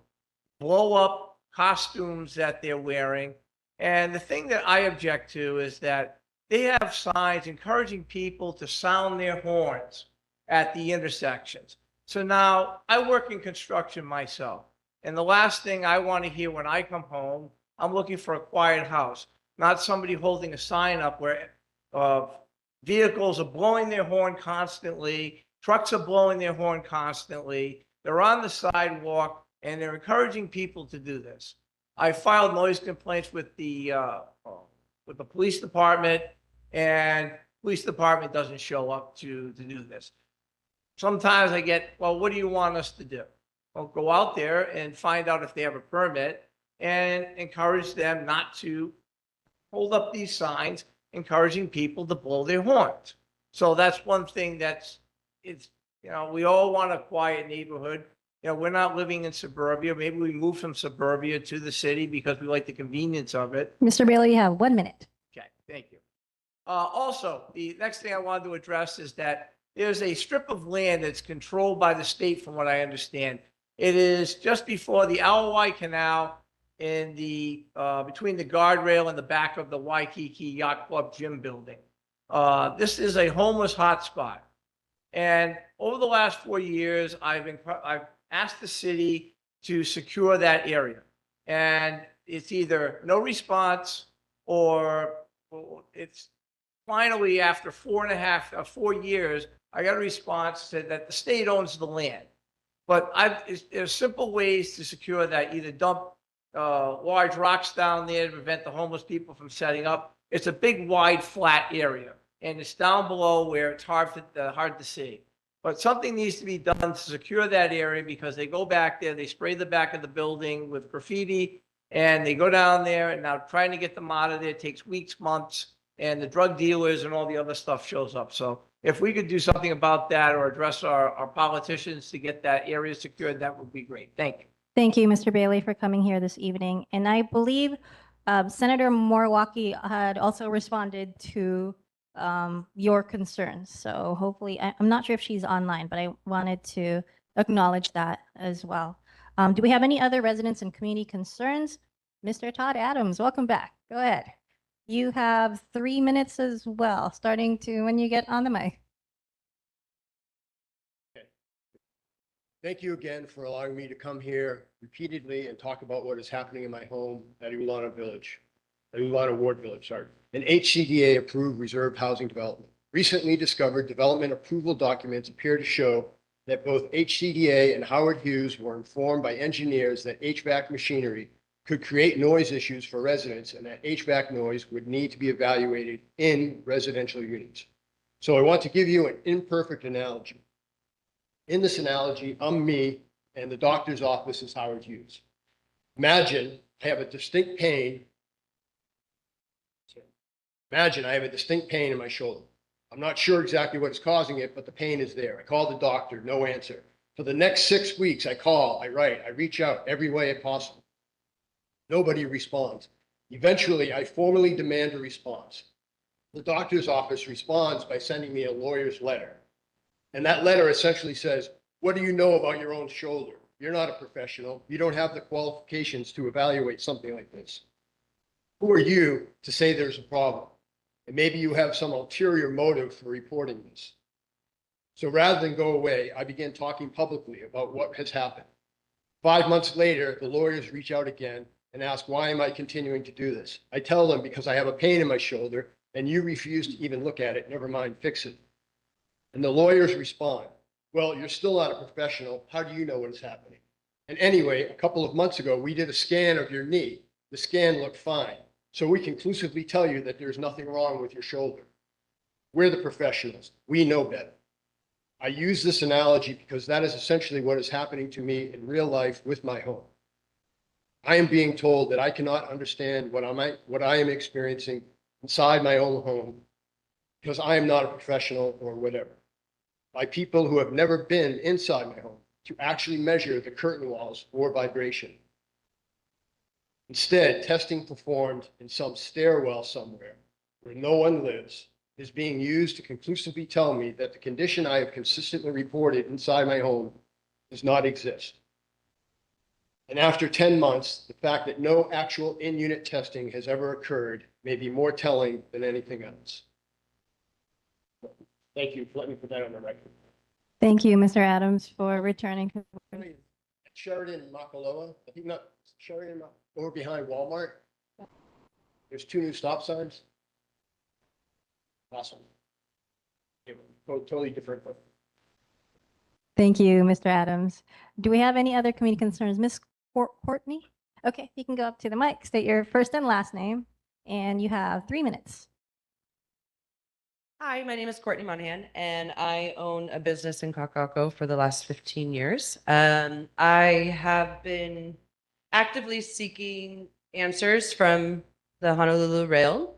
blow up costumes that they're wearing. And the thing that I object to is that they have signs encouraging people to sound their horns at the intersections. So now I work in construction myself. And the last thing I want to hear when I come home, I'm looking for a quiet house, not somebody holding a sign up where vehicles are blowing their horn constantly, trucks are blowing their horn constantly. They're on the sidewalk and they're encouraging people to do this. I filed noise complaints with the police department, and police department doesn't show up to do this. Sometimes I get, well, what do you want us to do? Well, go out there and find out if they have a permit and encourage them not to hold up these signs, encouraging people to blow their horns. So that's one thing that's it's, you know, we all want a quiet neighborhood. You know, we're not living in suburbia. Maybe we move from suburbia to the city because we like the convenience of it. Mr. Bailey, you have 1 minute. Okay, thank you. Also, the next thing I wanted to address is that there's a strip of land that's controlled by the state, from what I understand. It is just before the Alawai Canal in the, between the guardrail and the back of the Waikiki Yacht Club gym building. This is a homeless hotspot. And over the last 4 years, I've asked the city to secure that area. And it's either no response or it's finally, after 4 years, I got a response that the state owns the land. But there's simple ways to secure that. Either dump large rocks down there to prevent the homeless people from setting up. It's a big, wide, flat area, and it's down below where it's hard to see. But something needs to be done to secure that area, because they go back there, they spray the back of the building with graffiti, and they go down there, and now trying to get them out of there takes weeks, months, and the drug dealers and all the other stuff shows up. So if we could do something about that, or address our politicians to get that area secured, that would be great. Thank you. Thank you, Mr. Bailey, for coming here this evening. And I believe Senator Moriwaki had also responded to your concerns. So hopefully, I'm not sure if she's online, but I wanted to acknowledge that as well. Do we have any other residents and community concerns? Mr. Todd Adams, welcome back. Go ahead. You have 3 minutes as well, starting to when you get on the mic. Thank you again for allowing me to come here repeatedly and talk about what is happening in my home at Ulana Ward Village, an HCDA approved reserved housing development. Recently discovered development approval documents appear to show that both HCDA and Howard Hughes were informed by engineers that HVAC machinery could create noise issues for residents, and that HVAC noise would need to be evaluated in residential units. So I want to give you an imperfect analogy. In this analogy, I'm me, and the doctor's office is Howard Hughes. Imagine I have a distinct pain. Imagine I have a distinct pain in my shoulder. I'm not sure exactly what is causing it, but the pain is there. I call the doctor, no answer. For the next 6 weeks, I call, I write, I reach out every way possible. Nobody responds. Eventually, I formally demand a response. The doctor's office responds by sending me a lawyer's letter. And that letter essentially says, what do you know about your own shoulder? You're not a professional. You don't have the qualifications to evaluate something like this. Who are you to say there's a problem? And maybe you have some ulterior motive for reporting this. So rather than go away, I began talking publicly about what has happened. 5 months later, the lawyers reach out again and ask, why am I continuing to do this? I tell them because I have a pain in my shoulder and you refuse to even look at it, never mind fix it. And the lawyers respond, well, you're still not a professional. How do you know what is happening? And anyway, a couple of months ago, we did a scan of your knee. The scan looked fine. So we conclusively tell you that there's nothing wrong with your shoulder. We're the professionals. We know better. I use this analogy because that is essentially what is happening to me in real life with my home. I am being told that I cannot understand what I am experiencing inside my own home because I am not a professional or whatever. By people who have never been inside my home to actually measure the curtain walls or vibration. Instead, testing performed in some stairwell somewhere where no one lives is being used to conclusively tell me that the condition I have consistently reported inside my home does not exist. And after 10 months, the fact that no actual in-unit testing has ever occurred may be more telling than anything else. Thank you for letting me put that on the record. Thank you, Mr. Adams, for returning. Sheridan and Makaloa, I think not Sheridan, over behind Walmart. There's 2 new stop signs. Awesome. Totally different. Thank you, Mr. Adams. Do we have any other community concerns? Ms. Courtney? Okay, you can go up to the mic, state your first and last name, and you have 3 minutes. Hi, my name is Courtney Monahan, and I own a business in Kaka'ako for the last 15 years. I have been actively seeking answers from the Honolulu Rail,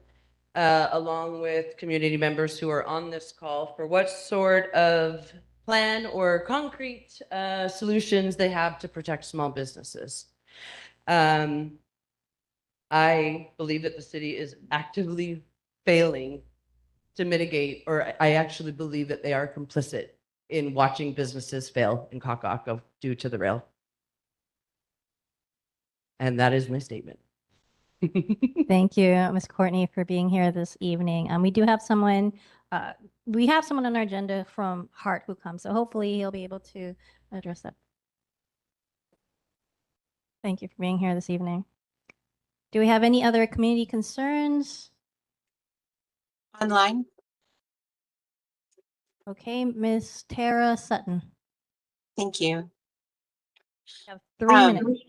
along with community members who are on this call, for what sort of plan or concrete solutions they have to protect small businesses. I believe that the city is actively failing to mitigate, or I actually believe that they are complicit in watching businesses fail in Kaka'ako due to the rail. And that is my statement. Thank you, Ms. Courtney, for being here this evening. We do have someone, we have someone on our agenda from Hart who comes, so hopefully he'll be able to address that. Thank you for being here this evening. Do we have any other community concerns? Online. Okay, Ms. Tara Sutton. Thank you. You have 3 minutes.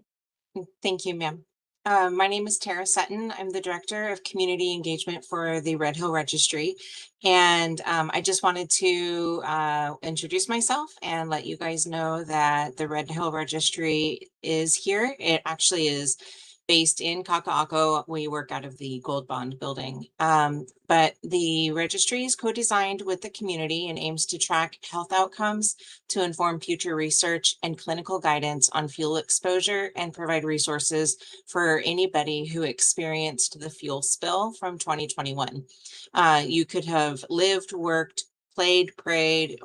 Thank you, ma'am. My name is Tara Sutton. I'm the Director of Community Engagement for the Red Hill Registry. And I just wanted to introduce myself and let you guys know that the Red Hill Registry is here. It actually is based in Kaka'ako. We work out of the Gold Bond building. But the registry is co-designed with the community and aims to track health outcomes to inform future research and clinical guidance on fuel exposure and provide resources for anybody who experienced the fuel spill from 2021. You could have lived, worked, played, prayed,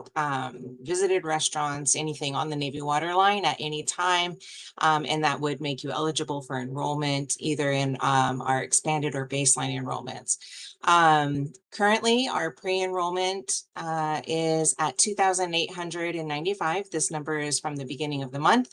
visited restaurants, anything on the Navy waterline at any time. And that would make you eligible for enrollment either in our expanded or baseline enrollments. Currently, our pre-enrollment is at 2,895. This number is from the beginning of the month.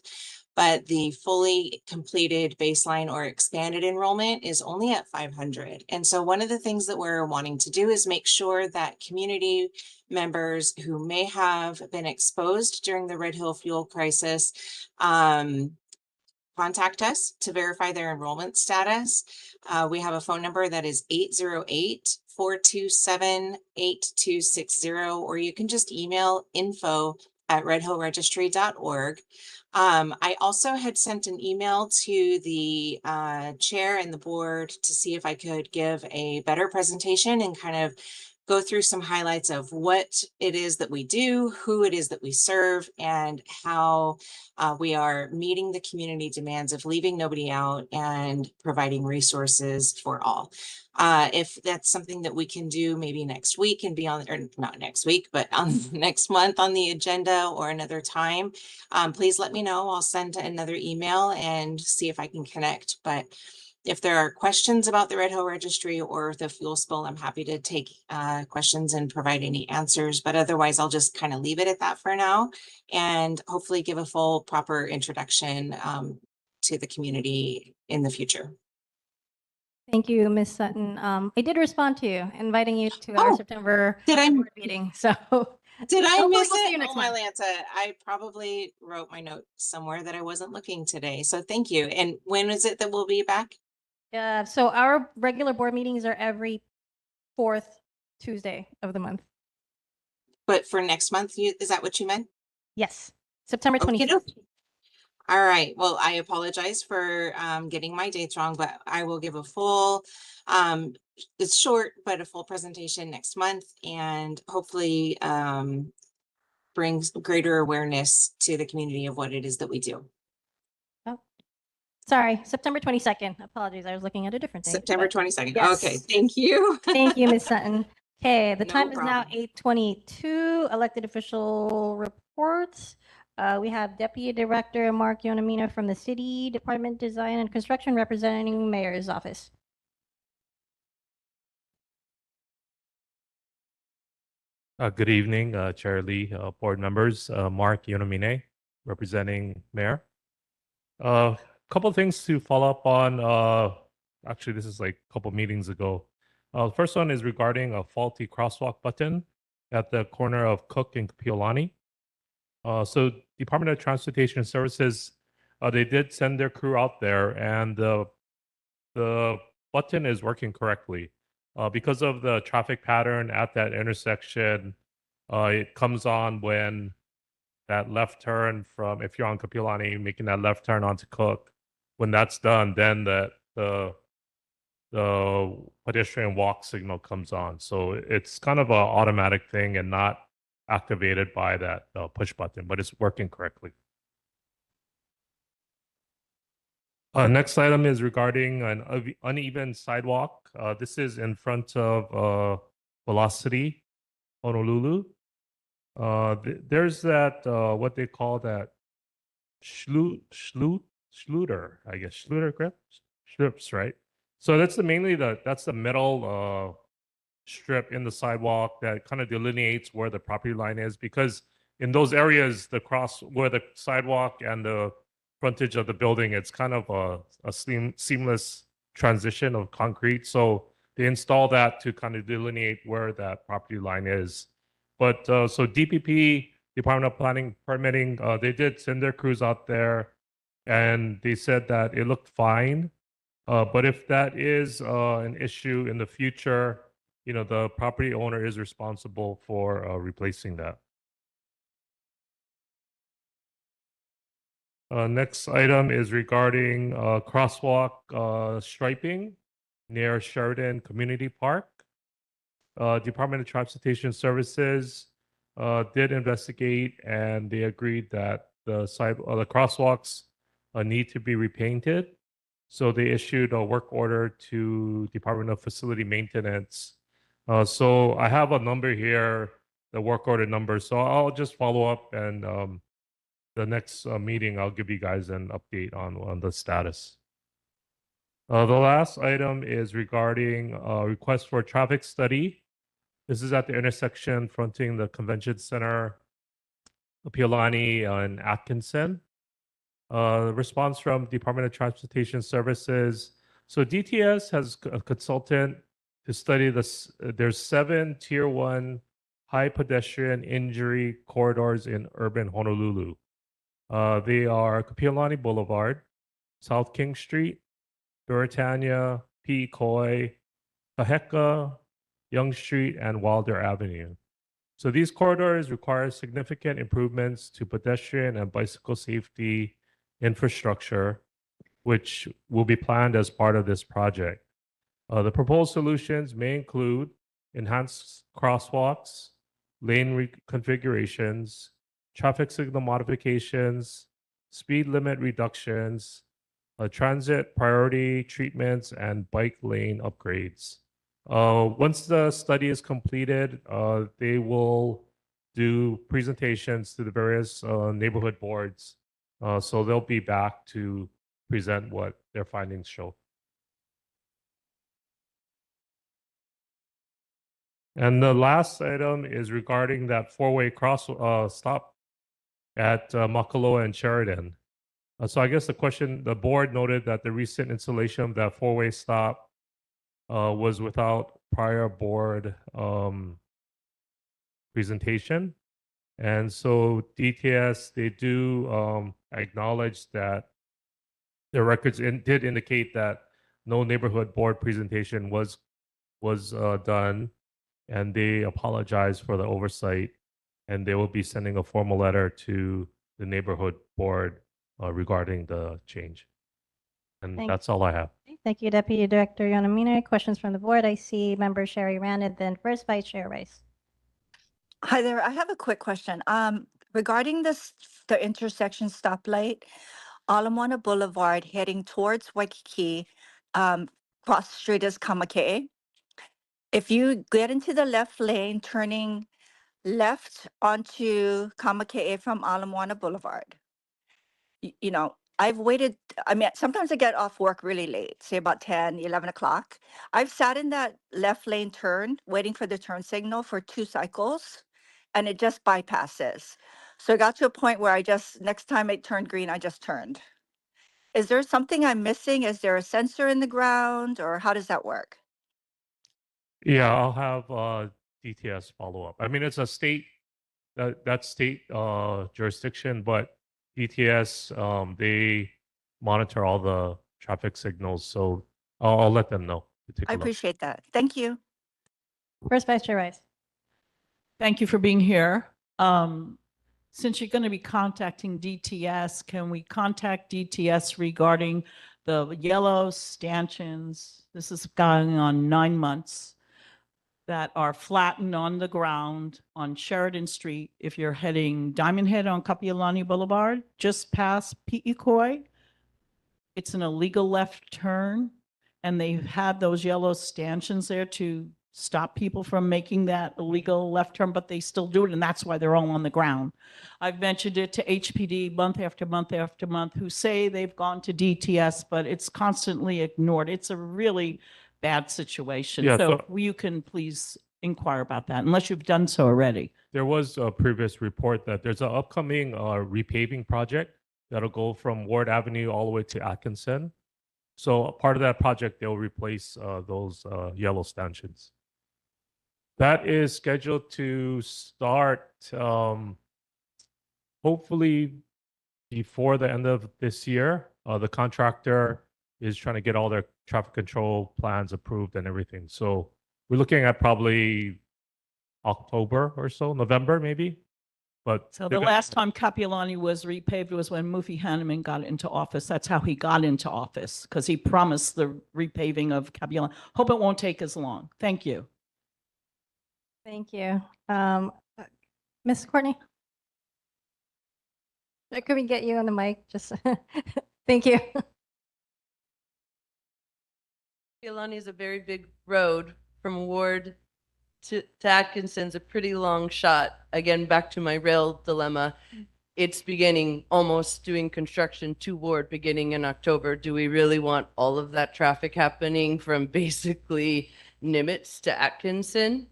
But the fully completed baseline or expanded enrollment is only at 500. And so one of the things that we're wanting to do is make sure that community members who may have been exposed during the Red Hill fuel crisis contact us to verify their enrollment status. We have a phone number that is 808-427-8260, or you can just email info@redhillregistry.org. I also had sent an email to the chair and the board to see if I could give a better presentation and kind of go through some highlights of what it is that we do, who it is that we serve, and how we are meeting the community demands of leaving nobody out and providing resources for all. If that's something that we can do maybe next week and be on, or not next week, but on next month on the agenda or another time, please let me know. I'll send another email and see if I can connect. But if there are questions about the Red Hill Registry or the fuel spill, I'm happy to take questions and provide any answers. But otherwise, I'll just kind of leave it at that for now and hopefully give a full, proper introduction to the community in the future. Thank you, Ms. Sutton. I did respond to you, inviting you to our September board meeting. So Did I hopefully miss we'll see it? you next Oh my month. Lanta, I probably wrote my note somewhere that I wasn't looking today. So thank you. And when is it that we'll be back? So our regular board meetings are every 4th Tuesday of the month. But for next month, is that what you meant? Yes, September 26th. Okey-doke. All right. Well, I apologize for getting my dates wrong, but I will give a full, it's short, but a full presentation next month and hopefully brings greater awareness to the community of what it is that we do. Oh, sorry, September 22nd. Apologies, I was looking at a different date. September but 22nd. yes. Okay, thank you. Thank you, Ms. Sutton. Okay, the No time is now problem. 8:22. Elected official reports. We have Deputy Director Mark Yonamina from the City Department Design and Construction representing Mayor's Office. Good evening, Chair Lee, board members. Mark Yonomine, representing Mayor. A couple of things to follow up on. Actually, this is like a couple meetings ago. The first one is regarding a faulty crosswalk button at the corner of Cook and Kapiolani. So Department of Transportation Services, they did send their crew out there, and the button is working correctly. Because of the traffic pattern at that intersection, it comes on when that left turn from, if you're on Kapiolani, making that left turn onto Cook. When that's done, then the pedestrian walk signal comes on. So it's kind of an automatic thing and not activated by that push button, but it's working correctly. Next item is regarding an uneven sidewalk. This is in front of Velocity, Honolulu. There's that, what they call that Schluter, I guess, strips, right? So that's that's the metal strip in the sidewalk that kind of delineates where the property line is, because in those areas, where the sidewalk and the frontage of the building, it's kind of a seamless transition of concrete. So they install that to kind of delineate where that property line is. But so DPP, Department of Planning Permitting, they did send their crews out there, and they said that it looked fine. But if that is an issue in the future, the property owner is responsible for replacing that. Next item is regarding crosswalk striping near Sheridan Community Park. Department of Transportation Services did investigate, and they agreed that the crosswalks need to be repainted. So they issued a work order to Department of Facility Maintenance. So I have a number here, the work order number. So I'll just follow up, and the next meeting, I'll give you guys an update on the status. The last item is regarding a request for a traffic study. This is at the intersection fronting the Convention Center, Piolani and Atkinson. Response from Department of Transportation Services. So DTS has a consultant to study this. There's 7 Tier 1 high pedestrian injury corridors in urban Honolulu. They are Kapiolani Boulevard, South King Street, Duritania, P. Koi, Kaheka, Young Street, and Wilder Avenue. So these corridors require significant improvements to pedestrian and bicycle safety infrastructure, which will be planned as part of this project. The proposed solutions may include enhanced crosswalks, lane reconfigurations, traffic signal modifications, speed limit reductions, transit priority treatments, and bike lane upgrades. Once the study is completed, they will do presentations to the various neighborhood boards. So they'll be back to present what their findings show. And the last item is regarding that 4-way cross stop at Makaloa and Sheridan. So I guess the board noted that the recent installation of that 4-way stop was without prior board presentation. And so DTS, they do acknowledge that their records did indicate that no neighborhood board presentation was done, and they apologize for the oversight, and they will be sending a formal letter to the neighborhood board regarding the change. And that's all I have. Thank you, Deputy Director Yonamine. Questions from the board? I see Member Sherry Rand, and then first Vice Chair Rice. Hi there. I have a quick question. Regarding the intersection stoplight, Ala Moana Boulevard heading towards Waikiki, cross the street is Kamakee. If you get into the left lane, turning left onto Kamakee from Ala Moana Boulevard, I've waited. I mean, sometimes I get off work really late, say about 10, 11 o'clock. I've sat in that left lane turn, waiting for the turn signal for 2 cycles, and it just bypasses. So it got to a point where next time it turned green, I just turned. Is there something I'm missing? Is there a sensor in the ground, or how does that work? Yeah, I'll have DTS follow up. I mean, it's a state that's state jurisdiction, but DTS they monitor all the traffic signals, so I'll let them know to take I a look. appreciate that. Thank you. First Vice Chair Rice. Thank you for being here. Since you're going to be contacting DTS, can we contact DTS regarding the yellow stanchions? This is going on 9 months that are flattened on the ground on Sheridan Street. If you're heading Diamond Head on Kapiolani Boulevard, just past Pi'ikoi, it's an illegal left turn. And they've had those yellow stanchions there to stop people from making that illegal left turn, but they still do it. And that's why they're all on the ground. I've mentioned it to HPD month after month after month, who say they've gone to DTS, but it's constantly ignored. It's a really bad situation. Yeah, So so- you can please inquire about that, unless you've done so already. There was a previous report that there's an upcoming repaving project that'll go from Ward Avenue all the way to Atkinson. So a part of that project, they'll replace those yellow stanchions. That is scheduled to start hopefully before the end of this year. The contractor is trying to get all their traffic control plans approved and everything. So we're looking at probably October or so, November maybe. But So the last time Kapiolani was repaved was when Mufi Hanneman got into office. That's how he got into office, because he promised the repaving of Kapiolani. Hope it won't take as long. Thank you. Thank you. Ms. Courtney? Could we get you on the mic? Just thank you. Kapiolani is a very big road from Ward to Atkinson's a pretty long shot. Again, back to my rail dilemma. It's beginning, almost doing construction to Ward beginning in October. Do we really want all of that traffic happening from basically Nimitz to Atkinson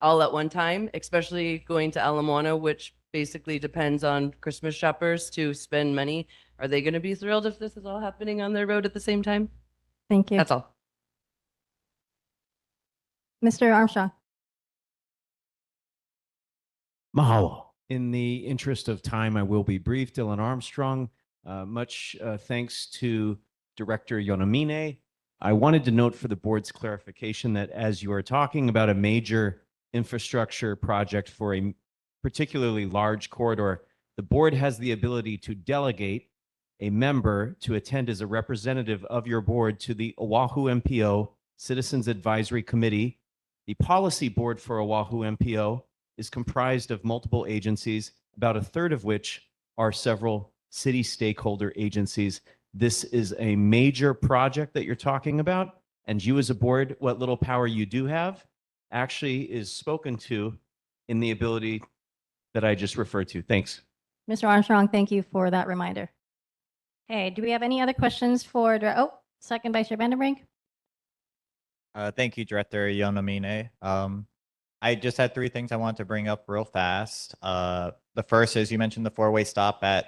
all at one time, especially going to Ala Moana, which basically depends on Christmas shoppers to spend money? Are they going to be thrilled if this is all happening on their road at the same time? Thank you. That's all. Mr. Armstrong? Mahalo. In the interest of time, I will be brief. Dylan Armstrong, much thanks to Director Yonomine. I wanted to note for the board's clarification that as you are talking about a major infrastructure project for a particularly large corridor, the board has the ability to delegate a member to attend as a representative of your board to the Oahu MPO Citizens Advisory Committee. The policy board for Oahu MPO is comprised of multiple agencies, about a third of which are several city stakeholder agencies. This is a major project that you're talking about, and you as a board, what little power you do have actually is spoken to in the ability that I just referred to. Thanks. Mr. Armstrong, thank you for that reminder. Hey, do we have any other questions for, second Vice Chair Vandenbrink? Thank you, Director Yonomine. I just had three things I want to bring up real fast. The first is you mentioned the four-way stop at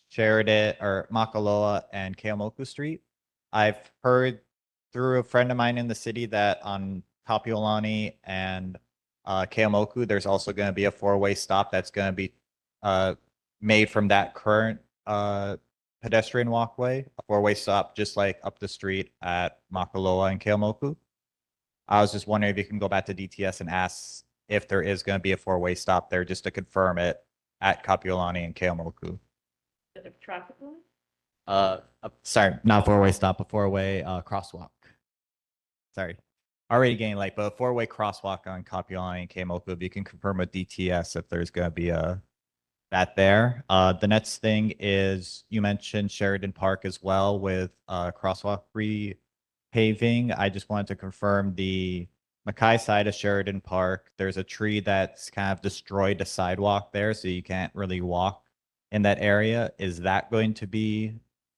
Sheridan or Makaloa and Keomoku Street. I've heard through a friend of mine in the city that on Kapiolani and Keomoku, there's also going to be a four-way stop that's going to be made from that current pedestrian walkway, a four-way stop just like up the street at Makaloa and Keomoku. I was just wondering if you can go back to DTS and ask if there is going to be a four-way stop there just to confirm it at Kapiolani and Keomoku. Traffic light? Sorry, not four-way stop, a four-way crosswalk. Sorry. Already getting late, but a four-way crosswalk on Kapiolani and Keomoku, if you can confirm with DTS if there's going to be that there. The next thing is you mentioned Sheridan Park as well with crosswalk repaving. I just wanted to confirm the Mackay side of Sheridan Park. There's a tree that's kind of destroyed the sidewalk there, so you can't really walk in that area. Is that going to be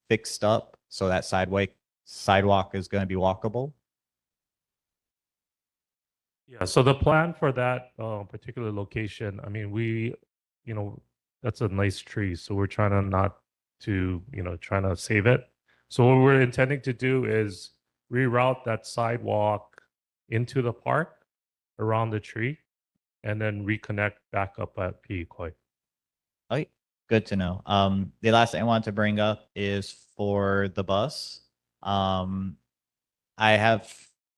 fixed up so that sidewalk is going to be walkable? Yeah, so the plan for that particular location, I mean, that's a nice tree, so we're trying to not to, trying to save it. So what we're intending to do is reroute that sidewalk into the park around the tree and then reconnect back up at Pi'ikoi. Okay, good to know. The last thing I wanted to bring up is for the bus. I have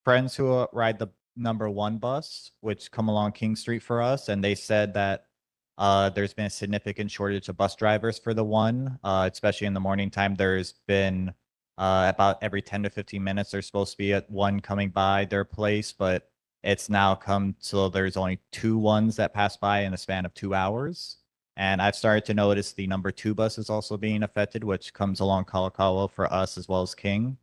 friends who ride the #1 bus, which come along King Street for us, and they said that there's been a significant shortage of bus drivers for the one, especially in the morning time. There's been about every 10 to 15 minutes, there's supposed to be one coming by their place, but it's now come so there's only 2 ones that pass by in a span of 2 hours. And I've started to notice the number 2 bus is also being affected, which comes along Kaka'ako for us as well as King.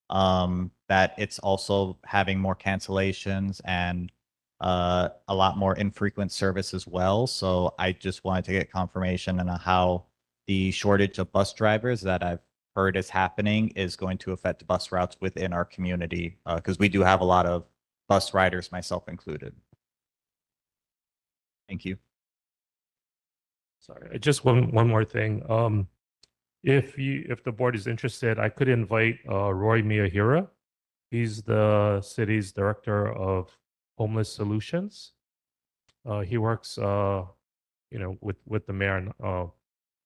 That it's also having more cancellations and a lot more infrequent service as well. So I just wanted to get confirmation on how the shortage of bus drivers that I've heard is happening is going to affect bus routes within our community, because we do have a lot of bus riders, myself included. Thank you. Sorry, just one more thing. If the board is interested, I could invite Roy Miyahira. He's the city's director of homeless solutions. He works, with the mayor and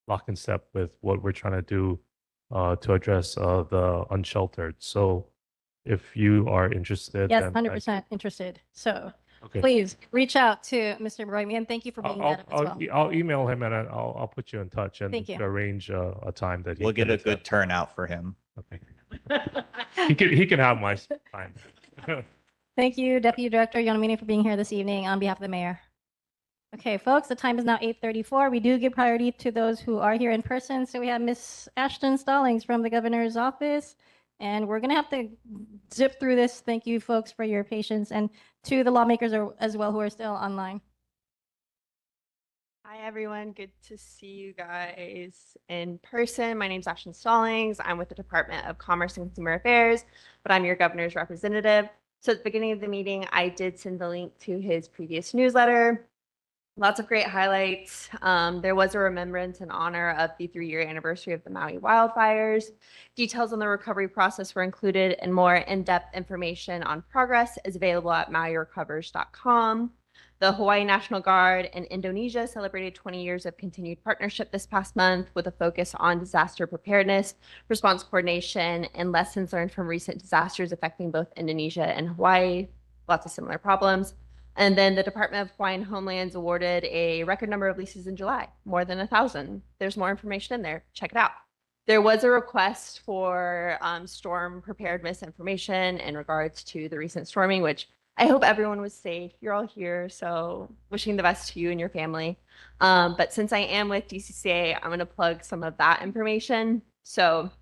lock and step with what we're trying to do to address the unsheltered. So, if you are interested, Yes, then 100% interested. So Okay. please reach out to Mr. Roy, and thank you for bringing that up as well. I'll email him and I'll put you in touch and Thank you. arrange a time that he We'll can get a attend. good turnout for him. Okay. He can have my time. Thank you, Deputy Director Yonamine, for being here this evening on behalf of the mayor. Okay, folks, the time is now 8:34. We do give priority to those who are here in person. So we have Miss Ashton Stallings from the governor's office, and we're going to have to zip through this. Thank you, folks, for your patience, and to the lawmakers as well who are still online. Hi, everyone. Good to see you guys in person. My name is Ashton Stallings. I'm with the Department of Commerce and Consumer Affairs, but I'm your governor's representative. So at the beginning of the meeting, I did send the link to his previous newsletter. Lots of great highlights. There was a remembrance in honor of the 3-year anniversary of the Maui wildfires. Details on the recovery process were included, and more in-depth information on progress is available at mauirecovers.com. The Hawaii National Guard and Indonesia celebrated 20 years of continued partnership this past month with a focus on disaster preparedness, response coordination, and lessons learned from recent disasters affecting both Indonesia and Hawaii. Lots of similar problems. And then the Department of Hawaiian Homelands awarded a record number of leases in July, more than 1,000. There's more information in there. Check it out. There was a request for storm preparedness information in regards to the recent storming, which I hope everyone was safe. You're all here, so wishing the best to you and your family. But since I am with DCCA, I'm going to plug some of that information. So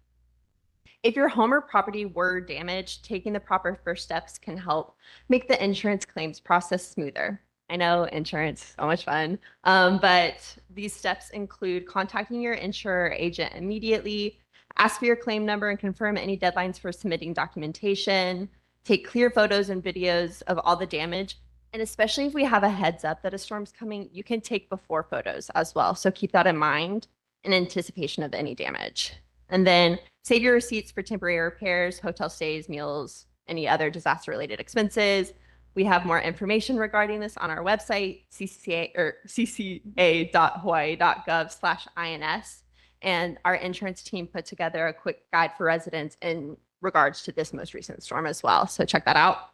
if your home or property were damaged, taking the proper first steps can help make the insurance claims process smoother. I know insurance, so much fun. But these steps include contacting your insurer agent immediately, ask for your claim number and confirm any deadlines for submitting documentation, take clear photos and videos of all the damage. And especially if we have a heads up that a storm's coming, you can take before photos as well. So keep that in mind in anticipation of any damage. And then save your receipts for temporary repairs, hotel stays, meals, any other disaster-related expenses. We have more information regarding this on our website, cca.hawaii.gov/ins. And our insurance team put together a quick guide for residents in regards to this most recent storm as well. So check that out.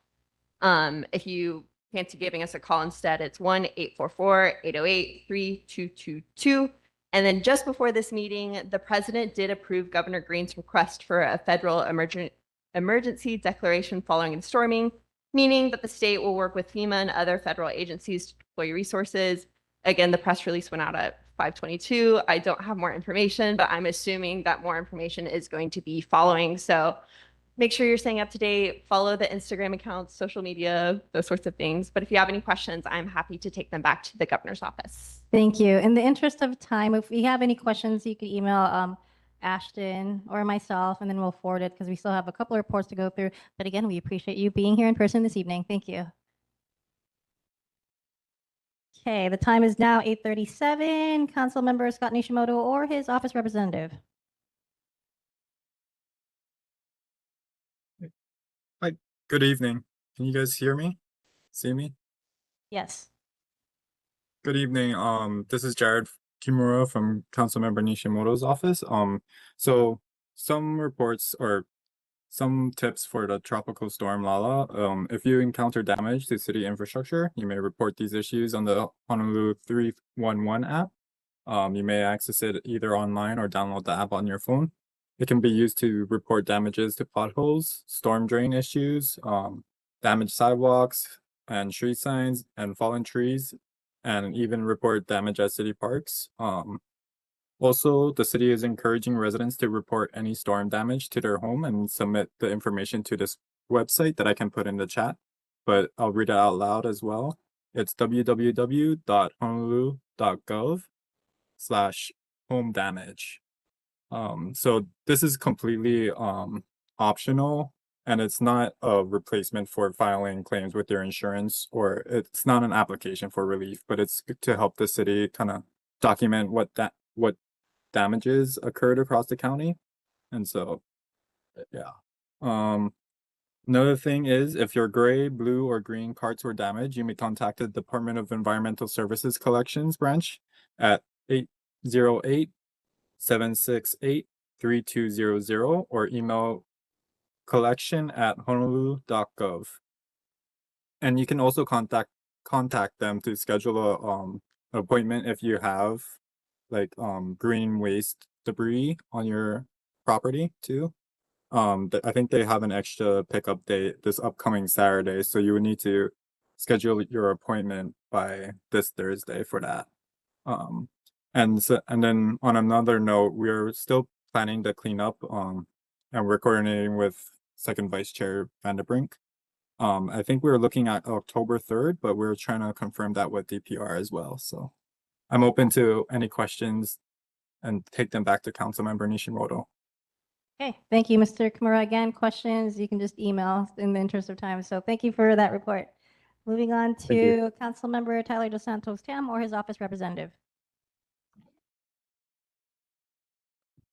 If you fancy giving us a call instead, it's 1-844-808-3222. And then just before this meeting, the president did approve Governor Green's request for a federal emergency declaration following the storming, meaning that the state will work with FEMA and other federal agencies to deploy resources. Again, the press release went out at 5:22. I don't have more information, but I'm assuming that more information is going to be following. So make sure you're staying up to date, follow the Instagram accounts, social media, those sorts of things. But if you have any questions, I'm happy to take them back to the governor's office. Thank you. In the interest of time, if we have any questions, you can email Ashton or myself, and then we'll forward it because we still have a couple of reports to go through. But again, we appreciate you being here in person this evening. Thank you. Okay, the time is now 8:37. Council member Scott Nishimoto or his office representative. Hi, good evening. Can you guys hear me? See me? Yes. Good evening. This is Jared Kimura from Councilmember Nishimoto's office. So some reports or some tips for the tropical storm Lala. If you encounter damage to city infrastructure, you may report these issues on the Honolulu 311 app. You may access it either online or download the app on your phone. It can be used to report damages to potholes, storm drain issues, damaged sidewalks, and street signs and fallen trees, and even report damage at city parks. Also, the city is encouraging residents to report any storm damage to their home and submit the information to this website that I can put in the chat, but I'll read it out loud as well. It's www.honolulu.gov/home damage. So this is completely optional, and it's not a replacement for filing claims with your insurance, or it's not an application for relief, but it's to help the city kind of document what damages occurred across the county. And so, yeah. Another thing is, if your gray, blue, or green carts were damaged, you may contact the Department of Environmental Services Collections Branch at 808-768-3200 or email collection@honolulu.gov. And you can also contact them to schedule a appointment if you have like green waste debris on your property too. I think they have an extra pickup date this upcoming Saturday, so you would need to schedule your appointment by this Thursday for that. And then on another note, we're still planning to clean up and we're coordinating with Second Vice Chair Vanderbrink. I think we were looking at October 3rd, but we're trying to confirm that with DPR as well. So I'm open to any questions and take them back to Councilmember Nishimoto. Okay, thank you, Mr. Kimura. Again, questions, you can just email in the interest of time. So thank you for that report. Moving on to Councilmember Tyler Dos Santos Tam or his office representative.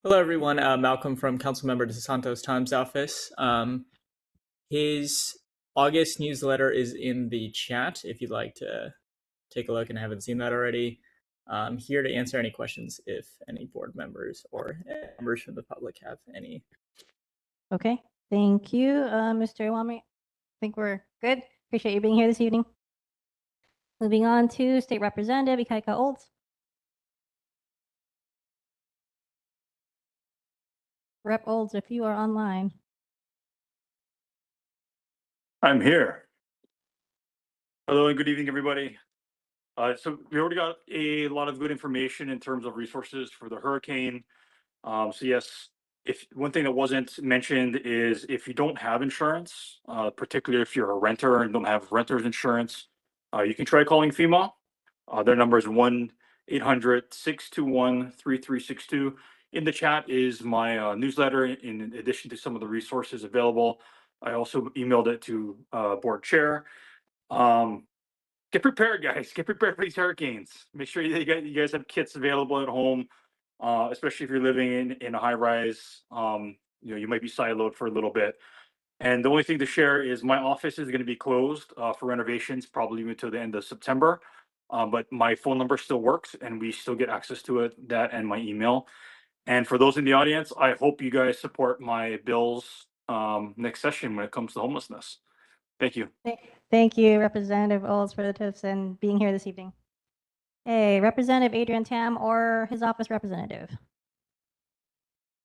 Hello, everyone. Malcolm from Councilmember Dos Santos Tam's office. His August newsletter is in the chat if you'd like to take a look and haven't seen that already. I'm here to answer any questions if any board members or members from the public have any. Okay, thank you, Mr. Iwami. I think we're good. Appreciate you being here this evening. Moving on to State Representative Ikaika Olds. Rep Olds, if you are online. I'm here. Hello and good evening, everybody. So we already got a lot of good information in terms of resources for the hurricane. So yes, if one thing that wasn't mentioned is if you don't have insurance, particularly if you're a renter and don't have renter's insurance, you can try calling FEMA. Their number is 1-800-621-3362. In the chat is my newsletter in addition to some of the resources available. I also emailed it to board chair. Get prepared, guys. Get prepared for these hurricanes. Make sure you guys have kits available at home, especially if you're living in a high rise. You might be siloed for a little bit. And the only thing to share is my office is going to be closed for renovations, probably until the end of September. But my phone number still works, and we still get access to it. That and my email. And for those in the audience, I hope you guys support my bills next session when it comes to homelessness. Thank you. Thank you, Representative Olds, for the tips and being here this evening. Hey, Representative Adrian Tam or his office representative.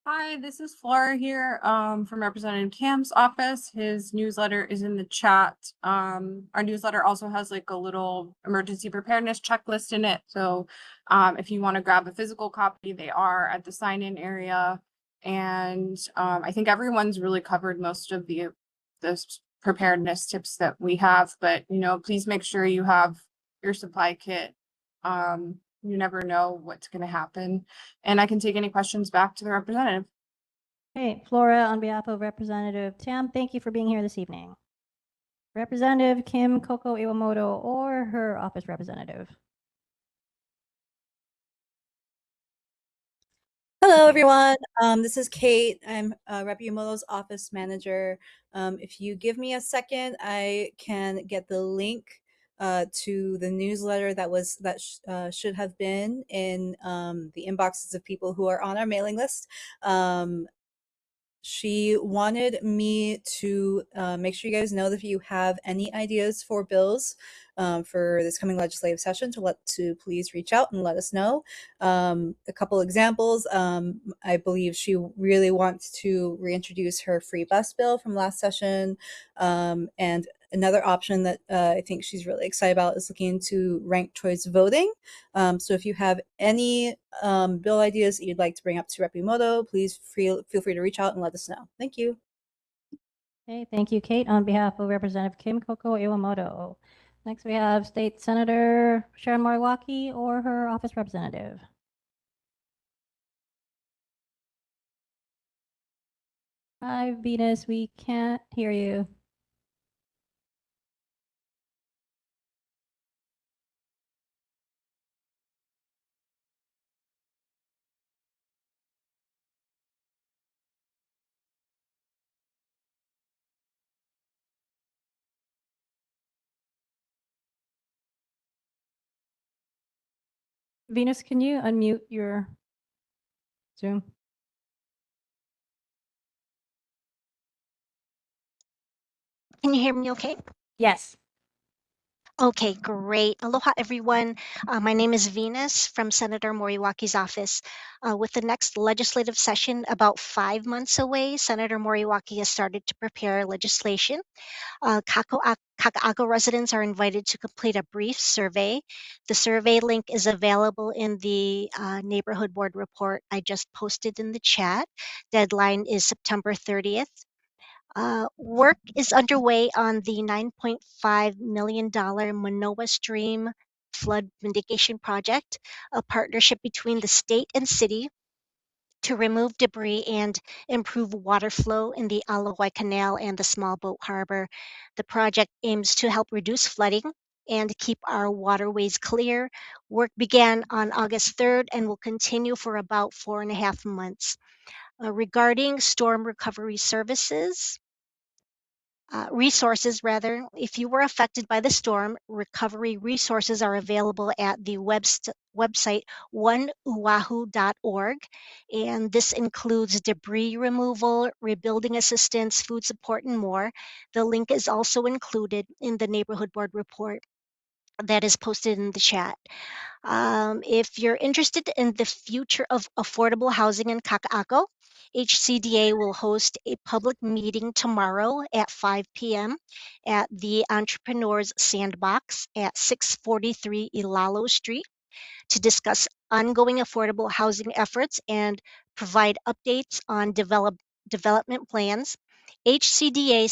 Hi, this is Flora here from Representative Tam's office. His newsletter is in the chat. Our newsletter also has like a little emergency preparedness checklist in it. So if you want to grab a physical copy, they are at the sign-in area. And I think everyone's really covered most of the preparedness tips that we have. But, please make sure you have your supply kit. You never know what's going to happen. And I can take any questions back to the representative. Hey, Flora, on behalf of Representative Tam, thank you for being here this evening. Representative Kim Coco Iwamoto or her office representative. Hello, everyone. This is Kate. I'm Rep. Yumoto's office manager. If you give me a second, I can get the link to the newsletter that should have been in the inboxes of people who are on our mailing list. She wanted me to make sure you guys know that if you have any ideas for bills for this coming legislative session, to please reach out and let us know. A couple examples. I believe she really wants to reintroduce her free bus bill from last session, and Another option that I think she's really excited about is looking into ranked choice voting. So if you have any bill ideas that you'd like to bring up to Rep. Yumoto, please feel free to reach out and let us know. Thank you. Okay, thank you, Kate. On behalf of Representative Kim Coco Iwamoto. Next, we have State Senator Sharon Moriwaki or her office representative. Hi, Venus, we can't hear you. Venus, can you unmute your Zoom? Can you hear me okay? Yes. Okay, great. Aloha, everyone. My name is Venus from Senator Moriwaki's office. With the next legislative session about 5 months away, Senator Moriwaki has started to prepare legislation. Kaka'ako residents are invited to complete a brief survey. The survey link is available in the neighborhood board report I just posted in the chat. Deadline is September 30th. Work is underway on the $9.5 million Manoa Stream flood mitigation project, a partnership between the state and city to remove debris and improve water flow in the Alawai Canal and the Small Boat Harbor. The project aims to help reduce flooding and keep our waterways clear. Work began on August 3rd and will continue for about 4.5 months. Regarding storm recovery resources, if you were affected by the storm, recovery resources are available at the website oneuahu.org, and this includes debris removal, rebuilding assistance, food support, and more. The link is also included in the neighborhood board report that is posted in the chat. If you're interested in the future of affordable housing in Kaka'ako, HCDA will host a public meeting tomorrow at 5 p.m. at the Entrepreneurs Sandbox at 643 Ilalo Street to discuss ongoing affordable housing efforts and provide updates on development plans. HCDA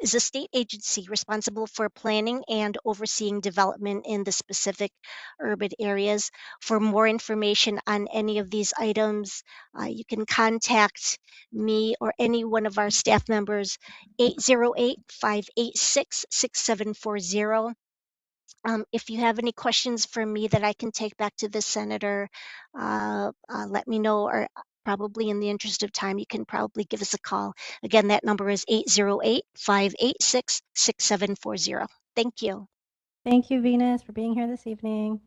is a state agency responsible for planning and overseeing development in the specific urban areas. For more information on any of these items, you can contact me or any one of our staff members, 808-586-6740. If you have any questions for me that I can take back to the senator, let me know, or probably in the interest of time, you can probably give us a call. Again, that number is 808-586-6740. Thank you. Thank you, Venus, for being here this evening.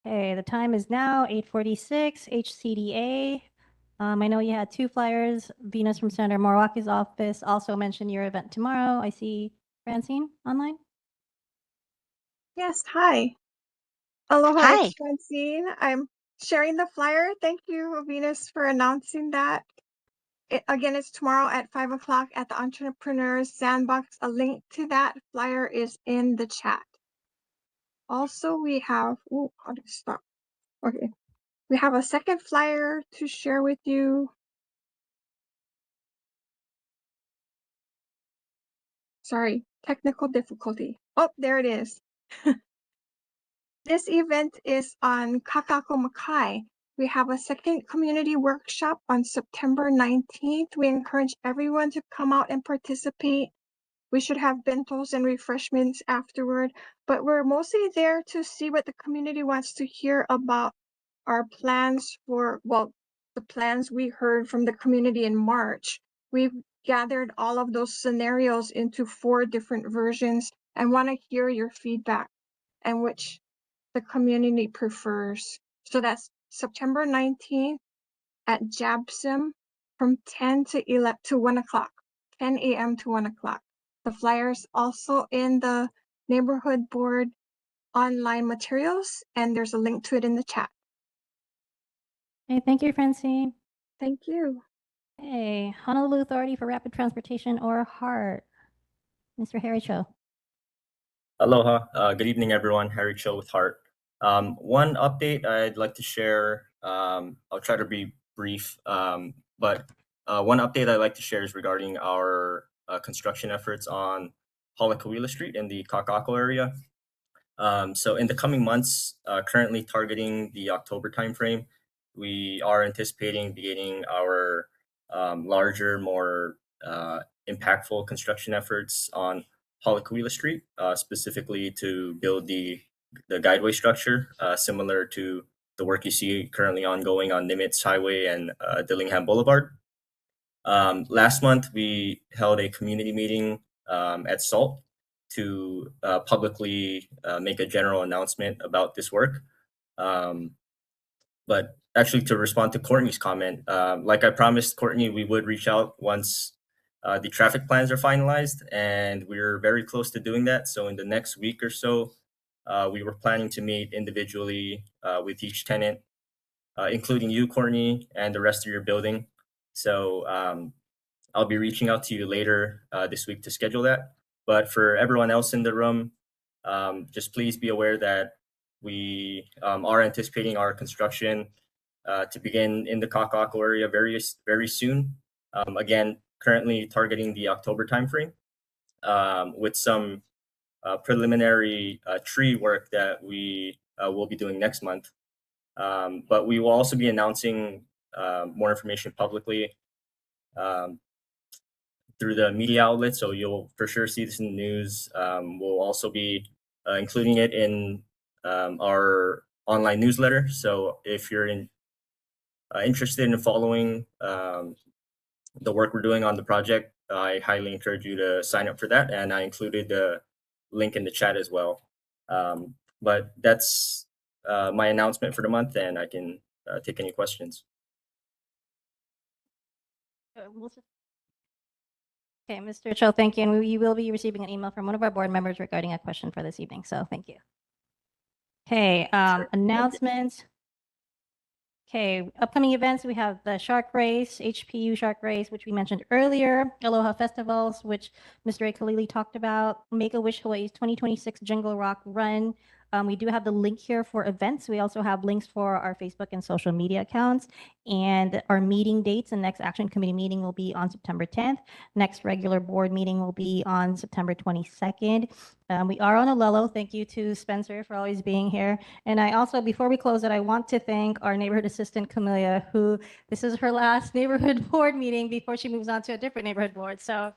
Okay, the time is now 8:46, HCDA. I know you had 2 flyers. Venus from Senator Moriwaki's office also mentioned your event tomorrow. I see Francine online. Yes, hi. Aloha, Hi. it's Francine. I'm sharing the flyer. Thank you, Venus, for announcing that. Again, it's tomorrow at 5 o'clock at the Entrepreneurs Sandbox. A link to that flyer is in the chat. Also, we have, how do you stop? Okay. We have a second flyer to share with you. Sorry, technical difficulty. Oh, there it is. This event is on Kaka'ako Makai. We have a second community workshop on September 19th. We encourage everyone to come out and participate. We should have bentos and refreshments afterward, but we're mostly there to see what the community wants to hear about our plans for, well, the plans we heard from the community in March. We've gathered all of those scenarios into 4 different versions and want to hear your feedback and which the community prefers. So that's September 19th at Jabsim from 10 to 1 o'clock, 10 a.m. to 1 o'clock. The flyers also in the neighborhood board online materials, and there's a link to it in the chat. Hey, thank you, Francine. Thank you. Hey, Honolulu Authority for Rapid Transportation or HART. Mr. Harry Cho. Aloha. Good evening, everyone. Harry Cho with Heart. One update I'd like to share. I'll try to be brief, but one update I'd like to share is regarding our construction efforts on Halakawila Street in the Kaka'ako area. So in the coming months, currently targeting the October timeframe, we are anticipating beginning our larger, more impactful construction efforts on Halakawila Street, specifically to build the guideway structure, similar to the work you see currently ongoing on Nimitz Highway and Dillingham Boulevard. Last month, we held a community meeting at SALT to publicly make a general announcement about this work. But actually, to respond to Courtney's comment, like I promised Courtney, we would reach out once the traffic plans are finalized, and we're very close to doing that. So in the next week or so, we were planning to meet individually with each tenant, including you, Courtney, and the rest of your building. So I'll be reaching out to you later this week to schedule that. But for everyone else in the room, just please be aware that we are anticipating our construction to begin in the Kaka'ako area very soon. Again, currently targeting the October timeframe with some preliminary tree work that we will be doing next month. But we will also be announcing more information publicly through the media outlets, so you'll for sure see this in the news. We'll also be including it in our online newsletter. So if you're interested in following the work we're doing on the project, I highly encourage you to sign up for that. And I included the link in the chat as well. But that's my announcement for the month, and I can take any questions. Okay, Mr. Cho, thank you. And you will be receiving an email from one of our board members regarding a question for this evening. So thank you. Okay, announcements. Okay, upcoming events, we have the Shark Race, HPU Shark Race, which we mentioned earlier, Aloha Festivals, which Mr. A. Kalili talked about, Make-A-Wish Hawaii's 2026 Jingle Rock Run. We do have the link here for events. We also have links for our Facebook and social media accounts. And our meeting dates, the next action committee meeting will be on September 10th. Next regular board meeting will be on September 22nd. We are on a lull. Thank you to Spencer for always being here. And I also, before we close it, I want to thank our neighborhood assistant, Camelia, who this is her last neighborhood board meeting before she moves on to a different neighborhood board. So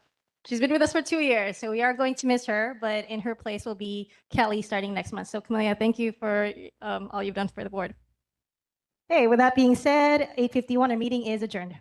she's been with us for 2 years, so we are going to miss her, but in her place will be Kelly starting next month. So Camelia, thank you for all you've done for the board. Okay, with that being said, 8:51, our meeting is adjourned.